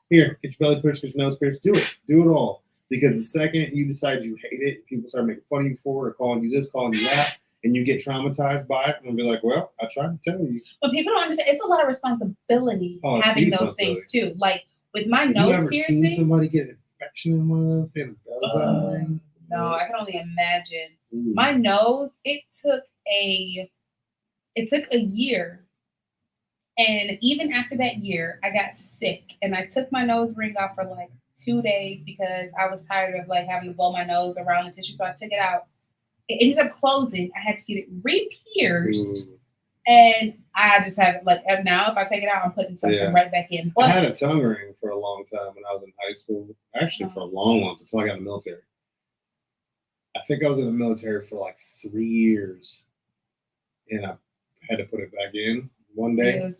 Here, get your belly pierced, get your nose pierced. Do it all. Because the second you decide you hate it, people start making fun of you for it, or calling you this, calling you that, and you get traumatized by it, and be like, well, I tried to tell you. But people don't understand. It's a lot of responsibility having those things, too. Like, with my nose piercing. Have you ever seen somebody get an infection in one of those? They have a belly button ring? No, I can only imagine. Ooh. My nose, it took a year. And even after that year, I got sick, and I took my nose ring off for, like, 2 days because I was tired of like having to blow my nose around the tissue. So I took it out. It ended up closing. I had to get it re-pierced. And I just have it like now if I take it out, I'm putting something right back in. But I had a tongue ring for a long time when I was in high school. Actually for a long until I got in the military. I think I was in the military for like 3 years. And I had to put it back in one day.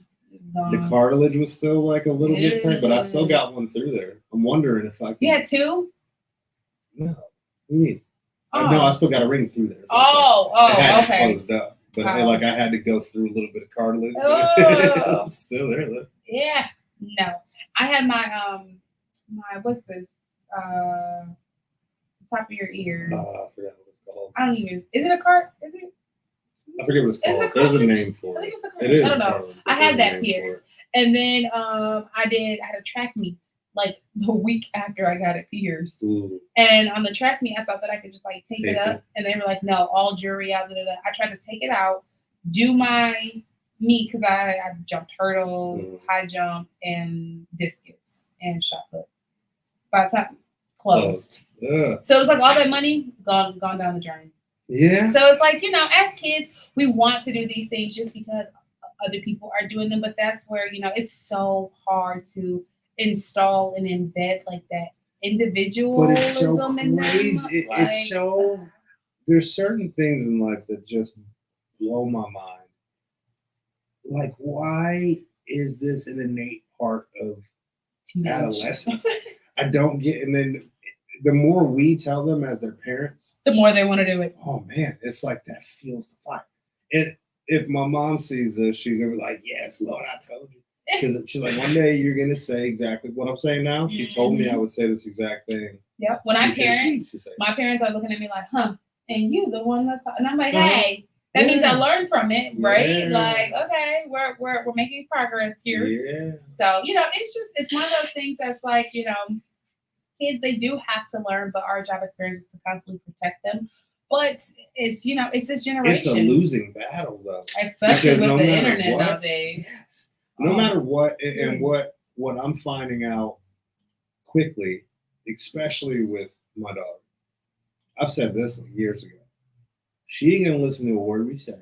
The cartilage was still like a little bit tight, but I still got one through there. I'm wondering if I can. You had two? No. What do you mean? No, I still got a ring through there. Okay. Closed up. But I had to go through a little bit of cartilage. It's still there. Look. Yeah. No. I had my what's this? Top of your ear. I forgot what it's called. I don't even. Is it a cart? Is it? I forget what it's called. There's a name for it. It is. I don't know. I had that pierced. And then I had a track meet like the week after I got it pierced. Ooh. And on the track meet, I thought that I could just like take it up. And they were like, no, all jewelry out. I tried to take it out, do my meet because I jumped hurdles, high jump, and discus and shot put. By the time closed. Yeah. So it's like all that money gone down the drain. Yeah. So it's like, as kids, we want to do these things just because other people are doing them. But that's where, it's so hard to install and embed like that individualism. But it's so crazy. It's so, there's certain things in life that just blow my mind. Like, why is this an innate part of adolescence? I don't get, and then the more we tell them as their parents, the more they want to do it. Oh man, it's like that fuels the fire. And if my mom sees this, she's gonna be like, "Yes, Lord, I told you." Because she's like, one day you're gonna say exactly what I'm saying now. She told me I would say this exact thing. Yep. When I parent, my parents are looking at me like, "Huh?" And you, the one that's, and I'm like, "Hey, that means I learned from it, right? Yeah. Like, okay, we're making progress here." Yeah. So it's one of those things that's like, kids, they do have to learn, but our job as parents is to constantly protect them. But it's this generation. It's a losing battle, though. Especially with the internet nowadays. Yes. No matter what, and what I'm finding out quickly, especially with my daughter. I've said this years ago. She ain't gonna listen to a word we say,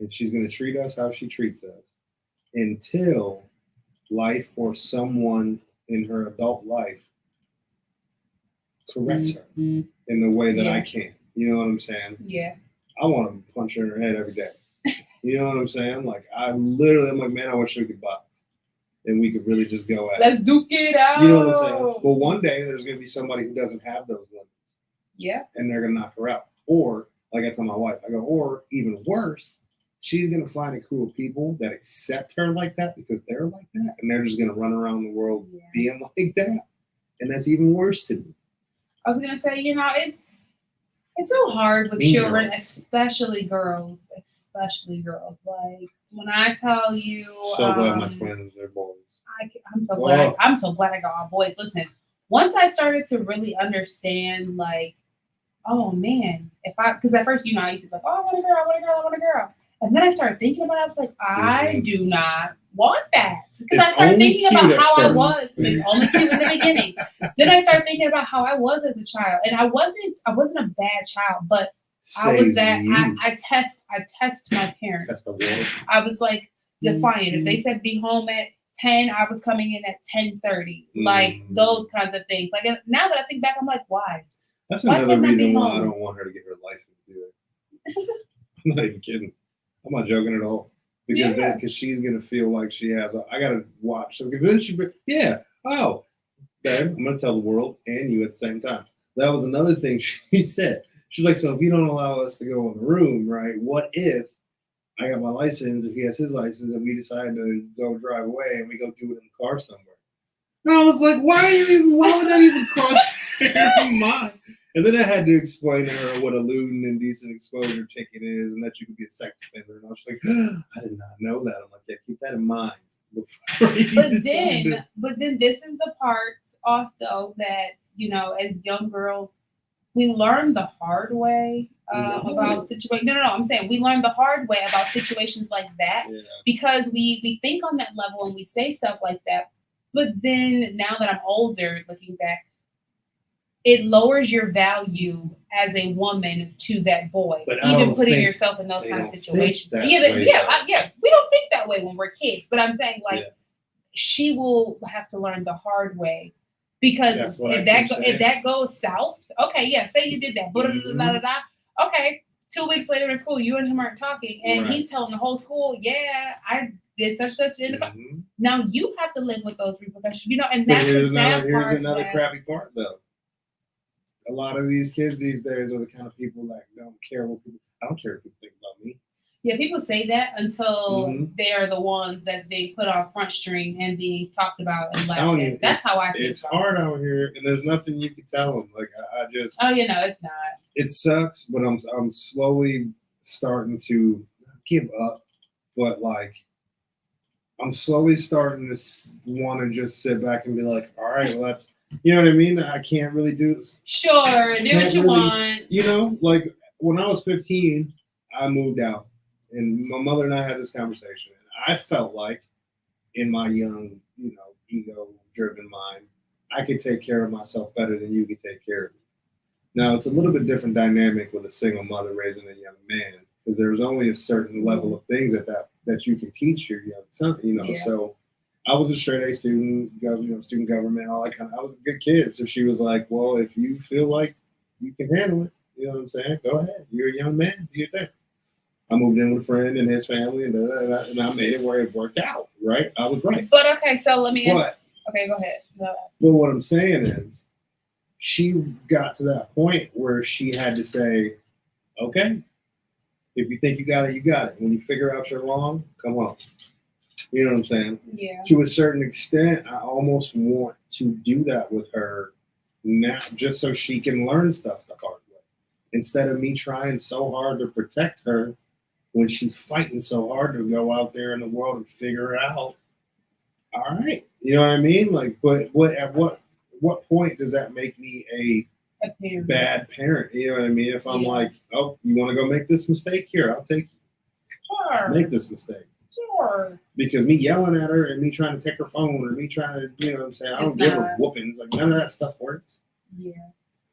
and she's gonna treat us how she treats us. until life or someone in her adult life corrects her in the way that I can. You know what I'm saying? Yeah. I want to punch her in her head every day. You know what I'm saying? Like, I'm like, man, I wish we could box. And we could really just go at Let's duke it out. You know what I'm saying? Well, one day there's going to be somebody who doesn't have those limits. Yeah. And they're going to knock her out. Or, like I tell my wife, I go, or even worse, she's going to find a crew of people that accept her like that because they're like that. And they're just going to run around the world being like that. And that's even worse to me. I was going to say, you know, it's so hard with children, especially girls. Like, when I tell you, so glad my twins are boys. I'm so glad. I'm so glad I got all boys. Listen, once I started to really understand, like, oh man, because at first, you know, I used to be like, oh, I want a girl. And then I started thinking about it. I was like, I do not want that. Because I started thinking about how I was. It's only cute in the beginning. Then I started thinking about how I was as a child. And I wasn't a bad child, but I was that I test my parents. That's the word. I was like defiant. If they said be home at 10, I was coming in at 10:30. Like those kinds of things. Like now that I think back, I'm like, why? That's another reason why I don't want her to get her license either. I'm not even kidding. I'm not joking at all. Because she's gonna feel like she has. I gotta watch. So because then oh, babe, I'm gonna tell the world and you at the same time. That was another thing she said. She's like, so if you don't allow us to go in the room, right? What if I got my license, if he has his license, and we decide to go drive away and we go do it in the car somewhere? And I was like, why would that even cross your mind? And then I had to explain to her what a lewd and indecent exposure ticket is and that you could be a sex offender. And I was like, I did not know that. I'm like, yeah, keep that in mind. But then this is the part also that, you know, as young girls, we learn the hard way about situations. No, I'm saying we learn the hard way about situations like that because we think on that level and we say stuff like that. But then now that I'm older, looking back, it lowers your value as a woman to that boy. But even putting yourself in those kind of situations. We don't think that way when we're kids. But I'm saying she will have to learn the hard way. Because if that goes south, okay, say you did that, okay, 2 weeks later in school, you and him aren't talking, and he's telling the whole school, I did such in the Now you have to live with those repercussions, you know, and that's the sad part. Here's another crappy part, though. A lot of these kids these days are the kind of people that don't care what people. I don't care what people think about me. Yeah, people say that until they are the ones that's being put on front string and being talked about and laughed at. That's how I feel. It's hard out here, and there's nothing you can tell them. Like I just. Oh, you know, it's not. It sucks, but I'm slowly starting to give up. But like, I'm slowly starting to want to just sit back and be like, all right, well, that's. You know what I mean? I can't really do this. Sure, do what you want. You know, like when I was 15, I moved out. And my mother and I had this conversation. And I felt like in my young, you know, ego-driven mind, I could take care of myself better than you could take care of me. Now, it's a little bit different dynamic with a single mother raising a young man. Because there's only a certain level of things that you can teach your young son, you know. Yeah. So I was a straight A student, student government, all that kind of. I was a good kid. So she was like, well, if you feel like you can handle it, you know what I'm saying? Go ahead. You're a young man. Do your thing. I moved in with a friend and his family, and I made it where it worked out, right? I was right. But okay, so let me ask. Okay, go ahead. No. But what I'm saying is, she got to that point where she had to say, okay, if you think you got it, you got it. When you figure out you're wrong, come on. You know what I'm saying? Yeah. To a certain extent, I almost want to do that with her now, just so she can learn stuff the hard way. Instead of me trying so hard to protect her when she's fighting so hard to go out there in the world and figure it out. All right. You know what I mean? Like, but at what point does that make me a bad parent? You know what I mean? If I'm like, oh, you want to go make this mistake? Here, I'll take you. Sure. Make this mistake. Sure. Because me yelling at her and me trying to take her phone or me trying to, you know what I'm saying? I don't give her whoopings. Like, none of that stuff works. Yeah.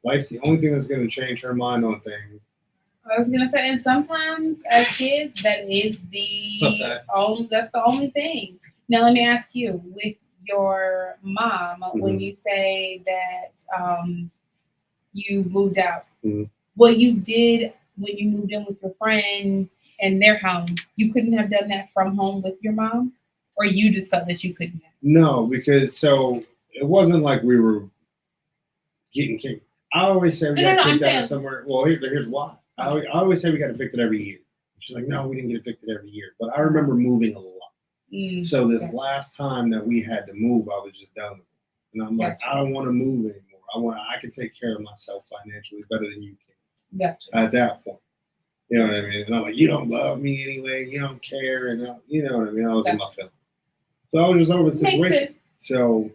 Life's the only thing that's going to change her mind on things I was gonna say, and sometimes as kids, that's the only thing. Now, let me ask you, with your mom, when you say that you moved out, what you did when you moved in with your friend and their home, you couldn't have done that from home with your mom, or you just felt that you couldn't have? No, because so it wasn't like we were getting kicked. I always say we got kicked out of somewhere. Well, here's why. I always say we got evicted every year. She's like, no, we didn't get evicted every year. But I remember moving a lot. So this last time that we had to move, I was just done with it. And I'm like, I don't want to move anymore. I can take care of myself financially better than you can. At that point. You know what I mean? And I'm like, you don't love me anyway. You don't care. And you know what I mean? I was in my feelings. So I was just over the situation. So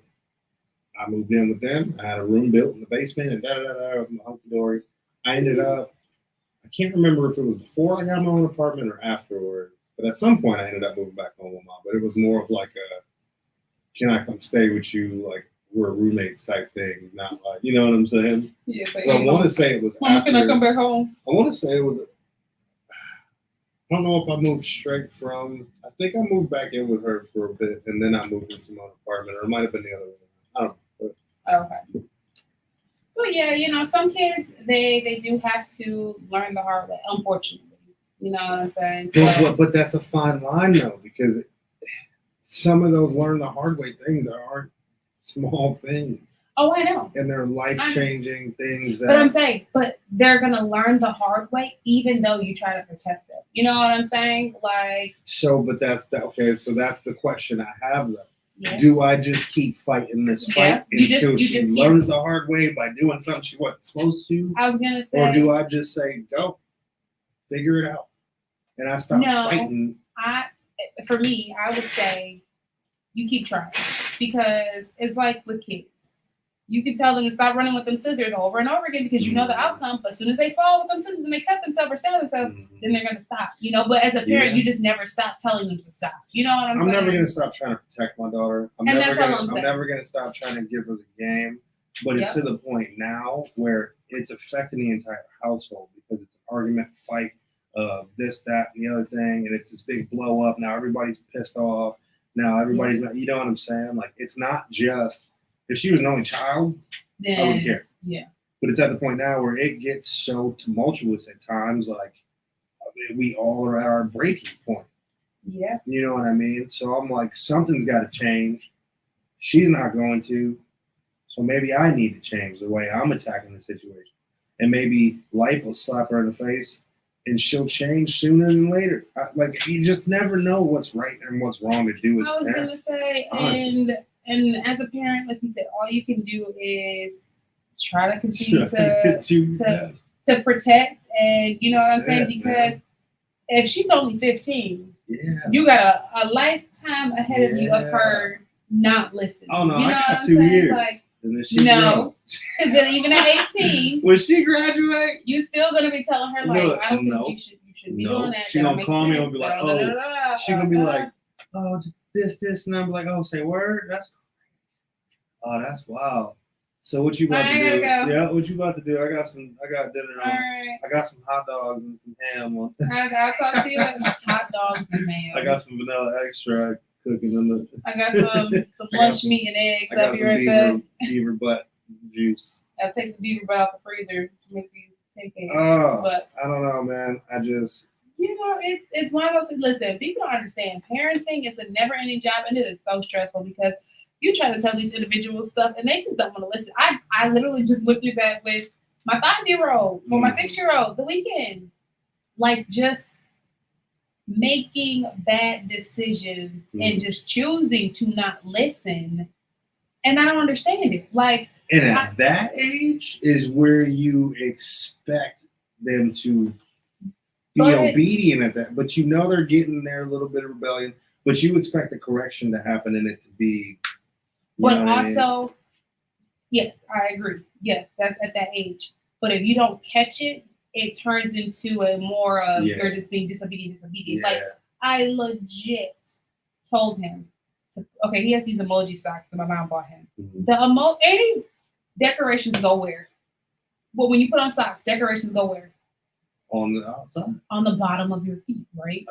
I moved in with them. I had a room built in the basement and my hunky-dory. I ended up, I can't remember if it was before I got my own apartment or afterwards, but at some point I ended up moving back home with mom. But it was more of like a, can I come stay with you? Like we're roommates type thing, not like, you know what I'm saying? Yeah. So I want to say it was after. Can I come back home? I want to say it was, I don't know if I moved straight from, I think I moved back in with her for a bit and then I moved into my own apartment, or it might have been the other way. I don't know. Okay. Well, yeah, you know, some kids, they do have to learn the hard way, unfortunately. You know what I'm saying? But that's a fine line, though, because some of those learn the hard way things aren't small things. Oh, I know. And they're life-changing things. But I'm saying, but they're going to learn the hard way even though you try to protect them. You know what I'm saying? Like. So, but that's the question I have, though. Yeah. Do I just keep fighting this fight until she learns the hard way by doing something she wasn't supposed to? I was going to say. Or do I just say, go, figure it out? And I stop fighting. For me, I would say you keep trying. Because it's like with kids. You can tell them to stop running with them scissors over and over again because you know the outcome. But as soon as they fall with them scissors and they cut themselves or stab themselves, then they're going to stop. You know, but as a parent, you just never stop telling them to stop. You know what I'm saying? I'm never going to stop trying to protect my daughter. I'm never going to stop trying to give her the game. But it's to the point now where it's affecting the entire household because it's an argument, fight, this, that, and the other thing. And it's this big blow up. Now everybody's pissed off. Now everybody's not, you know what I'm saying? Like, it's not just. If she was an only child, I wouldn't care. Yeah. But it's at the point now where it gets so tumultuous at times, like we all are at our breaking point. Yeah. You know what I mean? So I'm like, something's got to change. She's not going to. So maybe I need to change the way I'm attacking the situation. And maybe life will slap her in the face and she'll change sooner than later. Like, you just never know what's right and what's wrong to do as a parent. I was going to say, honestly. And as a parent, like you said, all you can do is try to continue to protect, and you know what I'm saying? Because if she's only 15, you got a lifetime ahead of you of her not listening. Oh no, you know I got 2 years. Like, and then because even at 18, when she graduate, you still gonna be telling her like, I don't think you should be doing that. She's gonna call me and be like, she's gonna be like, oh, this, and I'm like, oh, say word. That's crazy. Oh, that's wild. So what you about to do? Go. Yeah, what you about to do? I got dinner on. Right. I got some hot dogs and some ham on. I'll talk to you about hot dogs and ham. I got some vanilla extract cooking in the. I got some lunch meat and eggs. I'll be right back. Beaver butt juice. I'll take the beaver butt out the freezer to make these pancakes. Oh, but I don't know, man. You know, it's one of those things. Listen, people don't understand. Parenting is a never-ending job, and it is so stressful because you try to tell these individuals stuff, and they just don't want to listen. I literally just went through that with my 5-year-old or my 6-year-old the weekend. Like, just making bad decisions and just choosing to not listen. And I don't understand it. Like, and at that age is where you expect them to be obedient at that, but you know they're getting there, a little bit of rebellion, but you expect a correction to happen and it to be. But also, yes, I agree. Yes, that's at that age. But if you don't catch it, it turns into a more of you're just being disobedient. Yeah. Like, I legit told him, he has these emoji socks that my mom bought him. Mm-hmm. Any decorations go where? Well, when you put on socks, decorations go where? On the outside? On the bottom of your feet, right?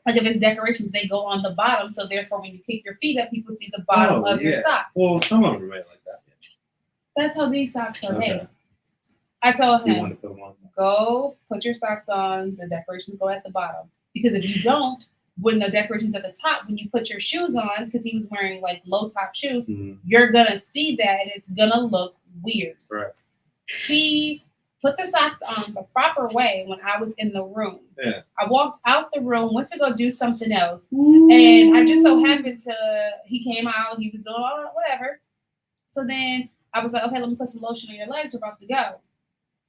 Like if it's decorations, they go on the bottom. So therefore, when you kick your feet up, people see the bottom of your socks. Well, some of them are made like that. That's how these socks are made. I told him, go put your socks on. The decorations go at the bottom. Because if you don't, when the decorations at the top, when you put your shoes on, because he was wearing like low top shoes, you're gonna see that and it's gonna look weird. Right. He put the socks on the proper way when I was in the room. Yeah. I walked out the room, went to go do something else, and I just so happened he came out, he was doing all whatever. So then I was like, okay, let me put some lotion on your legs. We're about to go.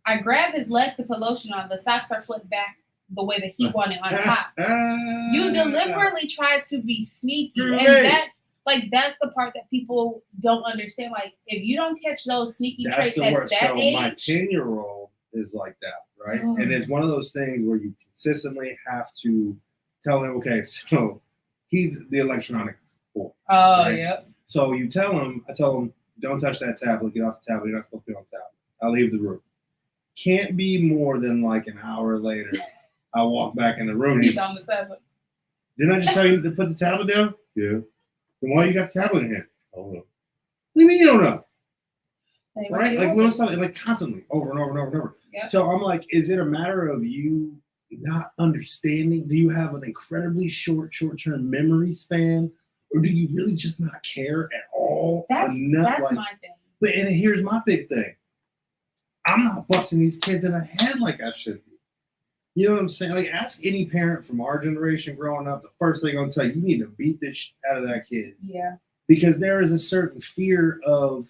I grabbed his legs to put lotion on. The socks are flipped back the way that he wanted on top. You deliberately tried to be sneaky. And that's the part that people don't understand. Like, if you don't catch those sneaky traits at that age. My 10-year-old is like that, right? Oh. And it's one of those things where you consistently have to tell him, okay, so he's the electronics boy. Oh, right? Yep. So I tell him, don't touch that tablet, get off the tablet, you're not supposed to be on the tablet. I'll leave the room. Can't be more than like an hour later. I walk back in the room. He's on the tablet. Didn't I just tell you to put the tablet down? Yeah. Then why you got the tablet in hand? I don't know. What do you mean you don't know? Right? Like little something, like constantly, over and over and over and over. Yep. So I'm like, is it a matter of you not understanding? Do you have an incredibly short-term memory span? Or do you really just not care at all? That's my thing. But and here's my big thing. I'm not busting these kids in the head like I should be. You know what I'm saying? Like, ask any parent from our generation growing up, the first thing I'm going to say, you need to beat this shit out of that kid. Yeah. Because there is a certain fear of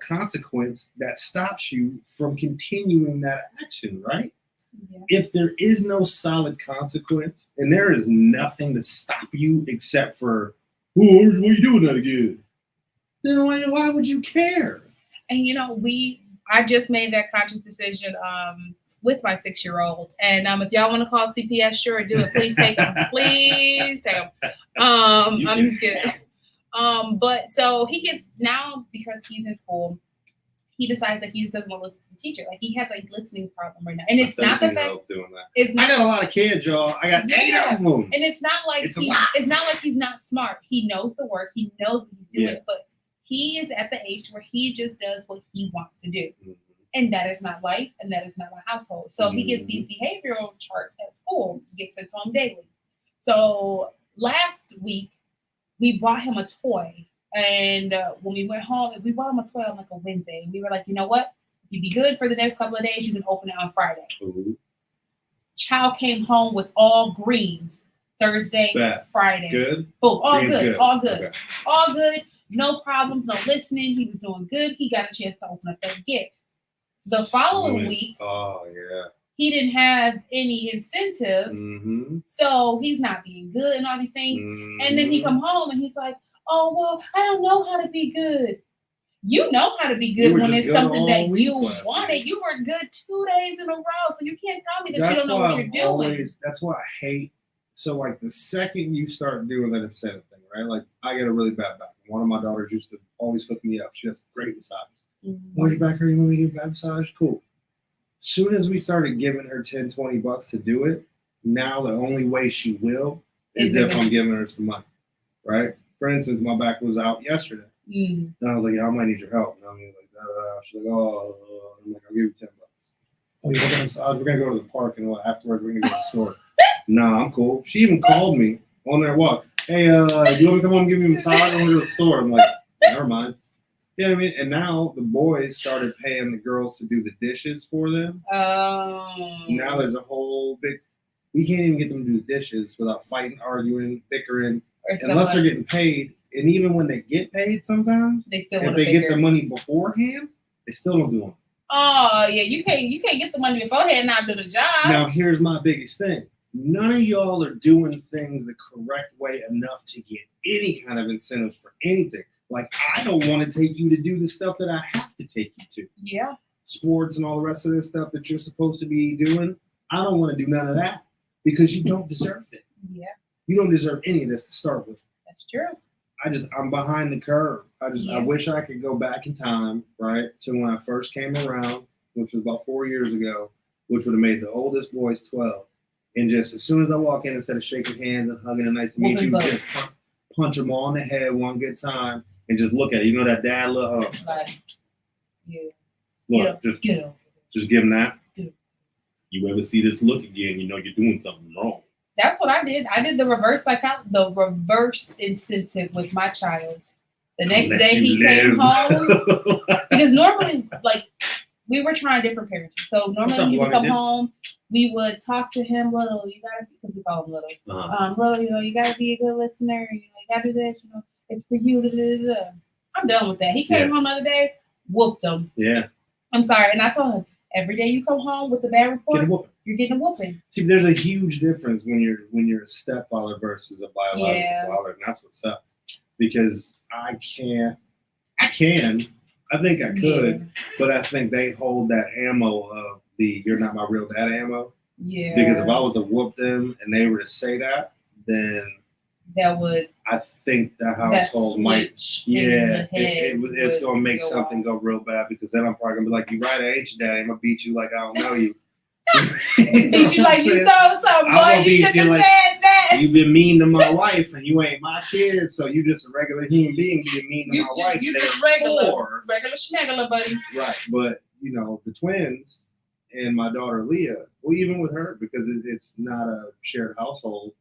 consequence that stops you from continuing that action, right? Yeah. If there is no solid consequence and there is nothing to stop you except for, what are you doing that again? Then why would you care? And I just made that conscious decision with my 6-year-old. And if y'all want to call CPS, sure, do it. Please take them. Please take them. I'm just kidding. But so he gets now, because he's in school, he decides that he just doesn't want to listen to the teacher. Like, he has a listening problem right now. And it's not the fact doing that. I got a lot of kids, y'all. I got 8 of them. And it's not like he's not smart. He knows the work. He knows what he's doing. But he is at the age where he just does what he wants to do. Mm-hmm. And that is not life, and that is not my household. So he gets these behavioral charts at school, gets sent home daily. So last week, we bought him a toy. And when we went home, we bought him a toy on like a Wednesday. And we were like, you know what? If you be good for the next couple of days, you can open it on Friday. Mm-hmm. Child came home with all greens Thursday, Friday. Good? Oh, all good. All good. Okay. All good. No problems, no listening. He was doing good. He got a chance to open up that gift. The following week, he didn't have any incentives, so he's not being good and all these things. Mm-hmm. And then he come home and he's like, "Oh well, I don't know how to be good." You know how to be good when it's something that you wanted. You were good 2 days in a row, so you can't tell me that you don't know what you're doing. That's why I hate. So like the second you start doing that incentive thing, right? Like I get a really bad back. One of my daughters used to always hook me up. She has great massages. Why'd your back hurt? You want me to get a back massage? Cool. As soon as we started giving her $10-$20 to do it, now the only way she will is if I'm giving her some money, right? For instance, my back was out yesterday. And I was like, I might need your help. And I mean, like, she's like, oh, I'm like, I'll give you $10. Oh, you want a massage? We're going to go to the park and afterwards we're going to go to the store. Nah, I'm cool. She even called me on their walk. Hey, do you want me to come home and give you a massage? I want to go to the store. I'm like, never mind. You know what I mean? And now the boys started paying the girls to do the dishes for them. Oh. Now there's a whole big, we can't even get them to do the dishes without fighting, arguing, bickering, unless they're getting paid. And even when they get paid sometimes, they still if they get the money beforehand, they still don't do them. Oh, yeah, you can't get the money beforehand and not do the job. Now, here's my biggest thing. None of y'all are doing things the correct way enough to get any kind of incentives for anything. Like, I don't want to take you to do the stuff that I have to take you to. Yeah. Sports and all the rest of this stuff that you're supposed to be doing. I don't want to do none of that because you don't deserve it. Yeah. You don't deserve any of this to start with. That's true. I'm behind the curve. I wish I could go back in time, right, to when I first came around, which was about 4 years ago, which would have made the oldest boys 12. And just as soon as I walk in, instead of shaking hands and hugging and nice to meet you, just punch them all in the head one good time and just look at it. You know that dad look? Look, just give him that. You ever see this look again, you know you're doing something wrong. That's what I did. I did the reverse incentive with my child. The next day he came home. Because normally, like, we were trying different parenting. So normally he would come home, we would talk to him, little, you gotta, because we call him little. Little, you know, you gotta be a good listener, you know, you gotta do this, you know, it's for you. I'm done with that. He came home the other day, whooped him. Yeah. I'm sorry. And I told him, every day you come home with a bad report, you're getting a whooping. See, there's a huge difference when you're a stepfather versus a biological father, and that's what sucks. Because I think I could, but I think they hold that ammo of the "you're not my real dad" ammo. Yeah. Because if I was to whoop them and they were to say that, then I think the household might. Yeah, it's gonna make something go real bad because then I'm probably gonna be like, "You right, I hate you, Daddy. I'm gonna beat you like I don't know you." Beat you like you stole something, boy. You shouldn't have said that. You've been mean to my wife, and you ain't my kid, so you just a regular human being being mean to my wife. You just regular schmegular, buddy. Right, but you know the twins and my daughter Leah. Well, even with her because it's not a shared household.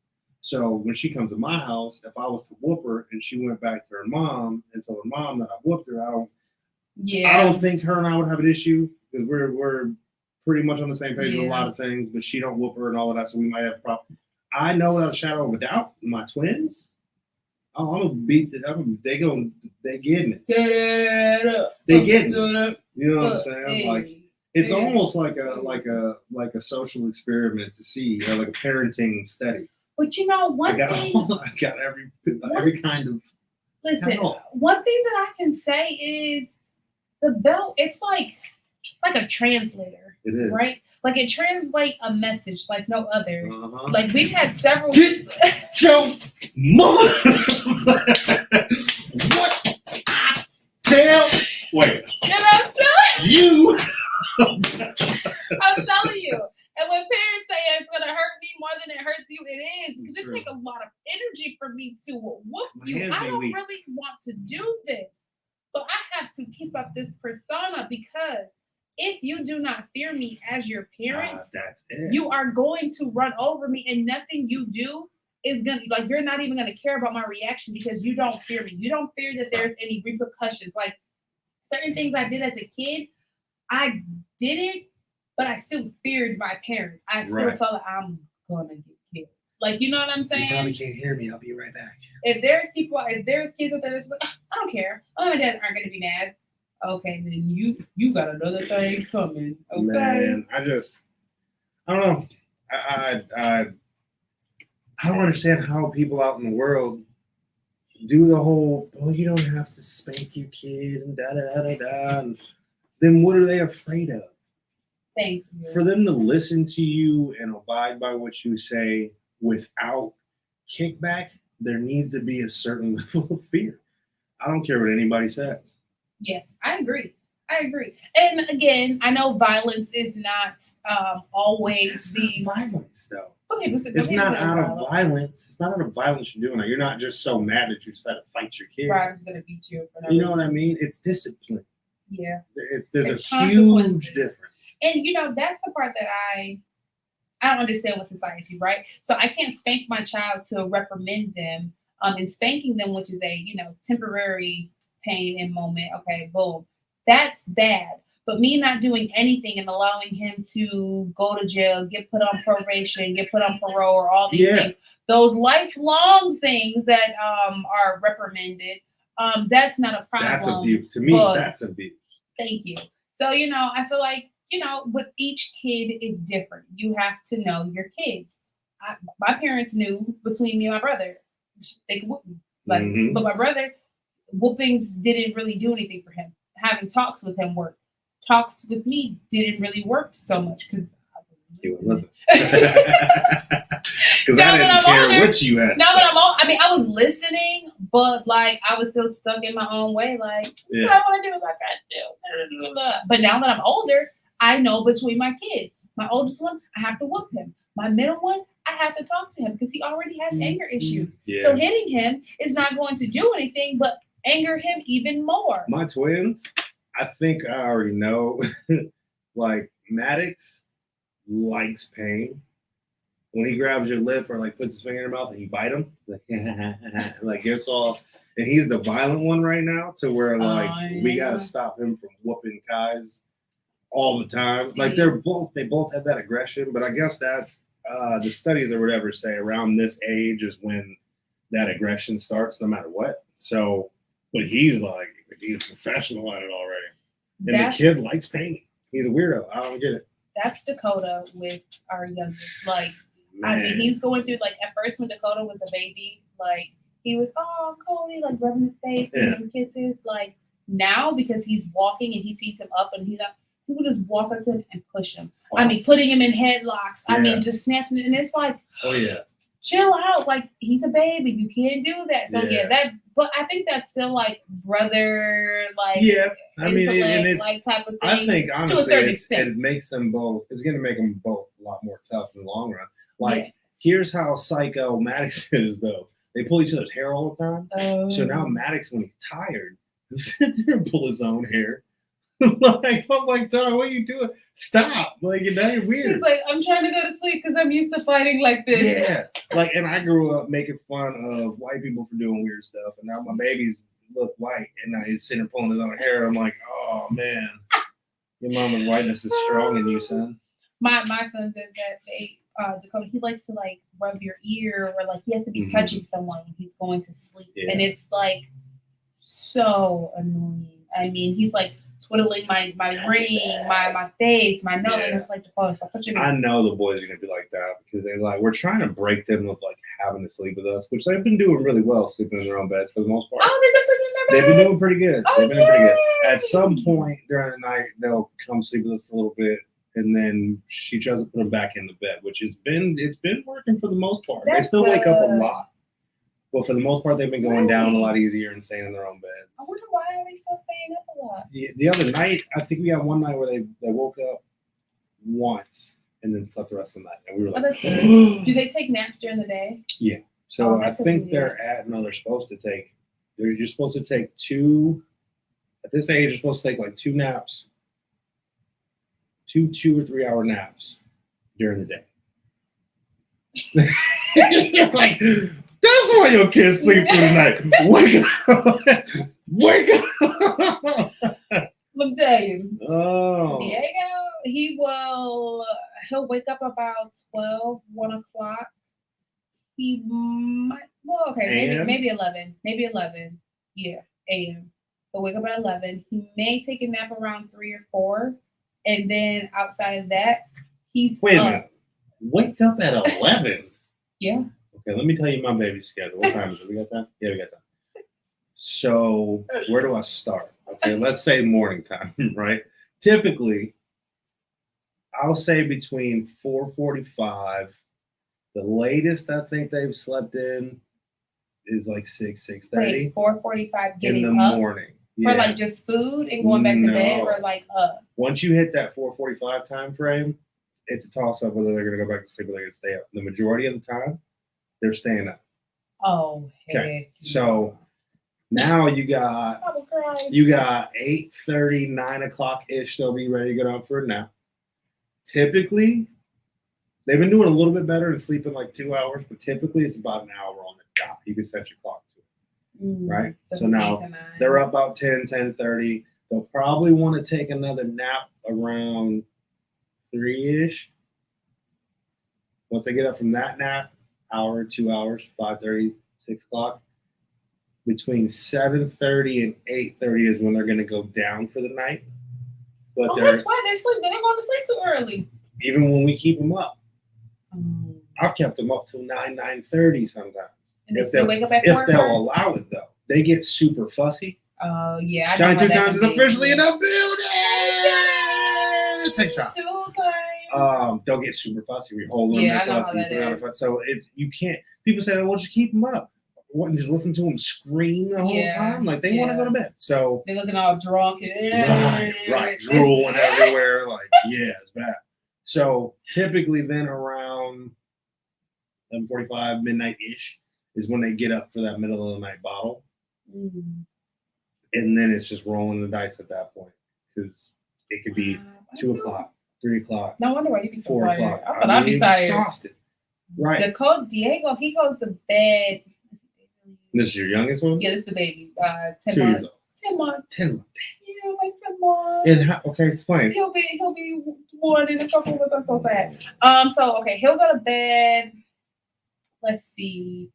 So when she comes to my house, if I was to whoop her and she went back to her mom and told her mom that I whooped her, I don't think her and I would have an issue because we're pretty much on the same page with a lot of things, but she don't whoop her and all of that, so we might have a problem. I know without a shadow of a doubt, my twins, I'm gonna beat them. They getting it. They getting it. You know what I'm saying? Like it's almost like a social experiment to see, like a parenting study. But you know, I got every kind of. Listen, one thing that I can say is the belt. It's like a translator. It is right. Like it translates a message like no other. Like we've had several. Get your mother. What I tell? Wait. You. I'm telling you. And when parents say it's going to hurt me more than it hurts you, it is. Because it takes a lot of energy for me to whoop you. I don't really want to do this. But I have to keep up this persona because if you do not fear me as your parent, you are going to run over me and nothing you do is going to, like, you're not even going to care about my reaction because you don't fear me. You don't fear that there's any repercussions. Like certain things I did as a kid, I did it. But I still feared my parents. I still felt like I'm gonna get killed. Like, you know what I'm saying? You probably can't hear me. I'll be right back. If there's kids out there that's like, I don't care. My dad aren't gonna be mad. Okay, then you got another thing coming. Okay. Man, I don't know. I don't understand how people out in the world do the whole, you don't have to spank your kid and da da da da da. And then what are they afraid of? Thank you. For them to listen to you and abide by what you say without kickback, there needs to be a certain level of fear. I don't care what anybody says. Yes, I agree. And again, I know violence is not always the violence, though. Okay, it's not out of violence. It's not out of violence you're doing it. You're not just so mad that you decide to fight your kid. Right, I was gonna beat you. You know what I mean? It's discipline. Yeah. There's a huge difference. And you know, that's the part that I don't understand with society, right? So I can't spank my child to reprimand them. And spanking them, which is a, temporary pain and moment. Okay, boom. That's bad. But me not doing anything and allowing him to go to jail, get put on probation, get put on parole, or all these things, those lifelong things that are reprimanded, that's not a problem. That's abuse. To me, that's abuse. Thank you. So, I feel like, with each kid is different. You have to know your kids. My parents knew between me and my brother, they could whoop me. But my brother, whoopings didn't really do anything for him. Having talks with him worked. Talks with me didn't really work so much because because I didn't care what you had. Now that I'm old, I was listening, but like I was still stuck in my own way. Like, what I want to do is like I still. But now that I'm older, I know between my kids. My oldest one, I have to whoop him. My middle one, I have to talk to him because he already has anger issues. Yeah. So hitting him is not going to do anything but anger him even more. My twins, I think I already know. Like Maddox likes pain. When he grabs your lip or like puts his finger in your mouth and you bite him, like gets all. And he's the violent one right now, to where like we gotta stop him from whooping Kai's all the time. Like they both have that aggression, but I guess that's the studies or whatever say around this age is when that aggression starts, no matter what. So, but he's a professional at it already, and the kid likes pain. He's a weirdo. I don't get it. That's Dakota with our youngest. Like, Man. I mean, he's going through, like, at first when Dakota was a baby, like, he was, oh, Cody, like, rubbing his face, giving him kisses. Like, now, because he's walking and he sees him up and he will just walk up to him and push him. I mean, putting him in headlocks. I mean, just snatching it. And it's like, oh, yeah. Chill out. Like, he's a baby. You can't do that. So, but I think that's still, like, brother, like, I mean, and it's, like, type of thing. I think, honestly, to a certain extent. It makes them both, it's going to make them both a lot more tough in the long run. Like, here's how psycho Maddox is, though. They pull each other's hair all the time. So now Maddox, when he's tired, he'll sit there and pull his own hair. Like, I'm like, Dog, what are you doing? Stop. Like, you're weird. He's like, I'm trying to go to sleep because I'm used to fighting like this. Yeah. Like, and I grew up making fun of white people for doing weird stuff. And now my babies look white. And now he's sitting pulling his own hair. I'm like, oh, man. Your mama's whiteness is strong in you, son. My son says that Dakota, he likes to, like, rub your ear, or, like, he has to be touching someone when he's going to sleep. Yeah. And it's, like, so annoying. I mean, he's, like, twiddling my ring, my face, my nose, and it's like, Dakota, stop touching me. I know the boys are going to be like that because they're like, we're trying to break them of, like, having to sleep with us, which they've been doing really well, sleeping in their own beds for the most part. Oh, they've been sleeping in their beds? They've been doing pretty good. They've been doing pretty good. At some point during the night, they'll come sleep with us for a little bit. And then she tries to put them back in the bed, which it's been working for the most part. They still wake up a lot, but for the most part, they've been going down a lot easier and staying in their own beds. I wonder why are they still staying up a lot. The other night, I think we had one night where they woke up once and then slept the rest of the night, and we were like, that's good. Do they take naps during the day? Yeah. So I think they're supposed to take. You're supposed to take two. At this age, you're supposed to take like 2 naps. 2 or 3 hour naps during the day. You're like, that's why your kids sleep through the night. Wake up. Wake up. Let me tell you. Oh. Diego, he'll wake up about 12, 1 o'clock. He might, maybe 11. Maybe 11. Yeah, a.m. He'll wake up at 11. He may take a nap around 3 or 4. And then outside of that, he's Wait a minute. Wake up at 11? Yeah. Okay, let me tell you my baby's schedule. What time is it? We got time? Yeah, we got time. So where do I start? Okay, let's say morning time, right? Typically, I'll say between 4:45. The latest I think they've slept in is like 6:30. Wait, 4:45 getting in the up morning. For like just food and going back to bed, or like Once you hit that 4:45 time frame, it's a toss up whether they're going to go back to sleep or they're going to stay up. The majority of the time, they're staying up. Oh, okay. So now you got 8:30, 9 o'clock ish. They'll be ready to get up for a nap. Typically, they've been doing a little bit better and sleeping like 2 hours, but typically it's about an hour on the dot. You can set your clock to it. Right? So now they're up about 10:30. They'll probably want to take another nap around 3-ish. Once they get up from that nap, hour, 2 hours, 5:30, 6 o'clock. Between 7:30 and 8:30 is when they're going to go down for the night. But that's why they're sleeping. They're going to sleep too early. Even when we keep them up. I've kept them up till 9:30 sometimes. And if they wake up at 4, if they'll allow it, though. They get super fussy. Oh, yeah. Johnny 2 Times is officially in the building. Take a shot. They'll get super fussy. We hold them. Yeah, I know how that is. So you can't. People say, well, just keep them up. What, and just listen to them scream the whole time? Like, they want to go to bed. So they're looking all drunk. Right. Drooling everywhere. Like, yeah, it's bad. So typically then around 11:45, midnight-ish is when they get up for that middle of the night bottle. Mm-hmm. And then it's just rolling the dice at that point. Because it could be 2 o'clock, 3 o'clock. No wonder why you be 4 o'clock. I thought I'd be tired. Exhausted. Right. Diego, he goes to bed. This is your youngest one? Yeah, this is the baby. 10 2 months. years old. 10 months. 10 months. Yeah, like 10 months. And okay, explain. He'll be one in a couple with us. So sad. So okay, he'll go to bed. Let's see,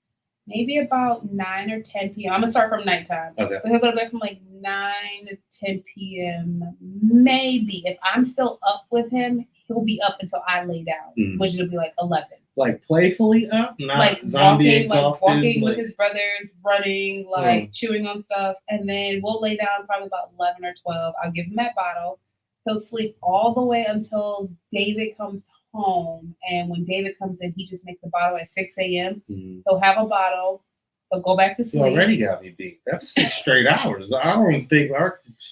maybe about 9 or 10 p.m. I'm gonna start from nighttime. Okay. So he'll go to bed from like 9 to 10 p.m. Maybe if I'm still up with him, he'll be up until I lay down, which will be like 11. Like playfully up, not like zombie walking, exhausted, like walking with his brothers, running, like chewing on stuff, and then we'll lay down probably about 11 or 12. I'll give him that bottle. He'll sleep all the way until David comes home, and when David comes in, he just makes a bottle at 6 a.m. He'll have a bottle. He'll go back to sleep. You already got me beat. That's 6 straight hours. I don't think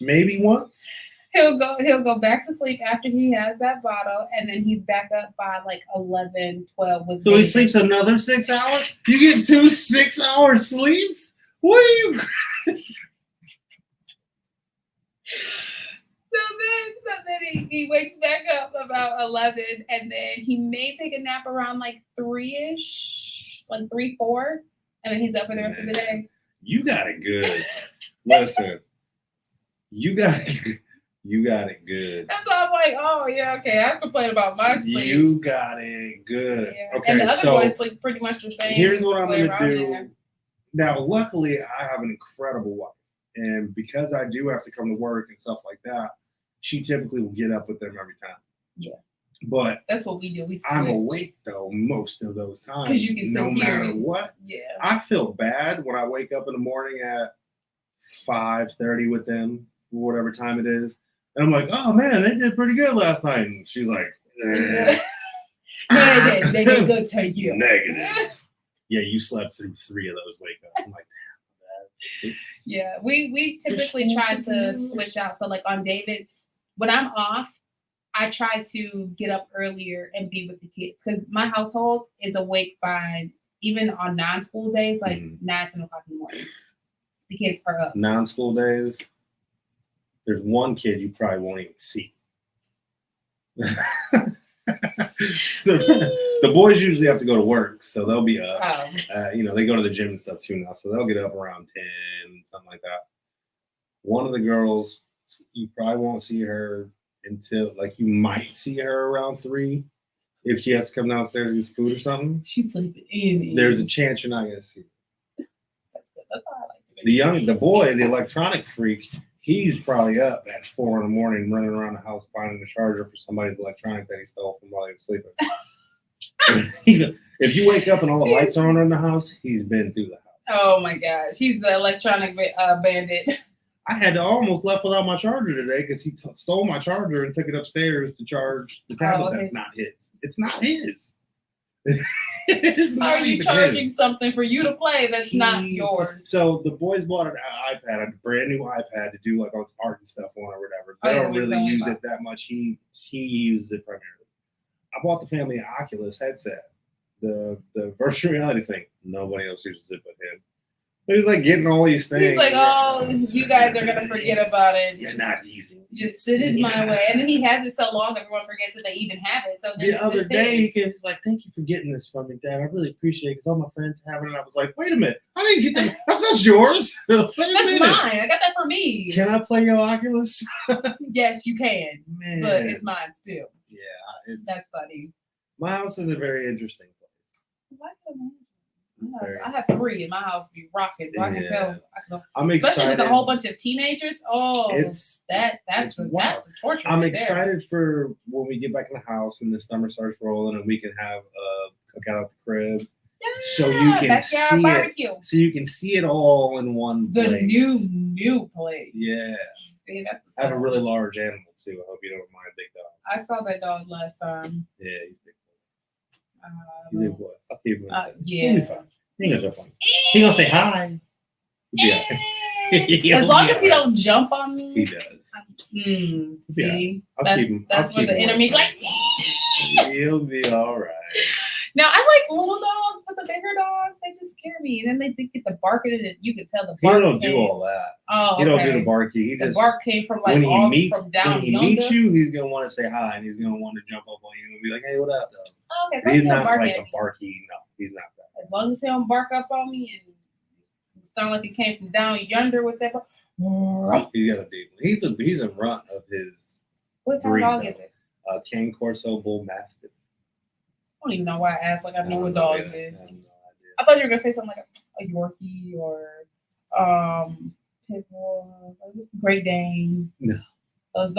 maybe once. He'll go back to sleep after he has that bottle, and then he's back up by like 11, 12 with So David. he sleeps another 6 hours? You get 2 6-hour sleeps? What are you? So then he wakes back up about 11, and then he may take a nap around like 3-ish, like 3, 4, and then he's up for the rest of the day. You got it good. Listen, you got it good. That's why I'm like, oh yeah, okay. I complain about my sleep. You got it good. Yeah. Okay, and the other so boys sleep pretty much the same. Here's what I'm gonna do. There. Now, luckily, I have an incredible wife, and because I do have to come to work and stuff like that, she typically will get up with them every time. Yeah. But that's what we do. We switch. I'm awake though most of those times. Because you can no matter what. Yeah. I feel bad when I wake up in the morning at 5:30 with them, whatever time it is. And I'm like, oh man, they did pretty good last night. And she's like, they did good to you. Negative. Yeah, you slept through 3 of those wake ups. I'm like, damn. Yeah, we typically try to switch out. So like on David's, when I'm off, I try to get up earlier and be with the kids because my household is awake by, even on non-school days, like 9, 10 o'clock in the morning. The kids are up. Non-school days, there's one kid you probably won't even see. The boys usually have to go to work, so they'll be up. They go to the gym and stuff too now, so they'll get up around 10, something like that. One of the girls, you probably won't see her until, like, you might see her around 3 if she has to come downstairs and get food or something. She's sleeping in. There's a chance you're not going to see her. That's good. That's how I like the boy, the electronic freak, he's probably up at 4 in the morning running around the house finding the charger for somebody's electronic that he stole from while he was sleeping. If you wake up and all the lights are on in the house, he's been through the house. Oh my gosh, he's the electronic bandit. I had to almost left without my charger today because he stole my charger and took it upstairs to charge the tablet. That's not his. It's not his. Are you charging something for you to play that's not yours? So the boys bought an iPad, a brand new iPad to do like all this art and stuff on or whatever. They don't really use it that much. He uses it primarily. I bought the family an Oculus headset, the virtual reality thing. Nobody else uses it but him. He's like getting all these things. He's like, oh, you guys are gonna forget about it. You're not using it. Just sit in my way. And then he has it so long, everyone forgets that they even have it. So the other day, he's like, thank you for getting this from me, Dad. I really appreciate it because all my friends have it. And I was like, wait a minute. I didn't get that. That's not yours. That's mine. I got that for me. Can I play your Oculus? Yes, you can. Man. But it's mine still. Yeah. That's funny. My house is a very interesting place. I have 3 in my house. Be rocking. So I can tell. I'm excited. Especially with a whole bunch of teenagers. Oh, that's a torture. I'm excited for when we get back in the house and the summer starts rolling and we can have a cookout at the crib. Yeah, so you can see barbecue. So you can see it all in one place. The new place. Yeah. See, I have a really large animal too. I hope you don't mind big dogs. I saw that dog last time. Yeah, he's big. He's a big boy. I'll keep him. Yeah. He'll be fine. He ain't gonna jump on me. He gonna say hi. Yeah. As long as he don't jump on me. He does. See, I'll keep him. That's where the inner me like. She'll be all right. Now, I like little dogs, but the bigger dogs, they just scare me. And then they get the barking and you can tell the bark. He don't do all that. Oh, He don't do the barky. He the bark came from like when he meets you, he's gonna want to say hi and he's gonna want to jump up on you and be like, "Hey, what up, dog?" Oh, okay, he's not like a barky. No, he's not that. As long as he don't bark up on me and sound like he came from down yonder with that. He's got a deep. He's a runt of his. What kind of dog is it? Cane Corso Bull Mastiff. I don't even know why I asked. Like I know what dog it is. I have no idea. I thought you were gonna say something like a Yorkie or Pit Bull, Great Dane. No. Those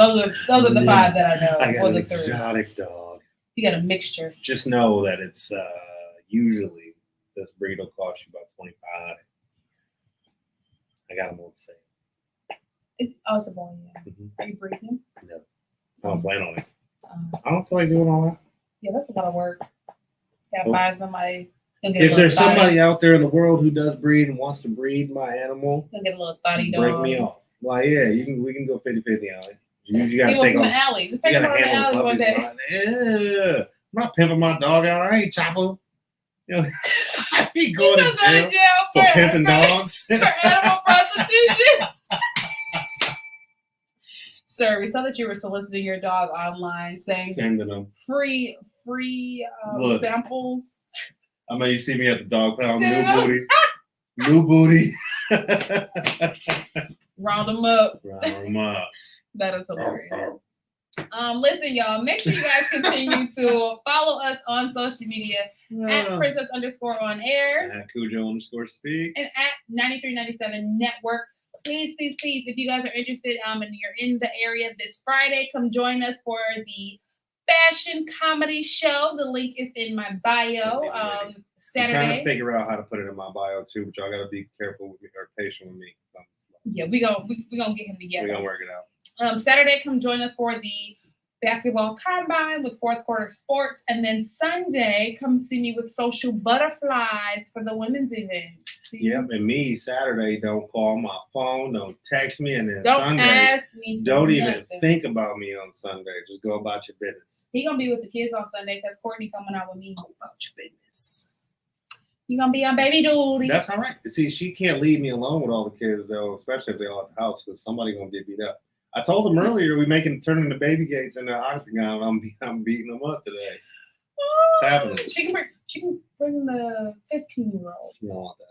are the five that I know. I got or an the exotic dog. You got a mixture. Just know that it's usually this breed will cost you about $25. I got him on sale. It's a boy. Yeah. Mm-hmm. Are you breeding? No, I don't plan on it. I don't feel like doing all that. Yeah, that's a lot of work. Gotta find somebody. If there's somebody out there in the world who does breed and wants to breed my animal, get a little thotty dog. Break me off. Like, yeah, we can go 50-50 on it. You got to take from on the alley. You got to handle the puppies. Yeah, I'm not pimping my dog out. I ain't chopper. You know, I ain't going to jail for pimping dogs. For animal prostitution. Sir, we saw that you were soliciting your dog online, sending them free samples. I mean, you see me at the dog pound, new booty. Round them up. That is hilarious. Listen, y'all, make sure you guys continue to follow us on social media at Princess_on-air, at Cujo_speak, and at 9397 Network. Please, if you guys are interested and you're in the area this Friday, come join us for the fashion comedy show. The link is in my bio. Saturday. I'm trying to figure out how to put it in my bio too, but y'all gotta be careful with me or patient with me. Yeah, we gonna get him together. We're gonna work it out. Saturday, come join us for the basketball combine with fourth quarter sports, and then Sunday, come see me with social butterflies for the women's event. Yep, and me Saturday, don't call my phone, don't text me, and then don't Sunday, ask me don't even think about me on Sunday. Just go about your business. He gonna be with the kids on Sunday because Courtney coming out with me. Go about your business. You gonna be on baby duty. That's all right. See, she can't leave me alone with all the kids though, especially if they all at the house, because somebody gonna get beat up. I told them earlier we turning the baby gates in the octagon. I'm beating them up today. It's happening. She can bring the 15-year-old. You don't want that.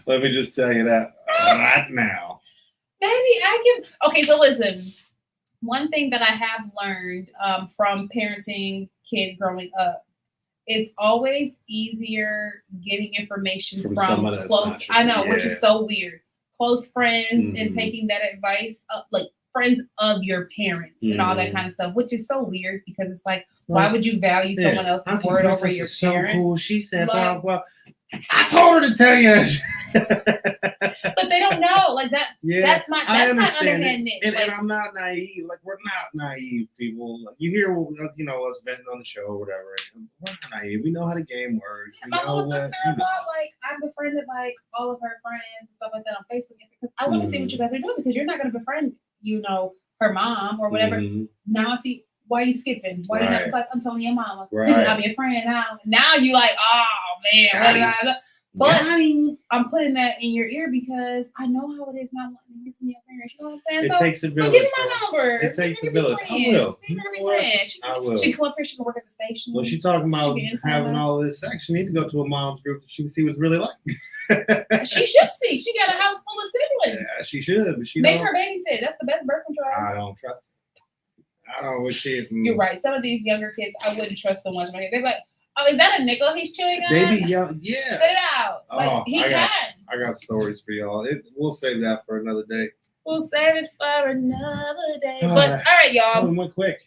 Let me just tell you that right now. Maybe I can. Okay, so listen. One thing that I have learned from parenting kids growing up, it's always easier getting information from close. I know, which is so weird. Close friends and taking that advice, like friends of your parents and all that kind of stuff, which is so weird because it's like, why would you value someone else's word over your parents? So cool. She said, blah, blah. I told her to tell you that. But they don't know. Like that. Yeah, that's my underhand niche. And I'm not naive. Like, we're not naive people. Like, you hear us venting on the show or whatever. We're not naive. We know how the game works. My little sister like I've befriended like all of her friends and stuff like that on Facebook because I want to see what you guys are doing because you're not going to befriend her mom or whatever. Now I see. Why are you skipping? Why you not like I'm telling your mama? Right. This is not be a friend now. Now you like, oh man, but I'm putting that in your ear because I know how it is not wanting to hear from your parents. You know what I'm saying? It takes a village. Give me my number. It takes a village. I will. I will. She can come up here. She can work at the station. Well, she's talking about having all this sex. She needs to go to a mom's group so she can see what it's really like. She should see. She got a house full of siblings. Yeah, she should. But she make her babysit. That's the best birth control. I don't trust her. I don't wish it. You're right. Some of these younger kids, I wouldn't trust so much. They're like, oh, is that a nickel he's chewing on? Baby, yeah. Spit it out. Like, I got stories for y'all. We'll save that for another day. We'll save it for another day. But all right, y'all. It went quick.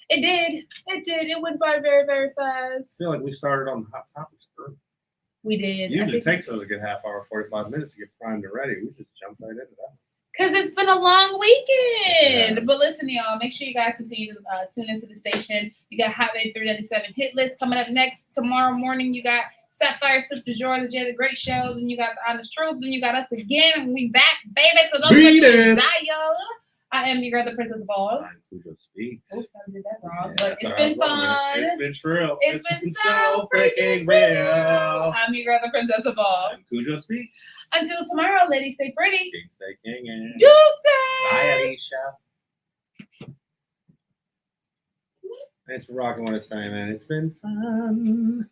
It did. It went by very, very fast. I feel like we started on the hot topics early. We did. Usually it takes us a good half hour, 45 minutes to get primed and ready. We just jumped right into that. Because it's been a long weekend. Yeah. But listen, y'all, make sure you guys continue to tune into the station. You got Hot Babe 397 Hit List coming up next. Tomorrow morning, you got Sapphire Sip the Joy, the Jay the Great Show. Then you got The Honest Truth. Then you got us again. We back, baby. So don't let you die, y'all. I am your other princess of all. I'm Cujo Speaks. Oops, I did that wrong. Yeah, But it's been fun. It's been true. It's been so freaking real. I'm your other princess of all. I'm Cujo Speaks. Until tomorrow, ladies, stay pretty. King stay king. You say. Bye, Alicia. Thanks for rocking with us, Simon. It's been fun.